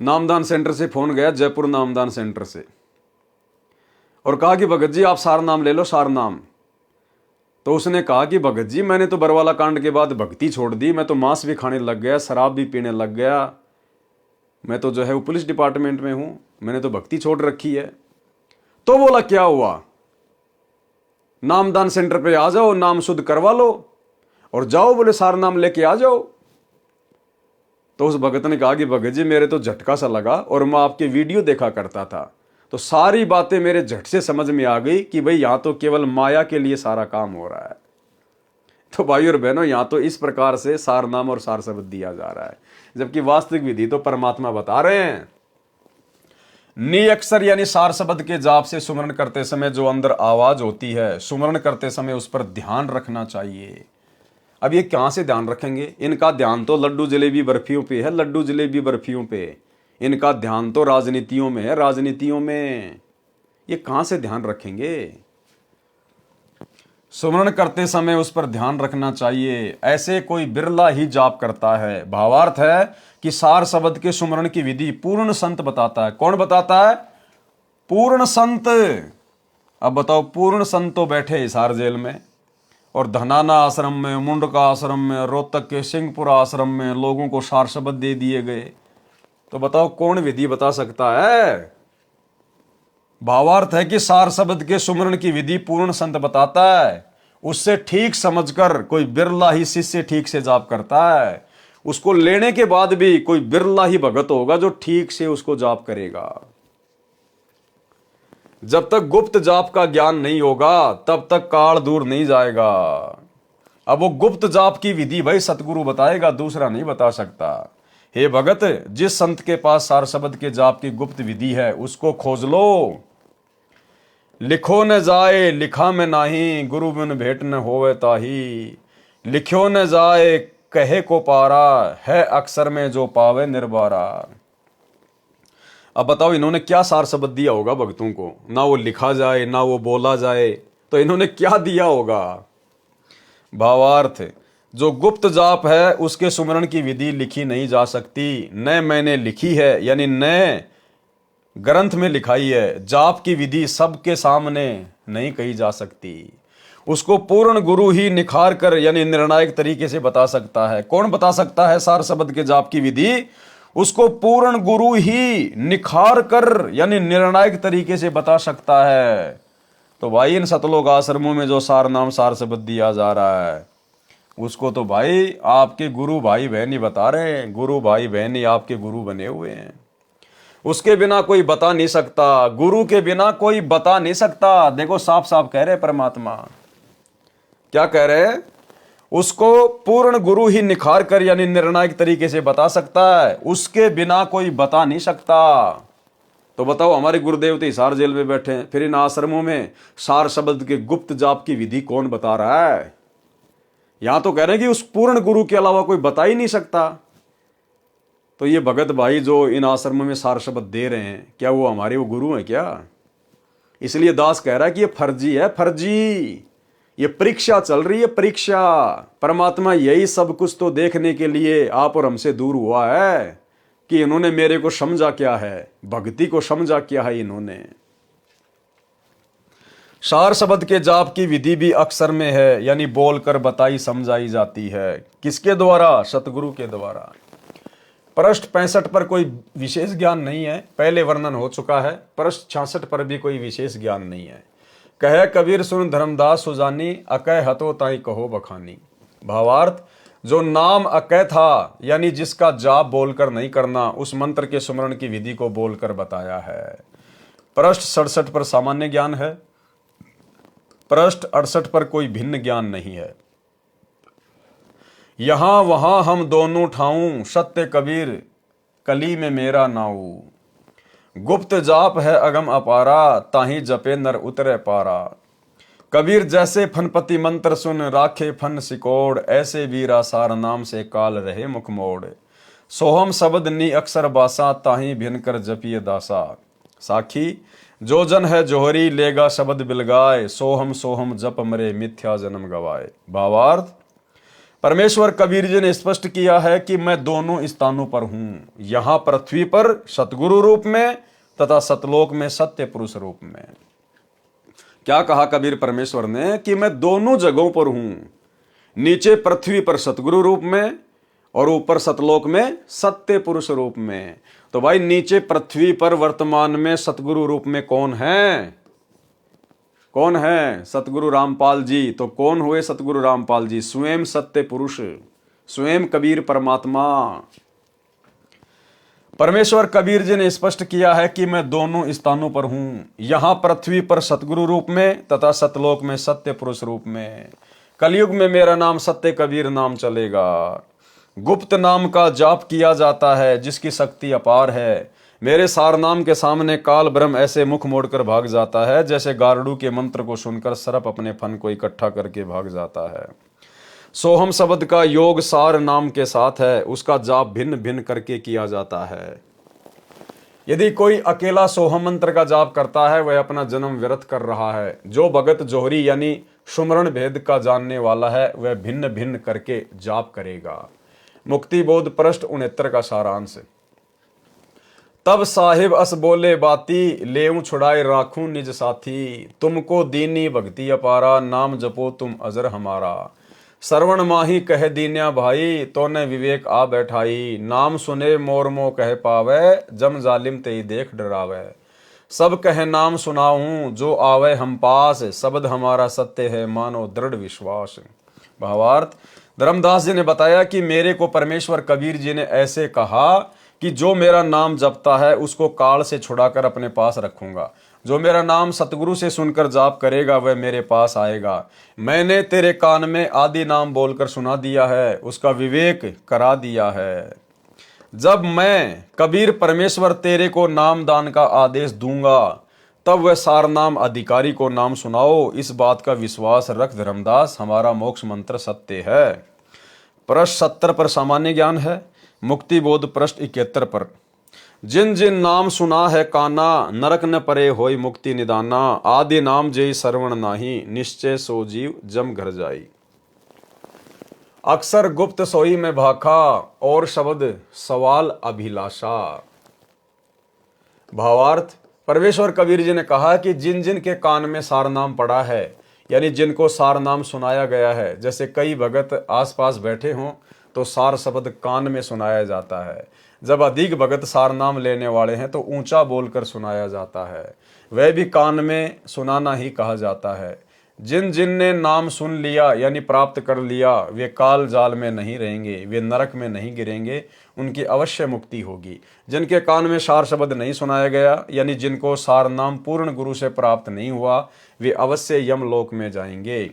नामदान सेंटर से फोन गया, जयपुर नामदान सेंटर से, और कहा कि भगत जी आप सार नाम ले लो, सार नाम। तो उसने कहा कि भगत जी मैंने तो बरवाला कांड के बाद भक्ति छोड़ दी, मैं तो मांस भी खाने लग गया, शराब भी पीने लग गया, मैं तो जो है वो पुलिस डिपार्टमेंट में हूं, मैंने तो भक्ति छोड़ रखी है। तो बोला क्या हुआ, नामदान सेंटर पे आ जाओ, नाम शुद्ध करवा लो और जाओ, बोले सार नाम लेके आ जाओ। तो उस भगत ने कहा कि भगत जी मेरे तो झटका सा लगा और मैं आपके वीडियो देखा करता था, तो सारी बातें मेरे झट से समझ में आ गई कि भाई यहां तो केवल माया के लिए सारा काम हो रहा है। तो भाई और बहनों, यहां तो इस प्रकार से सार नाम और सार शब्द दिया जा रहा है, जबकि वास्तविक विधि तो परमात्मा बता रहे हैं। नी अक्षर यानी सार शब्द के जाप से सुमरण करते समय जो अंदर आवाज होती है, सुमरण करते समय उस पर ध्यान रखना चाहिए। अब ये कहां से ध्यान रखेंगे, इनका ध्यान तो लड्डू जलेबी बर्फियों पे है, लड्डू जलेबी बर्फियों पे। इनका ध्यान तो राजनीतियों में है, राजनीतियों में। ये कहां से ध्यान रखेंगे। सुमरण करते समय उस पर ध्यान रखना चाहिए। ऐसे कोई बिरला ही जाप करता है। भावार्थ है कि सार शब्द के सुमरण की विधि पूर्ण संत बताता है। कौन बताता है? पूर्ण संत। अब बताओ, पूर्ण संत तो बैठे हिसार जेल में, और धनाना आश्रम में, मुंडका आश्रम में, रोहतक के सिंहपुरा आश्रम में लोगों को सार शब्द दे दिए गए। तो बताओ कौन विधि बता सकता है? भावार्थ है कि सार शब्द के सुमरण की विधि पूर्ण संत बताता है। उससे ठीक समझकर कोई बिरला ही शिष्य ठीक से जाप करता है। उसको लेने के बाद भी कोई बिरला ही भगत होगा जो ठीक से उसको जाप करेगा। जब तक गुप्त जाप का ज्ञान नहीं होगा तब तक काल दूर नहीं जाएगा। अब वो गुप्त जाप की विधि भाई सतगुरु बताएगा, दूसरा नहीं बता सकता। हे भगत, जिस संत के पास सार शब्द के जाप की गुप्त विधि है उसको खोज लो। लिखो न जाए लिखा में नाही, गुरु बिन भेंट न होवे ताही। लिखो न जाए कहे को पारा, है अक्षर में जो पावे निर्बारा। अब बताओ इन्होंने क्या सार शब्द दिया होगा भक्तों को? ना वो लिखा जाए ना वो बोला जाए, तो इन्होंने क्या दिया होगा? भावार्थ, जो गुप्त जाप है उसके सुमरण की विधि लिखी नहीं जा सकती। न मैंने लिखी है, यानी न ग्रंथ में लिखाई है। जाप की विधि सबके सामने नहीं कही जा सकती। उसको पूर्ण गुरु ही निखार कर यानी निर्णायक तरीके से बता सकता है। कौन बता सकता है सार शब्द के जाप की विधि? उसको पूर्ण गुरु ही निखार कर यानी निर्णायक तरीके से बता सकता है। तो भाई इन सतलोक आश्रमों में जो सार नाम सार शब्द दिया जा रहा है उसको तो भाई आपके गुरु भाई बहन ही बता रहे हैं। गुरु भाई बहन ही आपके गुरु बने हुए हैं। उसके बिना कोई बता नहीं सकता। गुरु के बिना कोई बता नहीं सकता। देखो साफ साफ कह रहे परमात्मा। क्या कह रहे हैं? उसको पूर्ण गुरु ही निखार कर यानी निर्णायक तरीके से बता सकता है। उसके बिना कोई बता नहीं सकता। तो बताओ, हमारे गुरुदेव तो हिसार जेल में बैठे हैं, फिर इन आश्रमों में सार शब्द के गुप्त जाप की विधि कौन बता रहा है? यहां तो कह रहे हैं कि उस पूर्ण गुरु के अलावा कोई बता ही नहीं सकता। तो ये भगत भाई जो इन आश्रमों में सार शब्द दे रहे हैं, क्या वो हमारे वो गुरु हैं क्या? इसलिए दास कह रहा है कि ये फर्जी है, फर्जी। ये परीक्षा चल रही है, परीक्षा। परमात्मा यही सब कुछ तो देखने के लिए आप और हमसे दूर हुआ है कि इन्होंने मेरे को समझा क्या है, भक्ति को समझा क्या है इन्होंने। सार शब्द के जाप की विधि भी अक्षर में है, यानी बोलकर बताई समझाई जाती है। किसके द्वारा? सतगुरु के द्वारा। पृष्ठ 65 पर कोई विशेष ज्ञान नहीं है, पहले वर्णन हो चुका है। पृष्ठ 66 पर भी कोई विशेष ज्ञान नहीं है। कहे कबीर सुन धर्मदास सुजानी, अकय हतो ताई कहो बखानी। भावार्थ, जो नाम अकय था यानी जिसका जाप बोलकर नहीं करना, उस मंत्र के सुमरण की विधि को बोलकर बताया है। पृष्ठ 67 पर सामान्य ज्ञान है। पृष्ठ 68 पर कोई भिन्न ज्ञान नहीं है। यहां वहां हम दोनों ठाऊं, सत्य कबीर कली में मेरा नाऊ। गुप्त जाप है अगम अपारा, ताही जपे नर उतरे पारा। कबीर जैसे फनपति मंत्र सुन, राखे फन सिकोड़। ऐसे वीरा सार नाम से काल रहे मुख मोड़। सोहम शब्द नी अक्षर बासा, ताही भिन कर जपिए दासा। साखी, जो जन है जोहरी, लेगा शब्द बिलगाए। सोहम सोहम जप मरे, मिथ्या जन्म गवाए। भावार्थ, परमेश्वर कबीर जी ने स्पष्ट किया है कि मैं दोनों स्थानों पर हूं। यहां पृथ्वी पर सतगुरु रूप में तथा सतलोक में सत्य पुरुष रूप में। क्या कहा कबीर परमेश्वर ने? कि मैं दोनों जगहों पर हूं। नीचे पृथ्वी पर सतगुरु रूप में और ऊपर सतलोक में सत्य पुरुष रूप में। तो भाई नीचे पृथ्वी पर वर्तमान में सतगुरु रूप में कौन है? कौन है? सतगुरु रामपाल जी। तो कौन हुए सतगुरु रामपाल जी? स्वयं सत्य पुरुष, स्वयं कबीर परमात्मा। परमेश्वर कबीर जी ने स्पष्ट किया है कि मैं दोनों स्थानों पर हूं। यहां पृथ्वी पर सतगुरु रूप में तथा सतलोक में सत्य पुरुष रूप में। कलयुग में मेरा नाम सत्य कबीर नाम चलेगा। गुप्त नाम का जाप किया जाता है जिसकी शक्ति अपार है। मेरे सार नाम के सामने काल ब्रह्म ऐसे मुख मोड़कर भाग जाता है जैसे गारडू के मंत्र को सुनकर सर्प अपने फन को इकट्ठा करके भाग जाता है। सोहम शब्द का योग सार नाम के साथ है। उसका जाप भिन्न भिन्न करके किया जाता है। यदि कोई अकेला सोहम मंत्र का जाप करता है वह अपना जन्म व्यर्थ कर रहा है। जो भगत जोहरी यानी सुमरण भेद का जानने वाला है, वह भिन्न भिन्न करके जाप करेगा। मुक्ति बोध पृष्ठ 69 का सारांश। तब साहिब अस बोले बाती, लेऊं छुड़ाए राखूं निज साथी। तुमको दीनी भक्ति अपारा, नाम जपो तुम अजर हमारा। श्रवण माही कह दीन्या भाई, तो ने विवेक आ बैठाई। नाम सुने मोर मोह कह पावे, जम जालिम ते देख डरावे। सब कहे नाम सुनाऊं, जो आवे हम पास। शब्द हमारा सत्य है, मानो दृढ़ विश्वास। भावार्थ, धर्मदास जी ने बताया कि मेरे को परमेश्वर कबीर जी ने ऐसे कहा कि जो मेरा नाम जपता है उसको काल से छुड़ाकर अपने पास रखूंगा। जो मेरा नाम सतगुरु से सुनकर जाप करेगा वह मेरे पास आएगा। मैंने तेरे कान में आदि नाम बोलकर सुना दिया है, उसका विवेक करा दिया है। जब मैं कबीर परमेश्वर तेरे को नाम दान का आदेश दूंगा, तब वह सार नाम अधिकारी को नाम सुनाओ। इस बात का विश्वास रख धर्मदास, हमारा मोक्ष मंत्र सत्य है। पृष्ठ 70 पर सामान्य ज्ञान है। मुक्ति बोध पृष्ठ 71 पर। जिन जिन नाम सुना है काना, नरक न परे होई मुक्ति निदाना। आदि नाम जय श्रवण नाही, निश्चय सो जीव जम घर जाई। अक्सर गुप्त सोई में भाखा, और शब्द सवाल अभिलाषा। भावार्थ, परमेश्वर कबीर जी ने कहा कि जिन जिन के कान में सार नाम पड़ा है, यानी जिनको सार नाम सुनाया गया है, जैसे कई भगत आसपास बैठे हों तो सार शब्द कान में सुनाया जाता है। जब अधिक भगत सार नाम लेने वाले हैं तो ऊंचा बोलकर सुनाया जाता है, वह भी कान में सुनाना ही कहा जाता है। जिन जिन ने नाम सुन लिया यानी प्राप्त कर लिया, वे काल जाल में नहीं रहेंगे, वे नरक में नहीं गिरेंगे, उनकी अवश्य मुक्ति होगी। जिनके कान में सार शब्द नहीं सुनाया गया, यानी जिनको सार नाम पूर्ण गुरु से प्राप्त नहीं हुआ, वे अवश्य यमलोक में जाएंगे।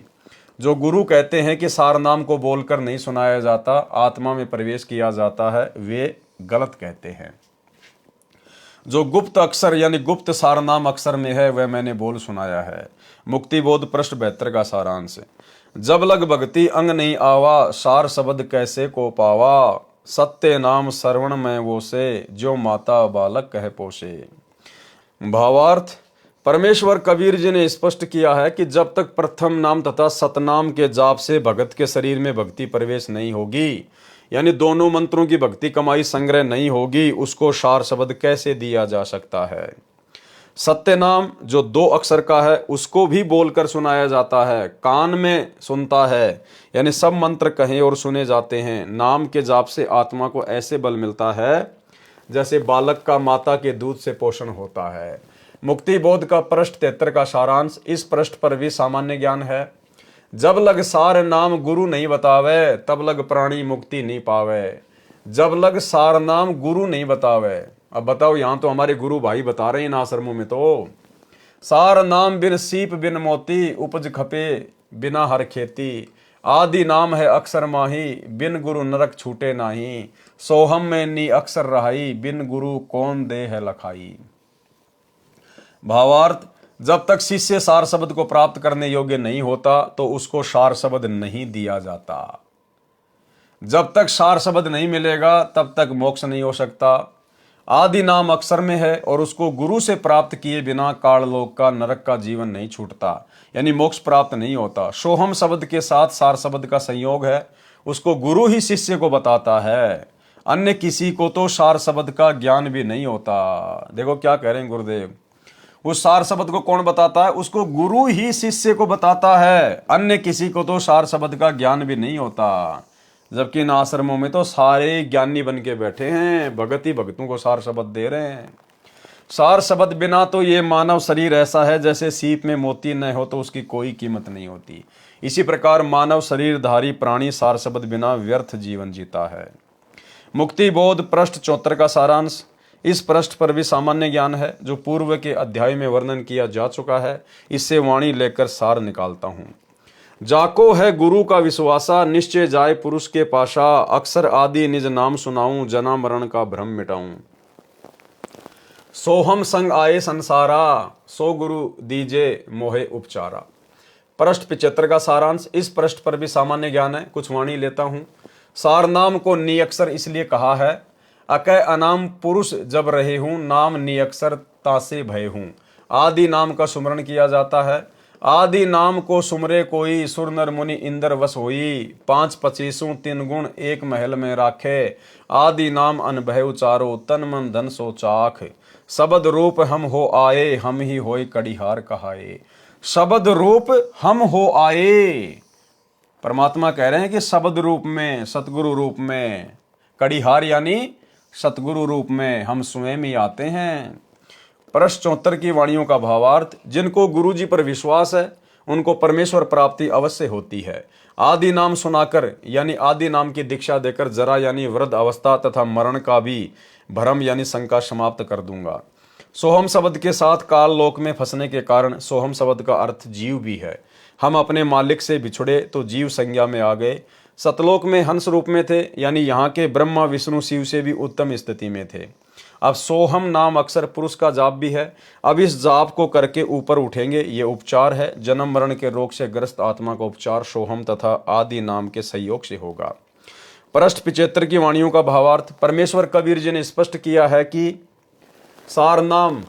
जो गुरु कहते हैं कि सार नाम को बोलकर नहीं सुनाया जाता, आत्मा में प्रवेश किया जाता है, वे गलत कहते हैं। जो गुप्त अक्षर यानी गुप्त सार नाम अक्षर में है, वह मैंने बोल सुनाया है। मुक्ति बोध पृष्ठ 72 का सारांश। जब लग भक्ति अंग नहीं आवा, सार शब्द कैसे को पावा। सत्य नाम श्रवण में वो से, जो माता बालक कह पोसे। भावार्थ, परमेश्वर कबीर जी ने स्पष्ट किया है कि जब तक प्रथम नाम तथा सतनाम के जाप से भगत के शरीर में भक्ति प्रवेश नहीं होगी, यानी दोनों मंत्रों की भक्ति कमाई संग्रह नहीं होगी, उसको सार शब्द कैसे दिया जा सकता है। सत्य नाम जो 2 अक्षर का है, उसको भी बोलकर सुनाया जाता है, कान में सुनता है, यानी सब मंत्र कहे और सुने जाते हैं। नाम के जाप से आत्मा को ऐसे बल मिलता है जैसे बालक का माता के दूध से पोषण होता है। मुक्ति बोध का पृष्ठ 73 का सारांश। इस पृष्ठ पर भी सामान्य ज्ञान है। जब लग सार नाम गुरु नहीं बतावे, तब लग प्राणी मुक्ति नहीं पावे। जब लग सार नाम गुरु नहीं बतावे। अब बताओ, यहां तो हमारे गुरु भाई बता रहे हैं इन आश्रमों में, तो सार नाम बिन सीप बिन मोती, उपज खपे बिना हर खेती। आदि नाम है अक्षर माही, बिन गुरु नरक छूटे नाही। सोहम में नी अक्षर रहाई, बिन गुरु कौन दे है लखाई। भावार्थ, जब तक शिष्य सार शब्द को प्राप्त करने योग्य नहीं होता तो उसको सार शब्द नहीं दिया जाता। जब तक सार शब्द नहीं मिलेगा तब तक मोक्ष नहीं हो सकता। आदि नाम अक्षर में है और उसको गुरु से प्राप्त किए बिना काललोक का नरक का जीवन नहीं छूटता, यानी मोक्ष प्राप्त नहीं होता। सोहम शब्द के साथ सार शब्द का संयोग है, उसको गुरु ही शिष्य को बताता है, अन्य किसी को तो सार शब्द का ज्ञान भी नहीं होता। देखो क्या कह रहे हैं गुरुदेव, उस सार शब्द को कौन बताता है, उसको गुरु ही शिष्य को बताता है, अन्य किसी को तो सार शब्द का ज्ञान भी नहीं होता। जबकि इन आश्रमों में तो सारे ज्ञानी बन के बैठे हैं, भगत ही भगतों को सार शब्द दे रहे हैं। सार शब्द बिना तो ये मानव शरीर ऐसा है जैसे सीप में मोती न हो तो उसकी कोई कीमत नहीं होती। इसी प्रकार मानव शरीरधारी प्राणी सार शब्द बिना व्यर्थ जीवन जीता है। मुक्ति बोध पृष्ठ 74 का सारांश। इस पृष्ठ पर भी सामान्य ज्ञान है जो पूर्व के अध्याय में वर्णन किया जा चुका है। इससे वाणी लेकर सार निकालता हूं। जाको है गुरु का विश्वासा, निश्चय जाए पुरुष के पाशा। अक्षर आदि निज नाम सुनाऊं, जना मरण का भ्रम मिटाऊं। सोहम संग आए संसारा, सो गुरु दीजे मोहे उपचारा। पृष्ठ 75 का सारांश। इस पृष्ठ पर भी सामान्य ज्ञान है, कुछ वाणी लेता हूं। सार नाम को नियक्षर इसलिए कहा है, अकय अनाम पुरुष जब रहे हूं, नाम नियक्षर तासे भय हूं। आदि नाम का सुमरण किया जाता है। आदि नाम को सुमरे कोई, सुर नर मुनि इंद्र वस होई। 5 25 3 गुण एक महल में राखे, आदि नाम अनभय उचारो, तन मन धन सो चाख। शब्द रूप हम हो आए, हम ही होय कड़िहार कहाए। शब्द रूप हम हो आए, परमात्मा कह रहे हैं कि शब्द रूप में, सतगुरु रूप में, कड़िहार यानी सतगुरु रूप में हम स्वयं ही आते हैं। प्रश्न 74 की वाणियों का भावार्थ, जिनको गुरु जी पर विश्वास है उनको परमेश्वर प्राप्ति अवश्य होती है। आदि नाम सुनाकर यानी आदि नाम की दीक्षा देकर जरा यानी वृद्ध अवस्था तथा मरण का भी भ्रम यानी शंका समाप्त कर दूंगा। सोहम शब्द के साथ काल लोक में फंसने के कारण सोहम शब्द का अर्थ जीव भी है। हम अपने मालिक से बिछुड़े तो जीव संज्ञा में आ गए। सतलोक में हंस रूप में थे यानी यहाँ के ब्रह्मा विष्णु शिव से भी उत्तम स्थिति में थे। अब सोहम नाम अक्सर पुरुष का जाप भी है। अब इस जाप को करके ऊपर उठेंगे, ये उपचार है। जन्म मरण के रोग से ग्रस्त आत्मा का उपचार सोहम तथा आदि नाम के सहयोग से होगा। प्रश्न 75 की वाणियों का भावार्थ, परमेश्वर कबीर जी ने स्पष्ट किया है कि सार नाम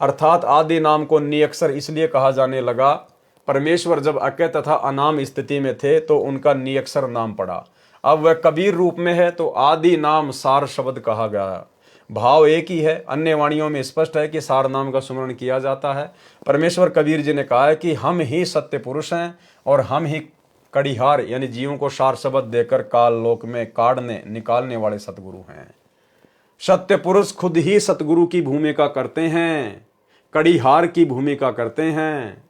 अर्थात आदि नाम को निअक्षर इसलिए कहा जाने लगा, परमेश्वर जब अके तथा अनाम स्थिति में थे तो उनका निअक्षर नाम पड़ा। अब वह कबीर रूप में है तो आदि नाम सार शब्द कहा गया। भाव एक ही है। अन्य वाणियों में स्पष्ट है कि सार नाम का सुमरण किया जाता है। परमेश्वर कबीर जी ने कहा है कि हम ही सत्य पुरुष हैं और हम ही कड़िहार यानी जीवों को सार शब्द देकर काल लोक में काढ़ने निकालने वाले सतगुरु हैं। सत्य पुरुष खुद ही सतगुरु की भूमिका करते हैं, कड़िहार की भूमिका करते हैं।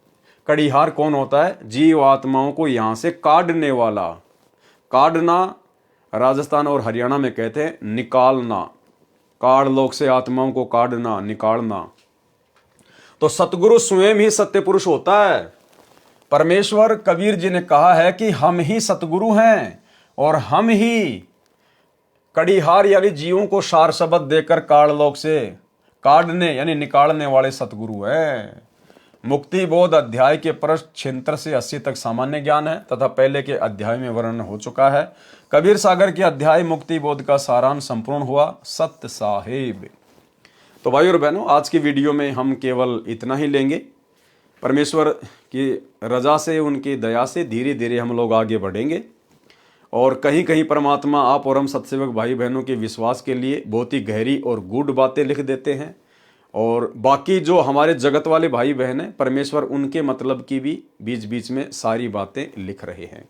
कड़िहार कौन होता है? जीव आत्माओं को यहां से काढ़ने वाला। काढ़ना राजस्थान और हरियाणा में कहते हैं निकालना, काढ़ लोक से आत्माओं को काढ़ना, निकालना। तो सतगुरु स्वयं ही सत्य पुरुष होता है। परमेश्वर कबीर जी ने कहा है कि हम ही सतगुरु हैं और हम ही कड़िहार यानी जीवों को सार शब्द देकर काढ़ लोक से काढ़ने यानी निकालने वाले सतगुरु हैं। मुक्ति बोध अध्याय के प्रश्न 76 से 80 तक सामान्य ज्ञान है तथा पहले के अध्याय में वर्णन हो चुका है। कबीर सागर के अध्याय मुक्ति बोध का सारांश संपूर्ण हुआ। सत्य साहेब। तो भाई और बहनों, आज की वीडियो में हम केवल इतना ही लेंगे। परमेश्वर की रजा से, उनकी दया से धीरे धीरे हम लोग आगे बढ़ेंगे और कहीं कहीं परमात्मा आप और हम सत्सेवक भाई बहनों के विश्वास के लिए बहुत ही गहरी और गूढ़ बातें लिख देते हैं और बाकी जो हमारे जगत वाले भाई बहन हैं, परमेश्वर उनके मतलब की भी बीच बीच में सारी बातें लिख रहे हैं।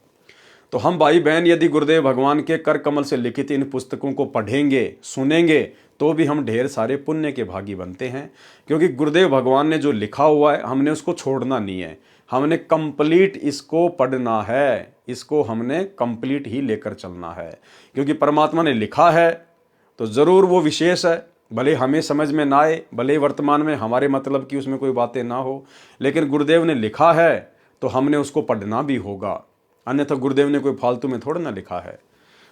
तो हम भाई बहन यदि गुरुदेव भगवान के कर कमल से लिखित इन पुस्तकों को पढ़ेंगे, सुनेंगे, तो भी हम ढेर सारे पुण्य के भागी बनते हैं। क्योंकि गुरुदेव भगवान ने जो लिखा हुआ है हमने उसको छोड़ना नहीं है, हमने कंप्लीट इसको पढ़ना है, इसको हमने कंप्लीट ही लेकर चलना है। क्योंकि परमात्मा ने लिखा है तो ज़रूर वो विशेष है, भले हमें समझ में ना आए, भले वर्तमान में हमारे मतलब की उसमें कोई बातें ना हो, लेकिन गुरुदेव ने लिखा है तो हमने उसको पढ़ना भी होगा। अन्यथा गुरुदेव ने कोई फालतू में थोड़ा ना लिखा है।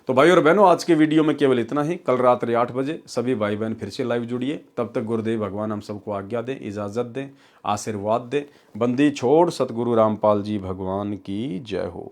तो भाई और बहनों, आज के वीडियो में केवल इतना ही। कल रात्रि 8 बजे सभी भाई बहन फिर से लाइव जुड़िए। तब तक गुरुदेव भगवान हम सबको आज्ञा दें, इजाज़त दें, आशीर्वाद दें। बंदी छोड़ सतगुरु रामपाल जी भगवान की जय हो।